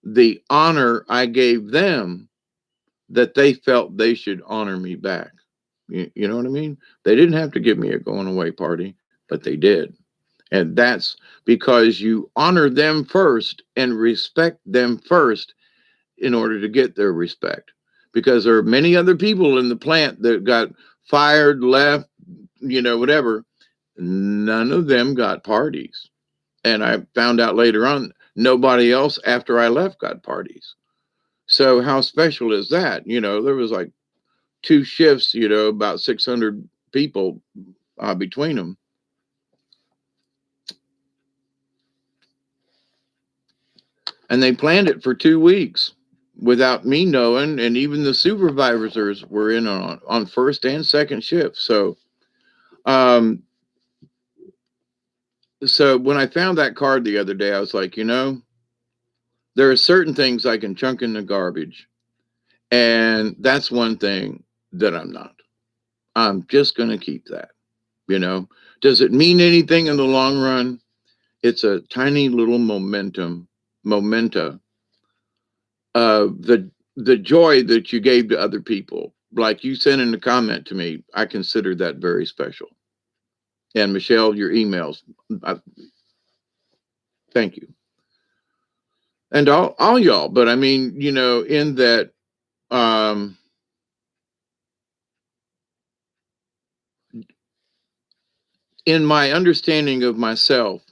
the honor I gave them, that they felt they should honor me back. You know what I mean? They didn't have to give me a going away party, but they did. And that's because you honor them first and respect them first in order to get their respect. Because there are many other people in the plant that got fired, left, whatever. None of them got parties. And I found out later on, nobody else after I left got parties. So how special is that? There was like 2 shifts, about 600 people between them. And they planned it for 2 weeks without me knowing. And even the supervisors were in on first and second shift. Um, so when I found that card the other day, I was like, there are certain things I can chunk in the garbage. And that's one thing that I'm not. I'm just going to keep that. Does it mean anything in the long run? It's a tiny little mementa of the joy that you gave to other people. Like you sent in a comment to me, I consider that very special. And Michelle, your emails, thank you. And all y'all, but I mean, in that, in my understanding of myself,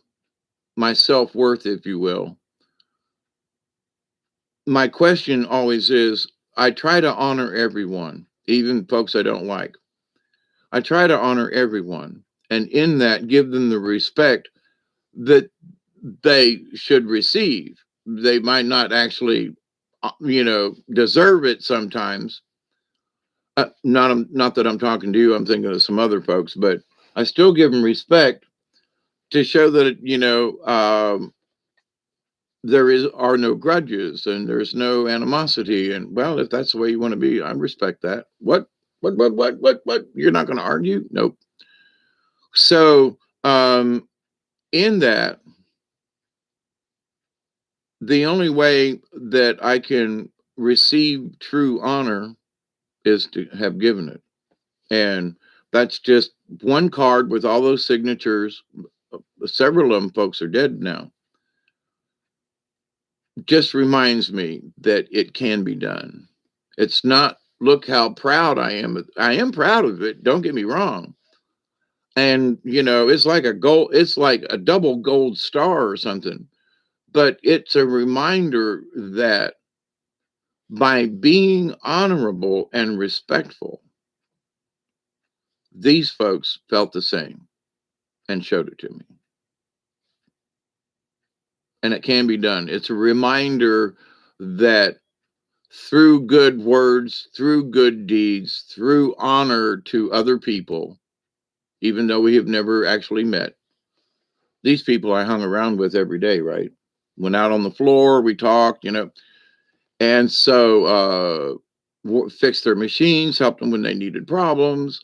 my self-worth, if you will, my question always is, I try to honor everyone, even folks I don't like. I try to honor everyone, and in that, give them the respect that they should receive. They might not actually, deserve it sometimes. Not that I'm talking to you. I'm thinking of some other folks, but I still give them respect to show that are no grudges and there's no animosity. And well, if that's the way you want to be, I respect that. What? You're not going to argue? Nope. So, in that, the only way that I can receive true honor is to have given it. And that's just one card with all those signatures. Several of them folks are dead now. Just reminds me that it can be done. It's not, look how proud I am. I am proud of it. Don't get me wrong. And, it's like it's like a double gold star or something. But it's a reminder that by being honorable and respectful, these folks felt the same and showed it to me. And it can be done. It's a reminder that through good words, through good deeds, through honor to other people, even though we have never actually met, these people I hung around with every day, right? Went out on the floor, we talked, And so fixed their machines, helped them when they needed problems,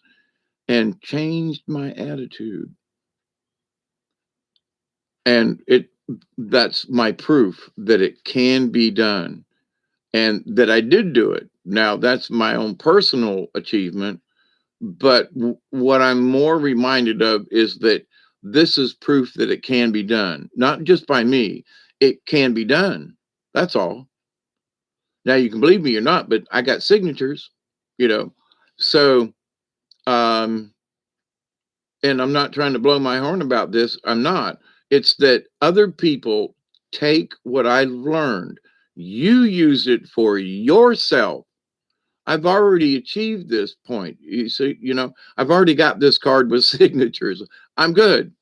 and changed my attitude. And that's my proof that it can be done and that I did do it. Now, that's my own personal achievement, but what I'm more reminded of is that this is proof that it can be done, not just by me. It can be done. That's all. Now, you can believe me or not, but I got signatures, you know. So, um, and I'm not trying to blow my horn about this. I'm not. It's that other people take what I've learned, you use it for yourself. I've already achieved this point. You see, I've already got this card with signatures. I'm good.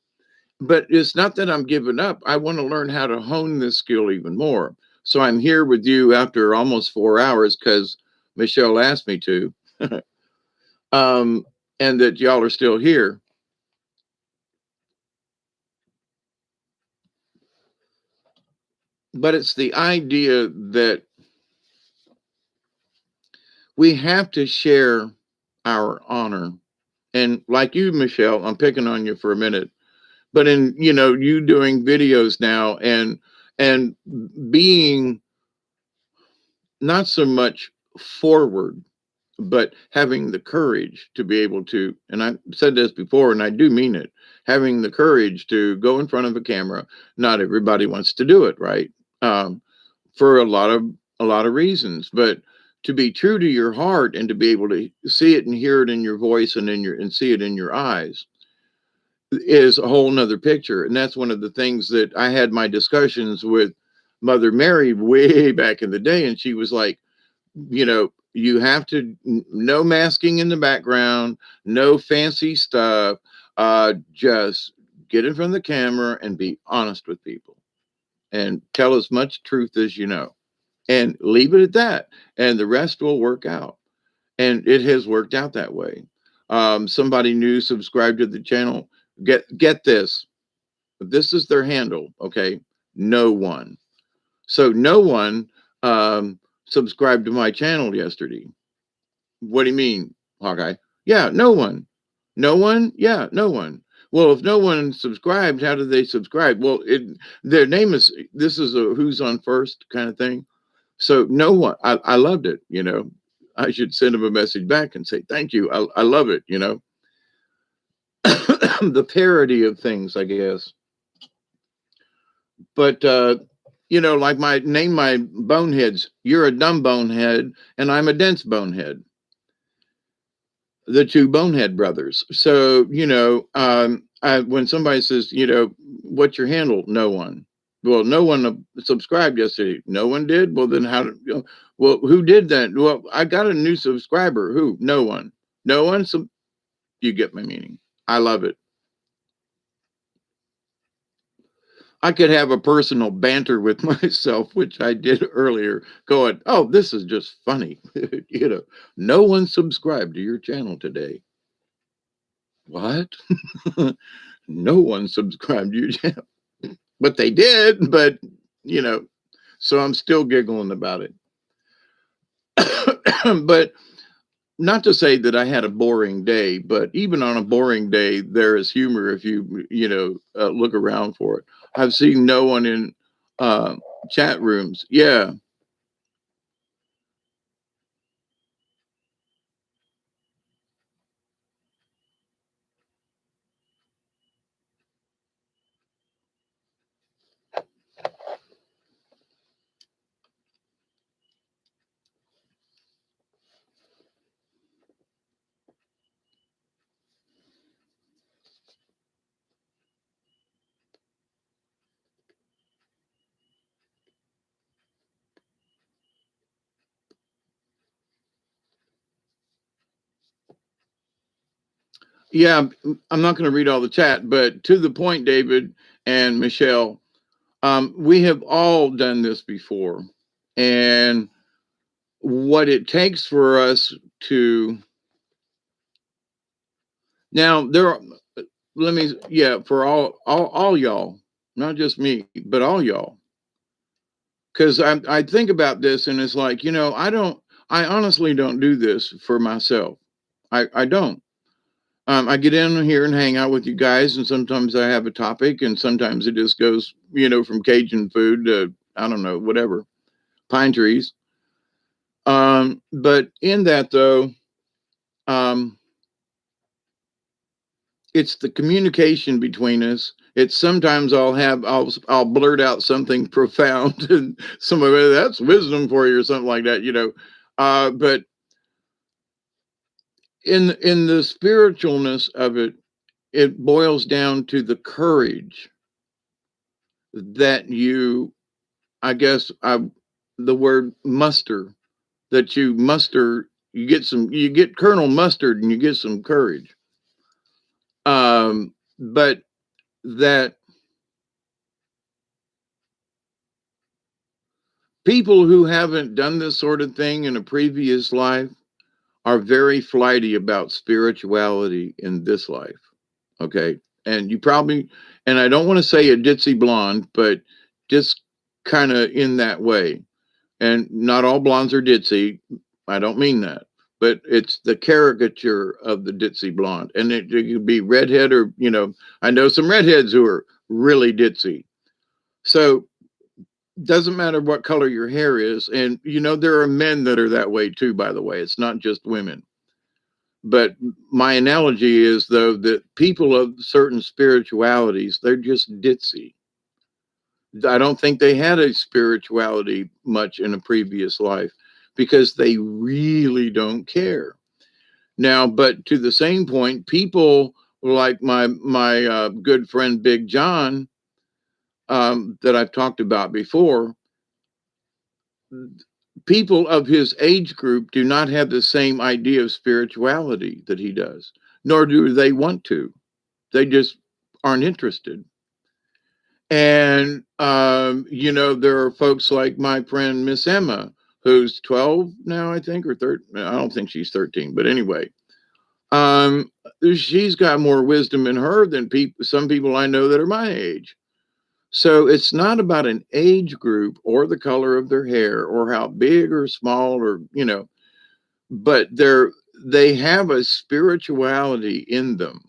But it's not that I'm giving up. I want to learn how to hone this skill even more. So I'm here with you after almost 4 hours because Michelle asked me to. um, and that y'all are still here. But it's the idea that we have to share our honor. And like you, Michelle, I'm picking on you for a minute, but in you doing videos now and being not so much forward, but having the courage to be able to, and I said this before and I do mean it, having the courage to go in front of a camera. Not everybody wants to do it, right? For a lot of reasons, but to be true to your heart and to be able to see it and hear it in your voice and see it in your eyes is a whole nother picture. And that's one of the things that I had my discussions with Mother Mary way back in the day. And she was like, you have to, no masking in the background, no fancy stuff. Just get in front of the camera and be honest with people and tell as much truth as you know and leave it at that. And the rest will work out. And it has worked out that way. Somebody new subscribed to the channel. Get this. This is their handle. Okay. No one. So no one subscribed to my channel yesterday. What do you mean, Hawkeye? Yeah, no one. No one? Yeah, no one. Well, if no one subscribed, how did they subscribe? Well, their name this is a who's on first kind of thing. So no one, I loved it, I should send them a message back and say, thank you. I love it, the parody of things, I guess. But, like my boneheads, you're a dumb bonehead and I'm a dense bonehead. The two bonehead brothers. So, when somebody says, what's your handle? No one. Well, no one subscribed yesterday. No one did. Well, then well, who did that? Well, I got a new subscriber. Who? No one. No one. So you get my meaning. I love it. I could have a personal banter with myself, which I did earlier, going, oh, this is just funny. No one subscribed to your channel today. What? No one subscribed to your channel. But they did, but so I'm still giggling about it. But not to say that I had a boring day, but even on a boring day, there is humor if you look around for it. I've seen no one in chat rooms. Yeah. Yeah, I'm not going to read all the chat, but to the point, David and Michelle, we have all done this before. And what it takes for us to now there are, for all y'all, not just me, but all y'all. Because I think about this and it's like, I honestly don't do this for myself. I don't. I get in here and hang out with you guys, and sometimes I have a topic, and sometimes it just goes, from Cajun food to, I don't know, whatever, pine trees. But in that though, um, it's the communication between us. It's sometimes I'll blurt out something profound, and somebody, that's wisdom for you or something like that. But in the spiritualness of it, it boils down to the courage that you, I guess, the word muster, that you muster, you get Colonel Mustard and you get some courage. But that people who haven't done this sort of thing in a previous life are very flighty about spirituality in this life. Okay. And you probably, and I don't want to say a ditzy blonde, but just kind of in that way. And not all blondes are ditzy. I don't mean that, but it's the caricature of the ditzy blonde. And it could be redhead or, I know some redheads who are really ditzy. So doesn't matter what color your hair is. And, there are men that are that way too, by the way. It's not just women. But my analogy is, though, that people of certain spiritualities, they're just ditzy. I don't think they had a spirituality much in a previous life because they really don't care. Now, but to the same point, people like my good friend Big John, that I've talked about before, people of his age group do not have the same idea of spirituality that he does, nor do they want to. They just aren't interested. And, there are folks like my friend Miss Emma, who's 12 now, I think, or 13. I don't think she's 13, but anyway, um, she's got more wisdom in her than some people I know that are my age. So it's not about an age group or the color of their hair or how big or small or, but they have a spirituality in them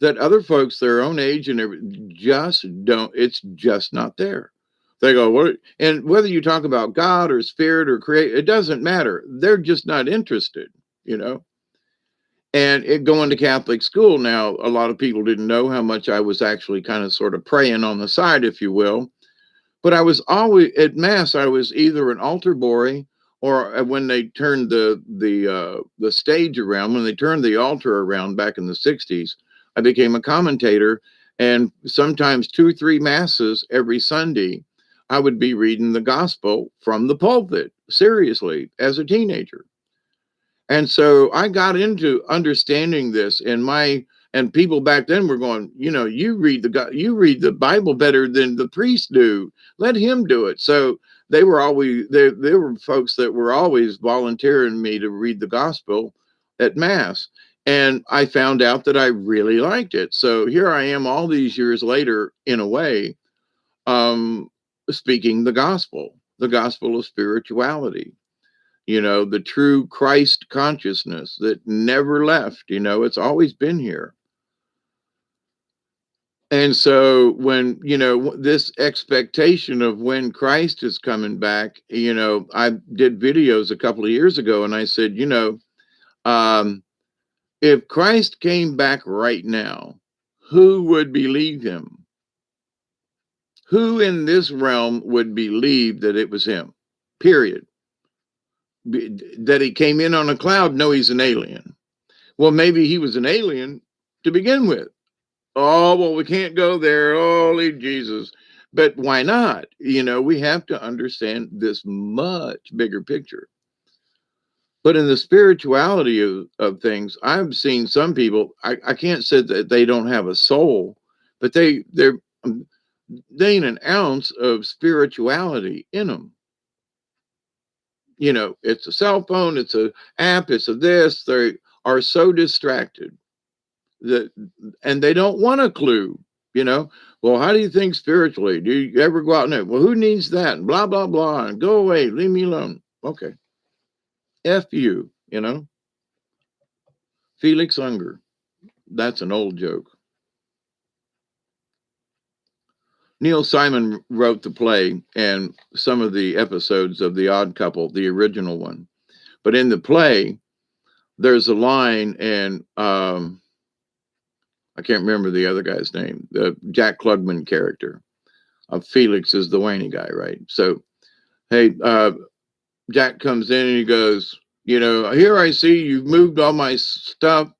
that other folks their own age and just don't, it's just not there. They go, what? And whether you talk about God or spirit or create, it doesn't matter. They're just not interested, you know. And going to Catholic school now, a lot of people didn't know how much I was actually kind of sort of praying on the side, if you will. But I was always at mass. I was either an altar boy, or when they turned the stage around, when they turned the altar around back in the '60s, I became a commentator. And sometimes 2 or 3 masses every Sunday, I would be reading the gospel from the pulpit, seriously, as a teenager. And so I got into understanding this, and people back then were going, you read the Bible better than the priests do. Let him do it. So they were always there were folks that were always volunteering me to read the gospel at mass. And I found out that I really liked it. So here I am all these years later, in a way, um, speaking the gospel of spirituality, the true Christ consciousness that never left, it's always been here. And so when, this expectation of when Christ is coming back, I did videos a couple of years ago and I said, um, if Christ came back right now, who would believe him? Who in this realm would believe that it was him? Period. That he came in on a cloud? No, he's an alien. Well, maybe he was an alien to begin with. Oh, well, we can't go there. Holy Jesus. But why not? We have to understand this much bigger picture. But in the spirituality of things, I've seen some people, I can't say that they don't have a soul, but they ain't an ounce of spirituality in them. It's a cell phone, it's a app, it's a this. They are so distracted that, and they don't want a clue. Well, how do you think spiritually? Do you ever go out and, well, who needs that? And blah blah blah, and go away, leave me alone. Okay. F you, you know? Felix Unger. That's an old joke. Neil Simon wrote the play and some of the episodes of The Odd Couple, the original one. But in the play, there's a line, and I can't remember the other guy's name, the Jack Klugman character of Felix is the whiny guy, right? So, hey, Jack comes in and he goes, here I see you've moved all my stuff,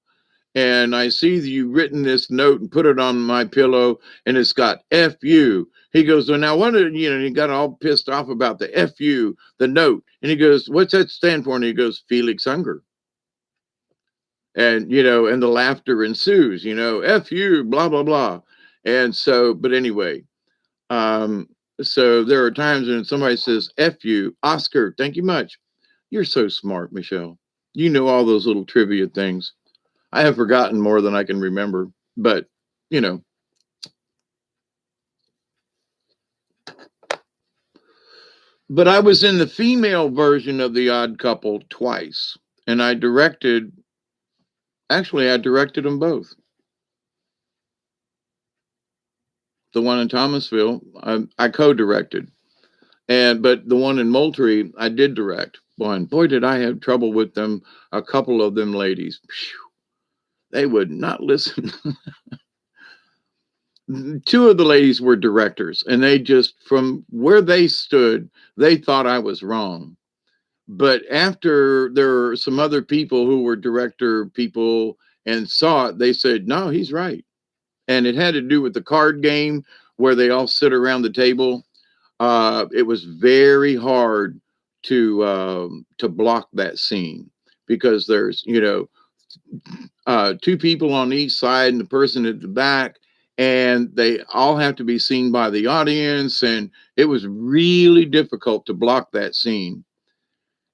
and I see that you've written this note and put it on my pillow, and it's got F you. He goes, well, now what did, he got all pissed off about the F you, the note. And he goes, what's that stand for? And he goes, Felix Unger. And, and the laughter ensues, F you, blah, blah, blah. And so, but anyway, so there are times when somebody says, F you, Oscar, thank you much. You're so smart, Michelle. You know all those little trivia things. I have forgotten more than I can remember, but, But I was in the female version of The Odd Couple twice, and I directed them both. The one in Thomasville, I co-directed. But the one in Moultrie, I did direct. Boy, did I have trouble with them. A couple of them ladies, they would not listen. Two of the ladies were directors, and they just, from where they stood, they thought I was wrong. But after there were some other people who were director people and saw it, they said, no, he's right. And it had to do with the card game where they all sit around the table. It was very hard to block that scene because there's, two people on each side and the person at the back, and they all have to be seen by the audience. And it was really difficult to block that scene.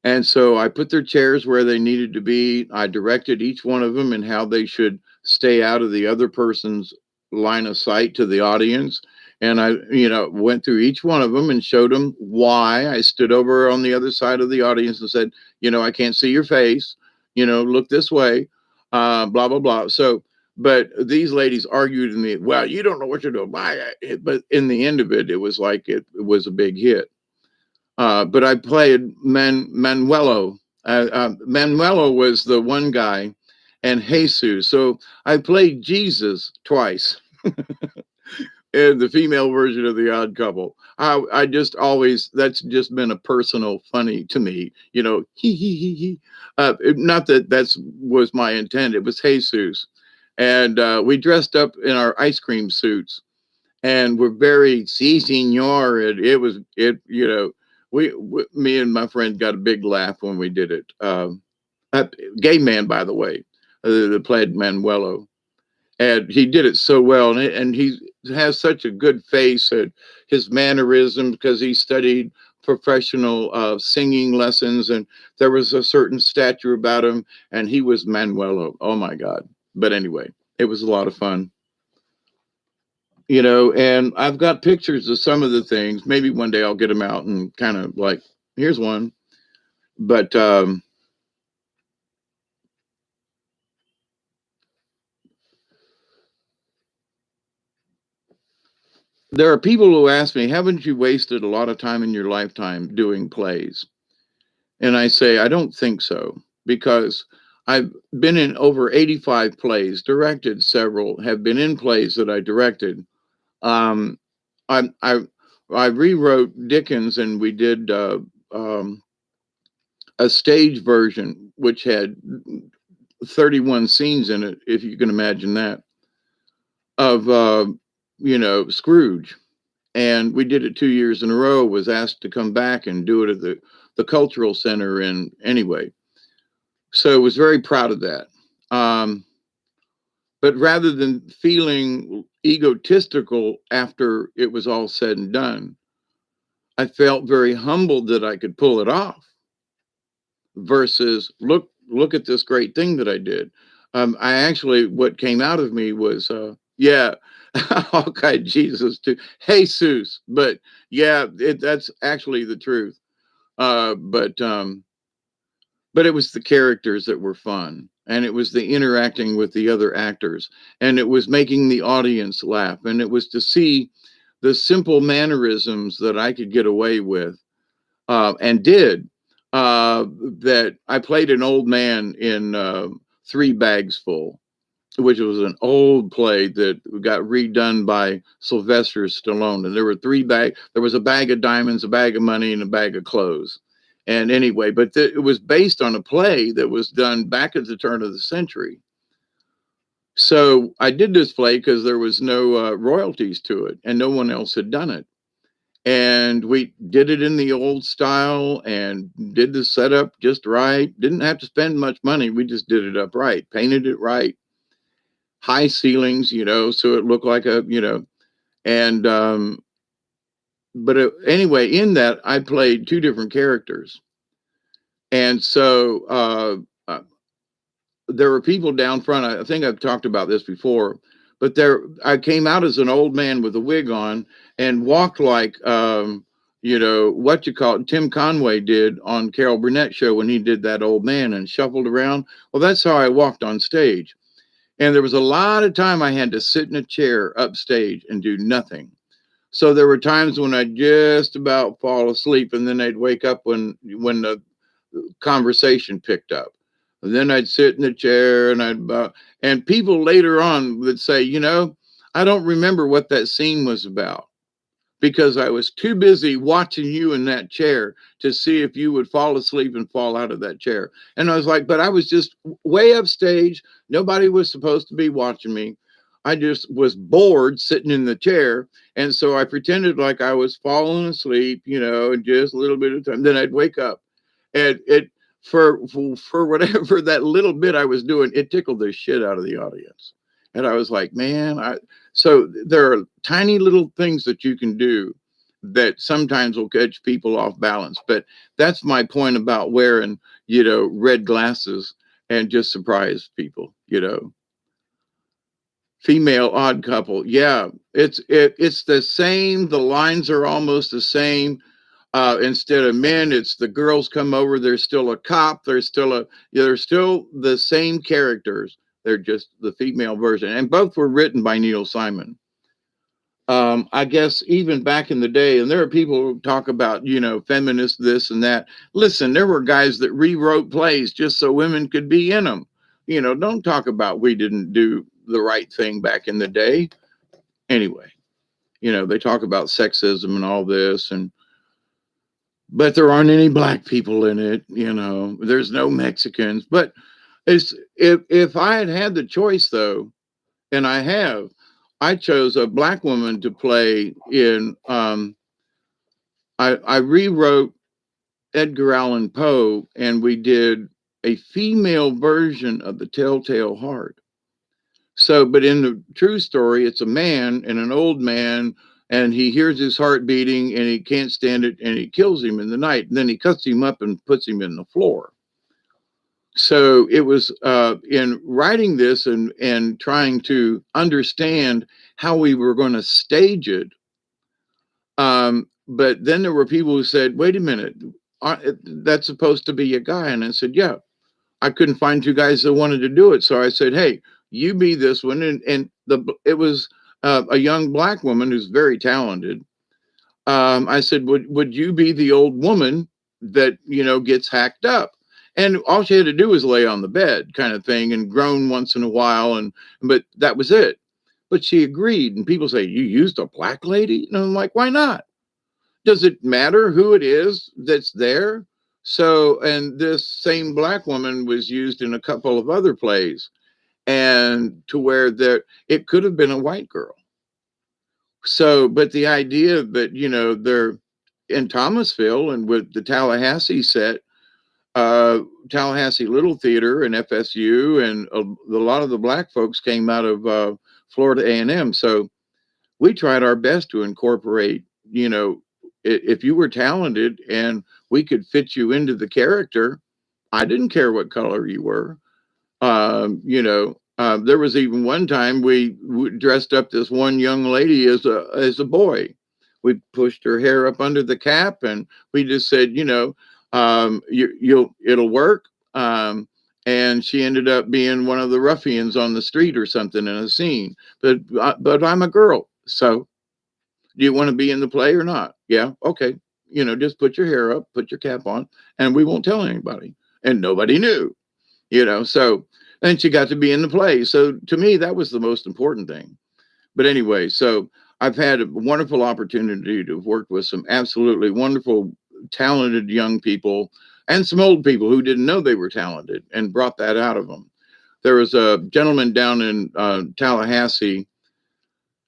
And so I put their chairs where they needed to be. I directed each one of them and how they should stay out of the other person's line of sight to the audience. And I, went through each one of them and showed them why. I stood over on the other side of the audience and said, I can't see your face, look this way, blah, blah, blah. So, but these ladies argued with me, well, you don't know what you're doing. But in the end of it, it was like it was a big hit. But I played Manuelo. Manuelo was the one guy, and Jesus. So I played Jesus twice in the female version of The Odd Couple. I just always, that's just been a personal funny to me, he. Not that was my intent. It was Jesus. And we dressed up in our ice cream suits, and we're very si senor. Me and my friend got a big laugh when we did it. Gay man, by the way, that played Manuelo, and he did it so well. And he has such a good face and his mannerism because he studied professional singing lessons, and there was a certain stature about him, and he was Manuelo. Oh my God. But anyway, it was a lot of fun. And I've got pictures of some of the things. Maybe one day I'll get them out and kind of like, here's one. But there are people who ask me, haven't you wasted a lot of time in your lifetime doing plays? And I say, I don't think so, because I've been in over 85 plays, directed several, have been in plays that I directed. I rewrote Dickens, and we did a stage version which had 31 scenes in it, if you can imagine that, of Scrooge. And we did it 2 years in a row. Was asked to come back and do it at the Cultural Center. And anyway, so was very proud of that. But rather than feeling egotistical after it was all said and done, I felt very humbled that I could pull it off versus look at this great thing that I did. I actually, what came out of me was, Hawkeye Jesus to Jesus, but yeah, that's actually the truth. But but it was the characters that were fun, and it was the interacting with the other actors, and it was making the audience laugh, and it was to see the simple mannerisms that I could get away with, and did. That I played an old man in Three Bags Full, which was an old play that got redone by Sylvester Stallone. And there were there was a bag of diamonds, a bag of money, and a bag of clothes. And anyway, but it was based on a play that was done back at the turn of the century. So I did this play because there was no royalties to it, and no one else had done it. And we did it in the old style and did the setup just right. Didn't have to spend much money. We just did it up right, painted it right, high ceilings, so it looked like and but anyway, in that I played two different characters. And so there were people down front. I think I've talked about this before, but I came out as an old man with a wig on and walked like, what you call it, Tim Conway did on Carol Burnett show when he did that old man and shuffled around. Well, that's how I walked on stage. And there was a lot of time I had to sit in a chair upstage and do nothing. So there were times when I'd just about fall asleep, and then I'd wake up when the conversation picked up. And then I'd sit in the chair and and people later on would say, I don't remember what that scene was about, because I was too busy watching you in that chair to see if you would fall asleep and fall out of that chair. And I was like, but I was just way upstage. Nobody was supposed to be watching me. I just was bored sitting in the chair. And so I pretended like I was falling asleep, and just a little bit of time. Then I'd wake up. And for whatever that little bit I was doing, it tickled the shit out of the audience. And I was like, man, so there are tiny little things that you can do that sometimes will catch people off balance. But that's my point about wearing, red glasses and just surprise people, Female Odd Couple. Yeah, it's the same. The lines are almost the same. Instead of men, it's the girls come over. There's still a cop. They're still the same characters. They're just the female version, and both were written by Neil Simon. I guess even back in the day, and there are people who talk about, feminist this and that. Listen, there were guys that rewrote plays just so women could be in them. Don't talk about we didn't do the right thing back in the day. Anyway, they talk about sexism and all this, but there aren't any black people in it. There's no Mexicans. But if I had the choice, though, and I chose a black woman to play in. I rewrote Edgar Allan Poe, and we did a female version of The Telltale Heart. So, but in the true story, it's a man and an old man, and he hears his heart beating, and he can't stand it, and he kills him in the night. And then he cuts him up and puts him in the floor. So it was in writing this and trying to understand how we were going to stage it. But then there were people who said, wait a minute, that's supposed to be a guy. And I said, yeah, I couldn't find two guys that wanted to do it. So I said, hey, you be this one. And it was a young black woman who's very talented. I said, would you be the old woman that, gets hacked up? And all she had to do was lay on the bed kind of thing and groan once in a while. But that was it. But she agreed. And people say, you used a black lady? And I'm like, why not? Does it matter who it is that's there? So, and this same black woman was used in a couple of other plays, and to where it could have been a white girl. So, but the idea that, they're in Thomasville and with the Tallahassee set, Tallahassee Little Theater and FSU, and a lot of the black folks came out of Florida A&M. So we tried our best to incorporate, if you were talented and we could fit you into the character, I didn't care what color you were. There was even one time we dressed up this one young lady as a boy. We pushed her hair up under the cap, and we just said, it'll work. Um, and she ended up being one of the ruffians on the street or something in a scene. But I'm a girl, so do you want to be in the play or not? Yeah, okay. Just put your hair up, put your cap on, and we won't tell anybody. And nobody knew. So and she got to be in the play. So to me, that was the most important thing. But anyway, so I've had a wonderful opportunity to work with some absolutely wonderful, talented young people and some old people who didn't know they were talented and brought that out of them. There was a gentleman down in Tallahassee,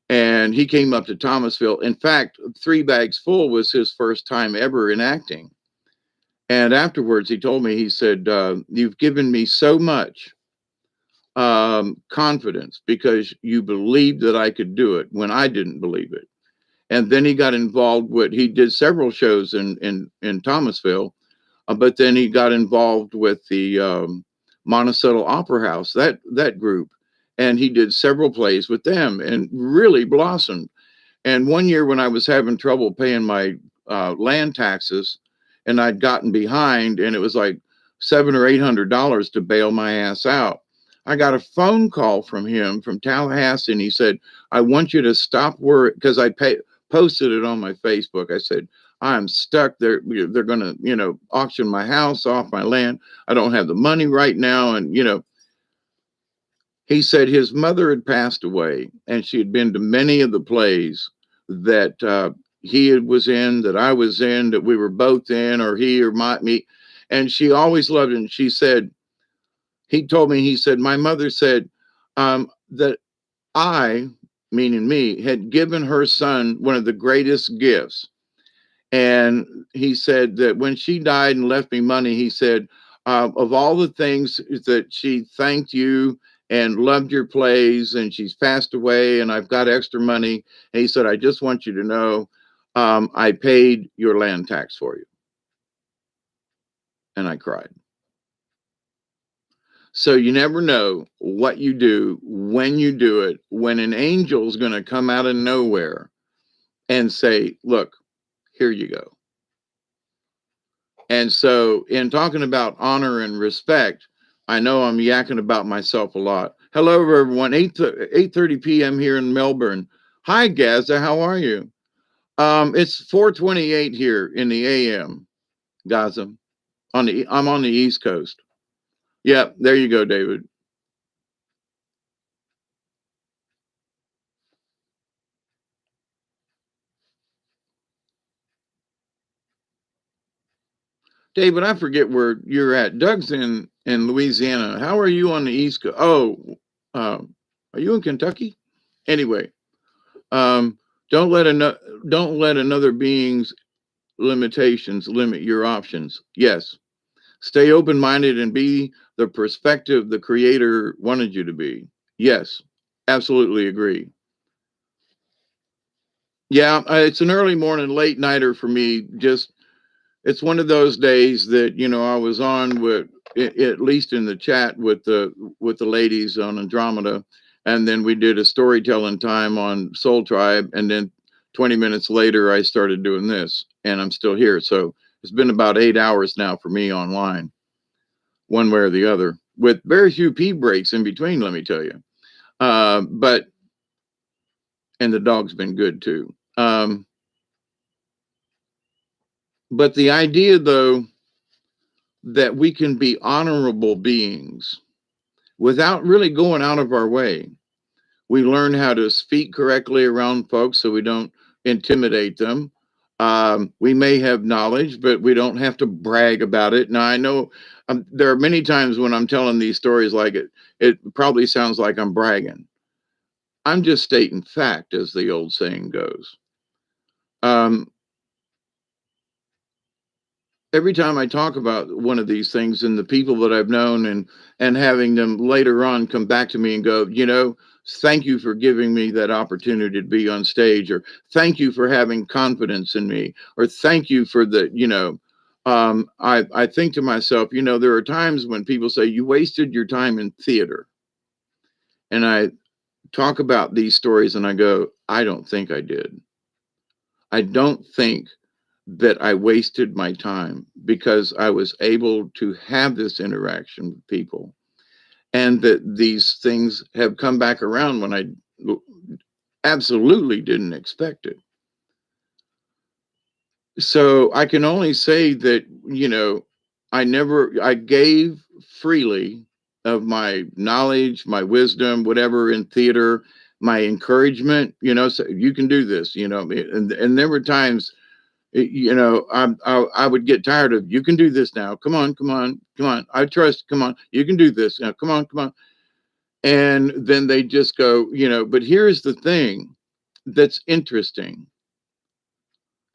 and he came up to Thomasville. In fact, Three Bags Full was his first time ever in acting. And afterwards, he told me, he said, "You've given me so much confidence because you believed that I could do it when I didn't believe it." And then he got involved with, he did several shows in Thomasville, but then he got involved with the Monticello Opera House, that group, and he did several plays with them and really blossomed. And one year when I was having trouble paying my land taxes, and I'd gotten behind, and it was like $700 or $800 to bail my ass out, I got a phone call from him from Tallahassee, and he said, "I want you to stop work," because posted it on my Facebook. I said, "I'm stuck. They're going to auction my house off, my land. I don't have the money right now." And he said his mother had passed away, and she had been to many of the plays that he was in, that I was in, that we were both in, or he or me, and she always loved it. And she said, he told me, he said, "My mother said that I, meaning me, had given her son one of the greatest gifts." And he said that when she died and left me money, he said, "Of all the things that she thanked you and loved your plays, and she's passed away, and I've got extra money." And he said, "I just want you to know, I paid your land tax for you." And I cried. So you never know what you do when you do it, when an angel's going to come out of nowhere and say, "Look, here you go." And so, in talking about honor and respect, I know I'm yakking about myself a lot. Hello, everyone. 8:30 p.m. here in Melbourne. Hi, Gaza. How are you? It's 4:28 here in the a.m. Gaza. I'm on the East Coast. Yeah, there you go, David. David, I forget where you're at. Doug's in Louisiana. How are you on the East Coast? Oh, are you in Kentucky? Anyway, um, don't let another being's limitations limit your options. Yes, stay open minded and be the perspective the Creator wanted you to be. Yes, absolutely agree. Yeah, it's an early morning, late nighter for me. Just it's one of those days that I was on with, at least in the chat with the ladies on Andromeda, and then we did a storytelling time on Soul Tribe, and then 20 minutes later I started doing this, and I'm still here. So it's been about 8 hours now for me online, one way or the other, with very few pee breaks in between. Let me tell you, but and the dog's been good too. But the idea, though, that we can be honorable beings without really going out of our way. We learn how to speak correctly around folks so we don't intimidate them. We may have knowledge, but we don't have to brag about it. Now, I know there are many times when I'm telling these stories like it probably sounds like I'm bragging. I'm just stating fact, as the old saying goes. Um, every time I talk about one of these things and the people that I've known, and having them later on come back to me and go, thank you for giving me that opportunity to be on stage, or thank you for having confidence in me, or thank you for the, I think to myself, there are times when people say you wasted your time in theater. And I talk about these stories and I go, I don't think I did. I don't think that I wasted my time because I was able to have this interaction with people, and that these things have come back around when I absolutely didn't expect it. So I can only say that, I gave freely of my knowledge, my wisdom, whatever in theater, my encouragement, so you can do this, and there were times, I would get tired of, you can do this now. Come on, come on, come on. I trust, come on, you can do this. Now, come on, come on. And then they just go, but here's the thing that's interesting.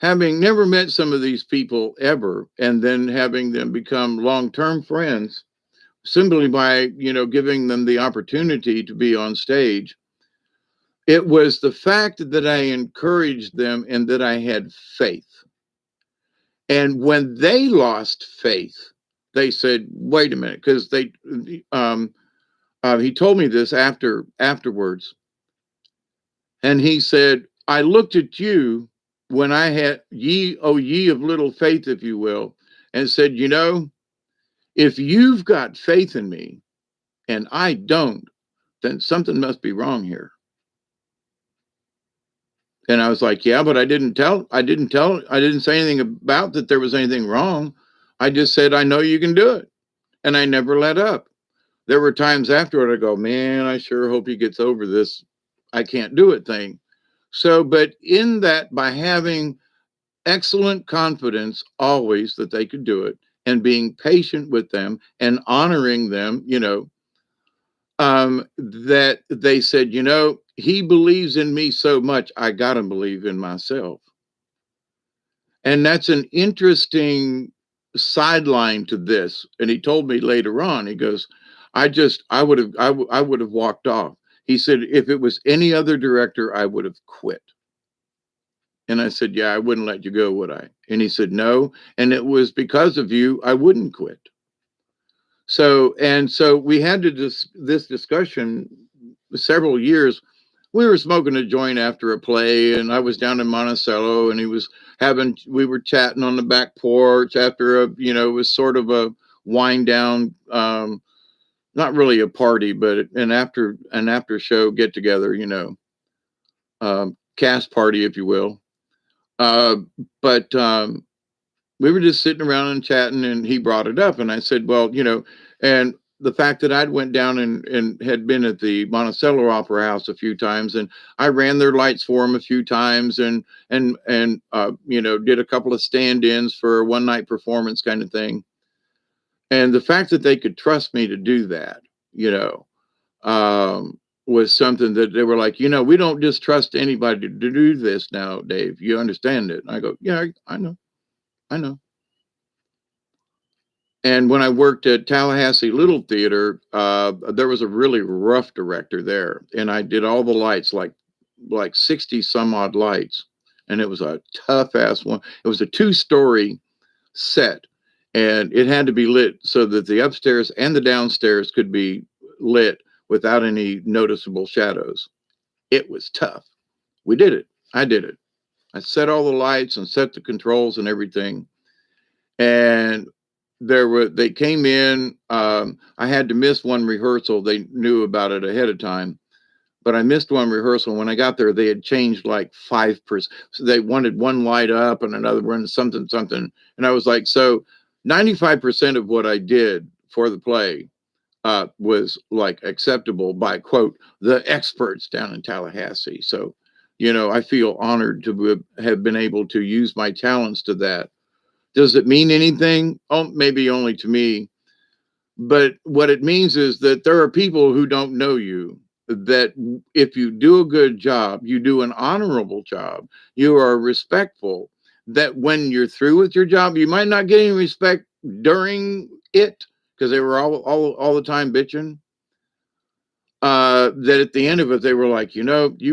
Having never met some of these people ever, and then having them become long-term friends simply by, giving them the opportunity to be on stage, it was the fact that I encouraged them and that I had faith. And when they lost faith, they said, wait a minute, because he told me this afterwards. And he said, I looked at you when I had ye, oh, ye of little faith, if you will, and said, if you've got faith in me and I don't, then something must be wrong here. And I was like, yeah, but I didn't say anything about that there was anything wrong. I just said, I know you can do it. And I never let up. There were times afterward I go, man, I sure hope he gets over this I can't do it thing. So, but in that, by having excellent confidence always that they could do it, and being patient with them and honoring them, that they said, he believes in me so much, I got to believe in myself. And that's an interesting sideline to this. And he told me later on, he goes, I would have walked off. He said, if it was any other director, I would have quit. And I said, yeah, I wouldn't let you go, would I? And he said, no. And it was because of you, I wouldn't quit. So we had this discussion several years. We were smoking a joint after a play, and I was down in Monticello, and we were chatting on the back porch after it was sort of a wind down, not really a party, but an after show get together, cast party, if you will. But we were just sitting around and chatting, and he brought it up, and I said, well, and the fact that I'd went down and had been at the Monticello Opera House a few times, and I ran their lights for them a few times, and did a couple of stand-ins for a one-night performance kind of thing. And the fact that they could trust me to do that, was something that they were like, we don't just trust anybody to do this now, Dave. You understand it? And I go, yeah, I know. And when I worked at Tallahassee Little Theater, there was a really rough director there, and I did all the lights, like 60 some odd lights, and it was a tough ass one. It was a 2-story set, and it had to be lit so that the upstairs and the downstairs could be lit without any noticeable shadows. It was tough. We did it. I did it. I set all the lights and set the controls and everything. And they came in. I had to miss one rehearsal. They knew about it ahead of time, but I missed one rehearsal. When I got there, they had changed like 5%. So they wanted one light up and another one, something. And I was like, so 95% of what I did for the play was like acceptable by, quote, the experts down in Tallahassee. So, I feel honored to have been able to use my talents to that. Does it mean anything? Oh, maybe only to me. But what it means is that there are people who don't know you, that if you do a good job, you do an honorable job, you are respectful, that when you're through with your job, you might not get any respect during it because they were all the time bitching. That at the end of it, they were like, you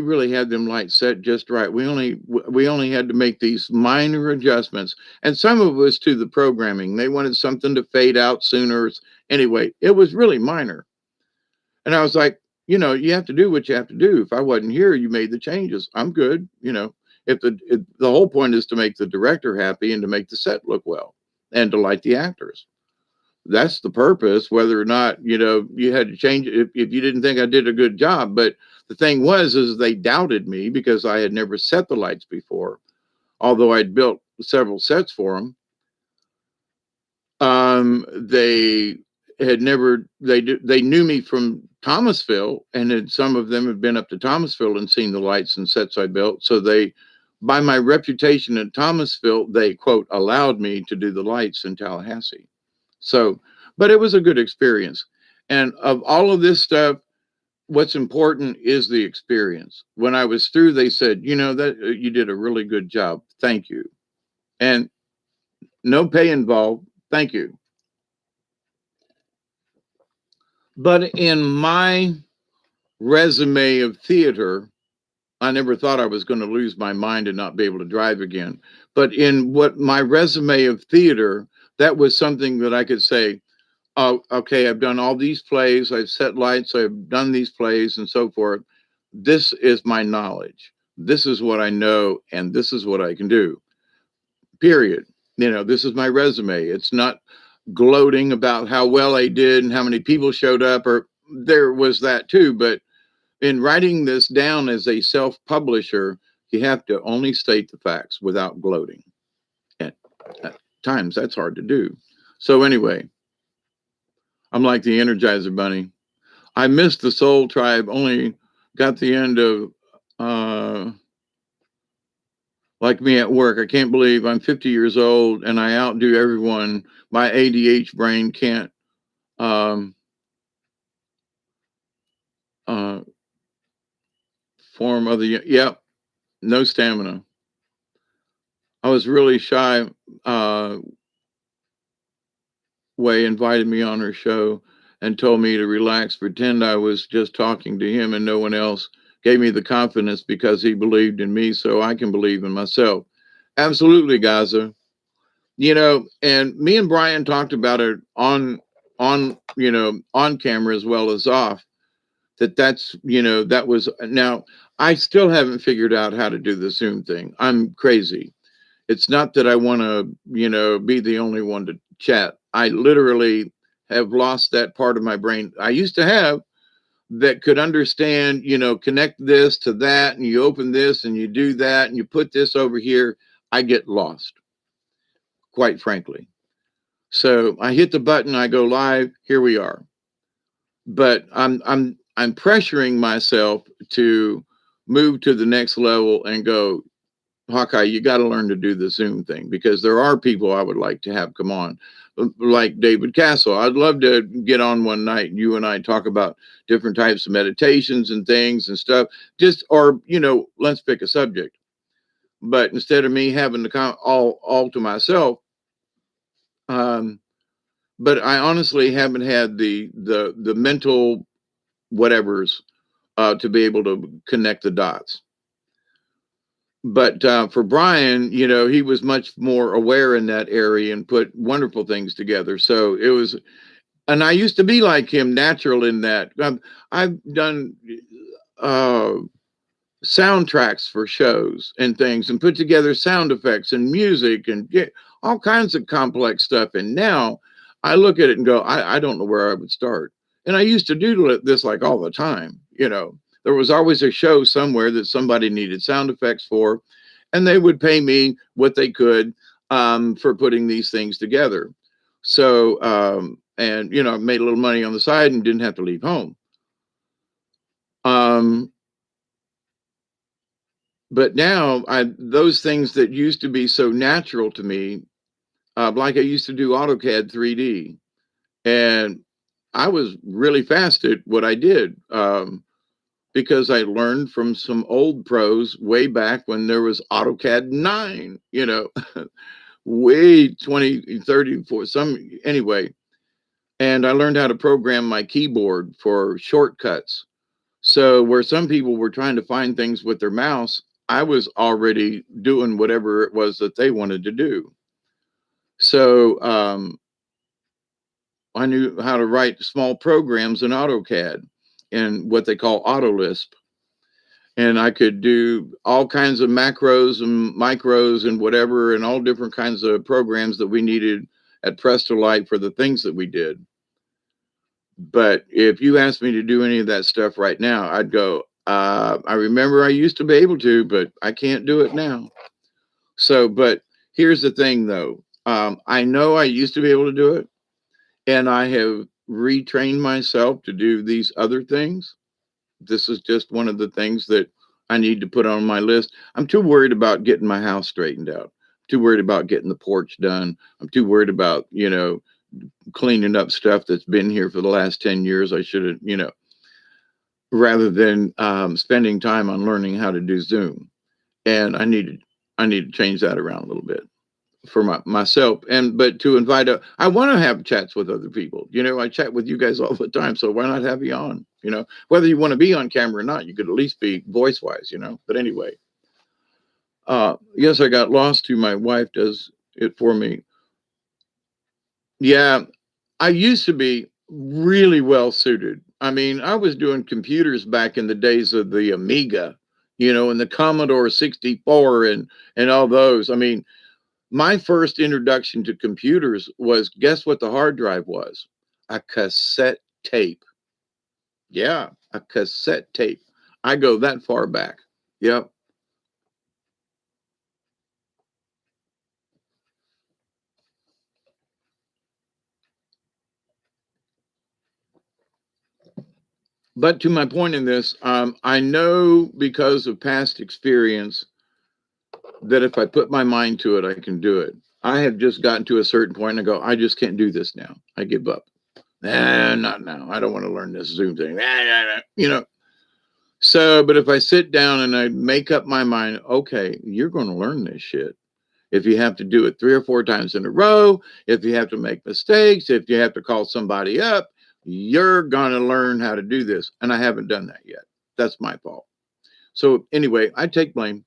really had them lights set just right. We only had to make these minor adjustments, and some of it was to the programming. They wanted something to fade out sooner. Anyway, it was really minor. And I was like, you have to do what you have to do. If I wasn't here, you made the changes. I'm good. the whole point is to make the director happy and to make the set look well and to like the actors. That's the purpose, whether or not, you had to change it if you didn't think I did a good job. But the thing was, is they doubted me because I had never set the lights before, although I'd built several sets for them. They had never, they knew me from Thomasville, and some of them had been up to Thomasville and seen the lights and sets I built. So by my reputation at Thomasville, they, quote, allowed me to do the lights in Tallahassee. So, but it was a good experience. And of all of this stuff, what's important is the experience. When I was through, they said, that you did a really good job. Thank you. And no pay involved. Thank you. But in my resume of theater, I never thought I was going to lose my mind and not be able to drive again. But in what my resume of theater, that was something that I could say, oh, okay, I've done all these plays, I've set lights, I've done these plays and so forth. This is my knowledge. This is what I know, and this is what I can do. Period. This is my resume. It's not gloating about how well I did and how many people showed up, or there was that too. But in writing this down as a self-publisher, you have to only state the facts without gloating. And at times that's hard to do. So anyway, I'm like the Energizer Bunny. I missed the Soul Tribe, only got the end of like me at work. I can't believe I'm 50 years old and I outdo everyone. My ADH brain can't form of the, yep, no stamina. I was really shy. Way invited me on her show and told me to relax, pretend I was just talking to him and no one else. Gave me the confidence because he believed in me, so I can believe in myself. Absolutely, Gaza. And me and Brian talked about it on camera as well as off. That was, now I still haven't figured out how to do the Zoom thing. I'm crazy. It's not that I want to, be the only one to chat. I literally have lost that part of my brain I used to have that could understand, connect this to that, and you open this and you do that and you put this over here. I get lost, quite frankly. So I hit the button, I go live, here we are. But I'm pressuring myself to move to the next level and go, Hawkeye, you got to learn to do the Zoom thing, because there are people I would like to have come on, like David Castle. I'd love to get on one night and you and I talk about different types of meditations and things and stuff. Or let's pick a subject. But instead of me having to come all to myself, but I honestly haven't had the mental whatevers to be able to connect the dots. But for Brian, he was much more aware in that area and put wonderful things together. So it was, and I used to be like him, natural in that. I've done soundtracks for shows and things and put together sound effects and music and get all kinds of complex stuff. And now I look at it and go, I don't know where I would start. And I used to do this like all the time, There was always a show somewhere that somebody needed sound effects for, and they would pay me what they could for putting these things together. So, and, I made a little money on the side and didn't have to leave home. But now those things that used to be so natural to me, like I used to do AutoCAD 3D, and I was really fast at what I did. Because I learned from some old pros way back when there was AutoCAD 9, way 20, 30, for some, anyway. And I learned how to program my keyboard for shortcuts. So where some people were trying to find things with their mouse, I was already doing whatever it was that they wanted to do. So I knew how to write small programs in AutoCAD and what they call AutoLisp. and I could do all kinds of macros and micros and whatever, and all different kinds of programs that we needed at Prestolite for the things that we did. But if you asked me to do any of that stuff right now, I'd go, I remember I used to be able to, but I can't do it now. So, but here's the thing though. I know I used to be able to do it, and I have retrained myself to do these other things. This is just one of the things that I need to put on my list. I'm too worried about getting my house straightened out. Too worried about getting the porch done. I'm too worried about, cleaning up stuff that's been here for the last 10 years. I should have, rather than spending time on learning how to do Zoom. And I need to change that around a little bit for myself, but to invite I want to have chats with other people. I chat with you guys all the time, so why not have you on? Whether you want to be on camera or not, you could at least be voice wise. But anyway, yes, I got lost too. My wife does it for me. Yeah, I used to be really well suited. I mean, I was doing computers back in the days of the Amiga, and the Commodore 64 and all those. I mean, my first introduction to computers was, guess what the hard drive was? A cassette tape. Yeah, a cassette tape. I go that far back. Yep. But to my point in this, I know because of past experience that if I put my mind to it, I can do it. I have just gotten to a certain point and I go, I just can't do this now. I give up. Not now. I don't want to learn this Zoom thing. So, but if I sit down and I make up my mind, okay, you're going to learn this shit. If you have to do it 3 or 4 times in a row, if you have to make mistakes, if you have to call somebody up, you're going to learn how to do this. And I haven't done that yet. That's my fault. So anyway, I take blame.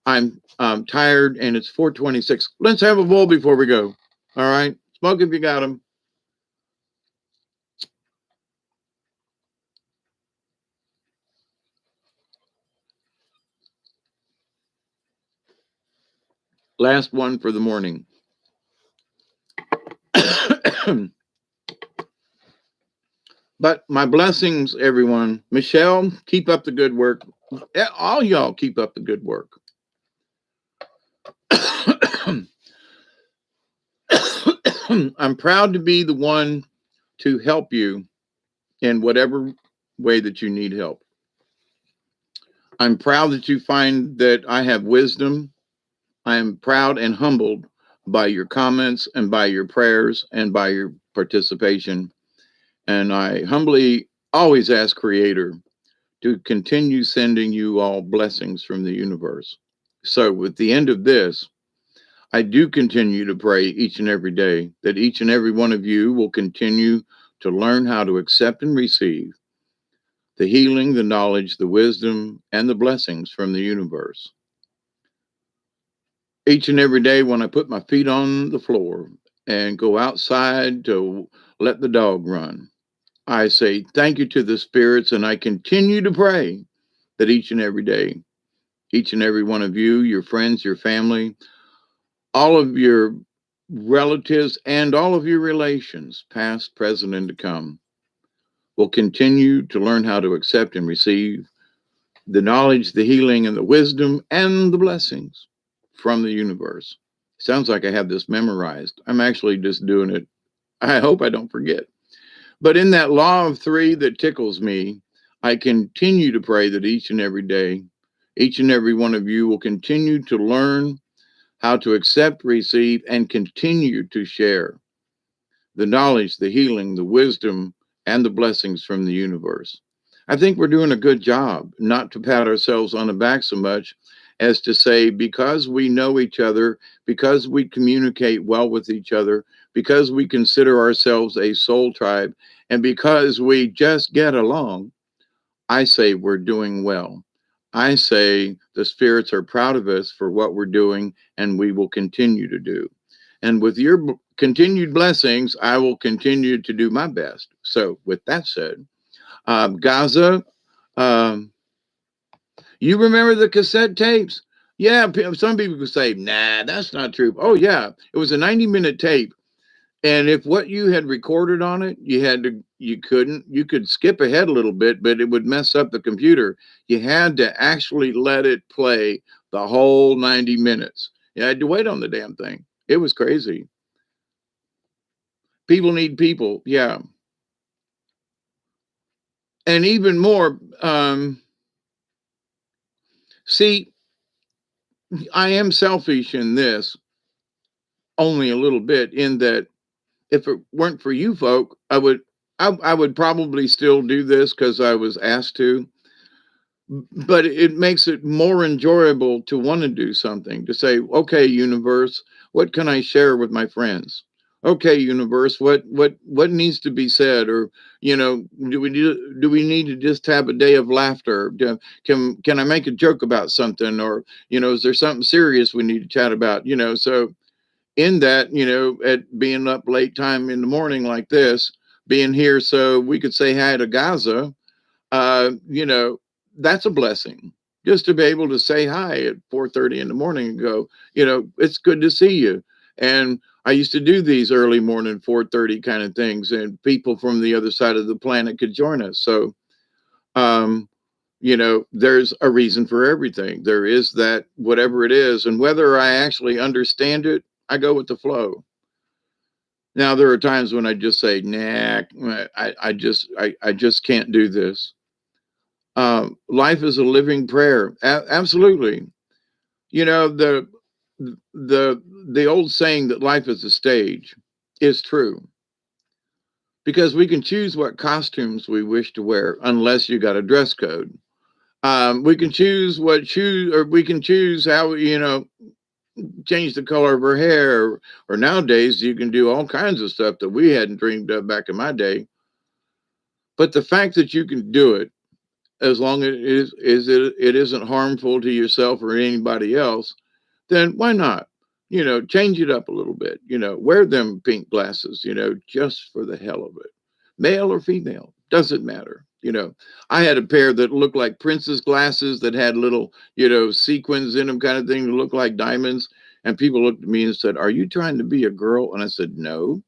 I'm tired and it's 4:26. Let's have a bowl before we go. All right. Smoke if you got them. Last one for the morning. But my blessings, everyone. Michelle, keep up the good work. All y'all keep up the good work. I'm proud to be the one to help you in whatever way that you need help. I'm proud that you find that I have wisdom. I am proud and humbled by your comments and by your prayers and by your participation. And I humbly always ask Creator to continue sending you all blessings from the universe. So, with the end of this, I do continue to pray each and every day that each and every one of you will continue to learn how to accept and receive the healing, the knowledge, the wisdom, and the blessings from the universe. Each and every day when I put my feet on the floor and go outside to let the dog run, I say thank you to the spirits, and I continue to pray that each and every day, each and every one of you, your friends, your family, all of your relatives, and all of your relations, past, present, and to come, will continue to learn how to accept and receive the knowledge, the healing, and the wisdom, and the blessings from the universe. Sounds like I have this memorized. I'm actually just doing it. I hope I don't forget. But in that law of 3 that tickles me, I continue to pray that each and every day, each and every one of you will continue to learn how to accept, receive, and continue to share the knowledge, the healing, the wisdom, and the blessings from the universe. I think we're doing a good job, not to pat ourselves on the back so much as to say, because we know each other, because we communicate well with each other, because we consider ourselves a soul tribe, and because we just get along, I say we're doing well. I say the spirits are proud of us for what we're doing, and we will continue to do. And with your continued blessings, I will continue to do my best. So, with that said, Gaza, um, You remember the cassette tapes? Yeah, some people could say, nah, that's not true. Oh, yeah, it was a 90-minute tape. And if what you had recorded on it, you could skip ahead a little bit, but it would mess up the computer. You had to actually let it play the whole 90 minutes. You had to wait on the damn thing. It was crazy. People need people. Yeah. And even more, see, I am selfish in this only a little bit, in that if it weren't for you folk, I would probably still do this because I was asked to, but it makes it more enjoyable to want to do something, to say, okay, universe, what can I share with my friends? Okay, universe, what needs to be said? Or, do we need to just have a day of laughter? Can I make a joke about something? Or, is there something serious we need to chat about? So in that, at being up late time in the morning like this, being here so we could say hi to Gaza, uh, you know, that's a blessing. Just to be able to say hi at 4:30 in the morning and go, it's good to see you. And I used to do these early morning 4:30 kind of things, and people from the other side of the planet could join us. So, um, there's a reason for everything. There is that, whatever it is, and whether I actually understand it, I go with the flow. Now there are times when I just say, nah, I just can't do this. Life is a living prayer. Absolutely. You know, the old saying that life is a stage is true, because we can choose what costumes we wish to wear, unless you got a dress code. We can choose what shoes, or we can choose how, change the color of her hair, or nowadays you can do all kinds of stuff that we hadn't dreamed of back in my day. But the fact that you can do it, as long as it isn't harmful to yourself or anybody else, then why not? Change it up a little bit. Wear them pink glasses, just for the hell of it. Male or female, doesn't matter. I had a pair that looked like princess glasses that had little, sequins in them, kind of thing, that looked like diamonds. And people looked at me and said, "Are you trying to be a girl?" And I said, "No."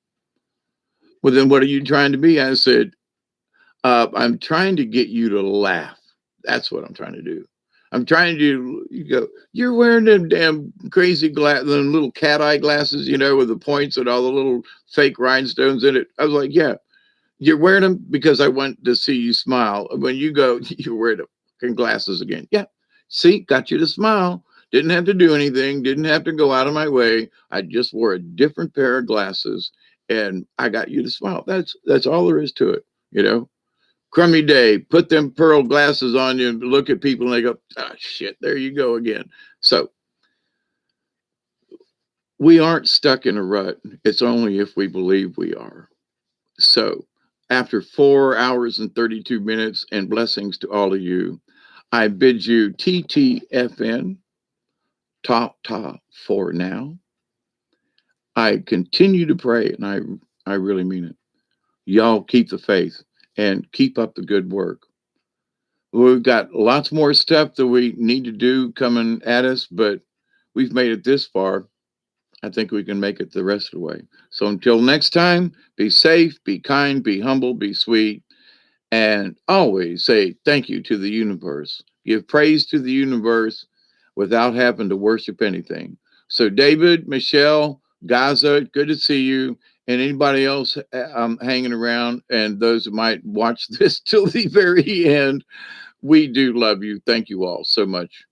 "Well, then what are you trying to be?" I said, "I'm trying to get you to laugh. That's what I'm trying to do. I'm trying to." You go, "You're wearing them damn crazy them little cat eye glasses, with the points and all the little fake rhinestones in it." I was like, "Yeah, you're wearing them because I want to see you smile." When you go, "You're wearing the fucking glasses again." Yeah. See, got you to smile. Didn't have to do anything. Didn't have to go out of my way. I just wore a different pair of glasses, and I got you to smile. That's all there is to it. Crummy day, put them pearl glasses on you and look at people and they go, "Ah, shit, there you go again." So we aren't stuck in a rut. It's only if we believe we are. So after 4 hours and 32 minutes, and blessings to all of you, I bid you TTFN, ta ta for now. I continue to pray, and I really mean it. Y'all keep the faith and keep up the good work. We've got lots more stuff that we need to do coming at us, but we've made it this far. I think we can make it the rest of the way. So until next time, be safe, be kind, be humble, be sweet, and always say thank you to the universe. Give praise to the universe without having to worship anything. So, David, Michelle, Gaza, good to see you. And anybody else hanging around, and those who might watch this till the very end, we do love you. Thank you all so much.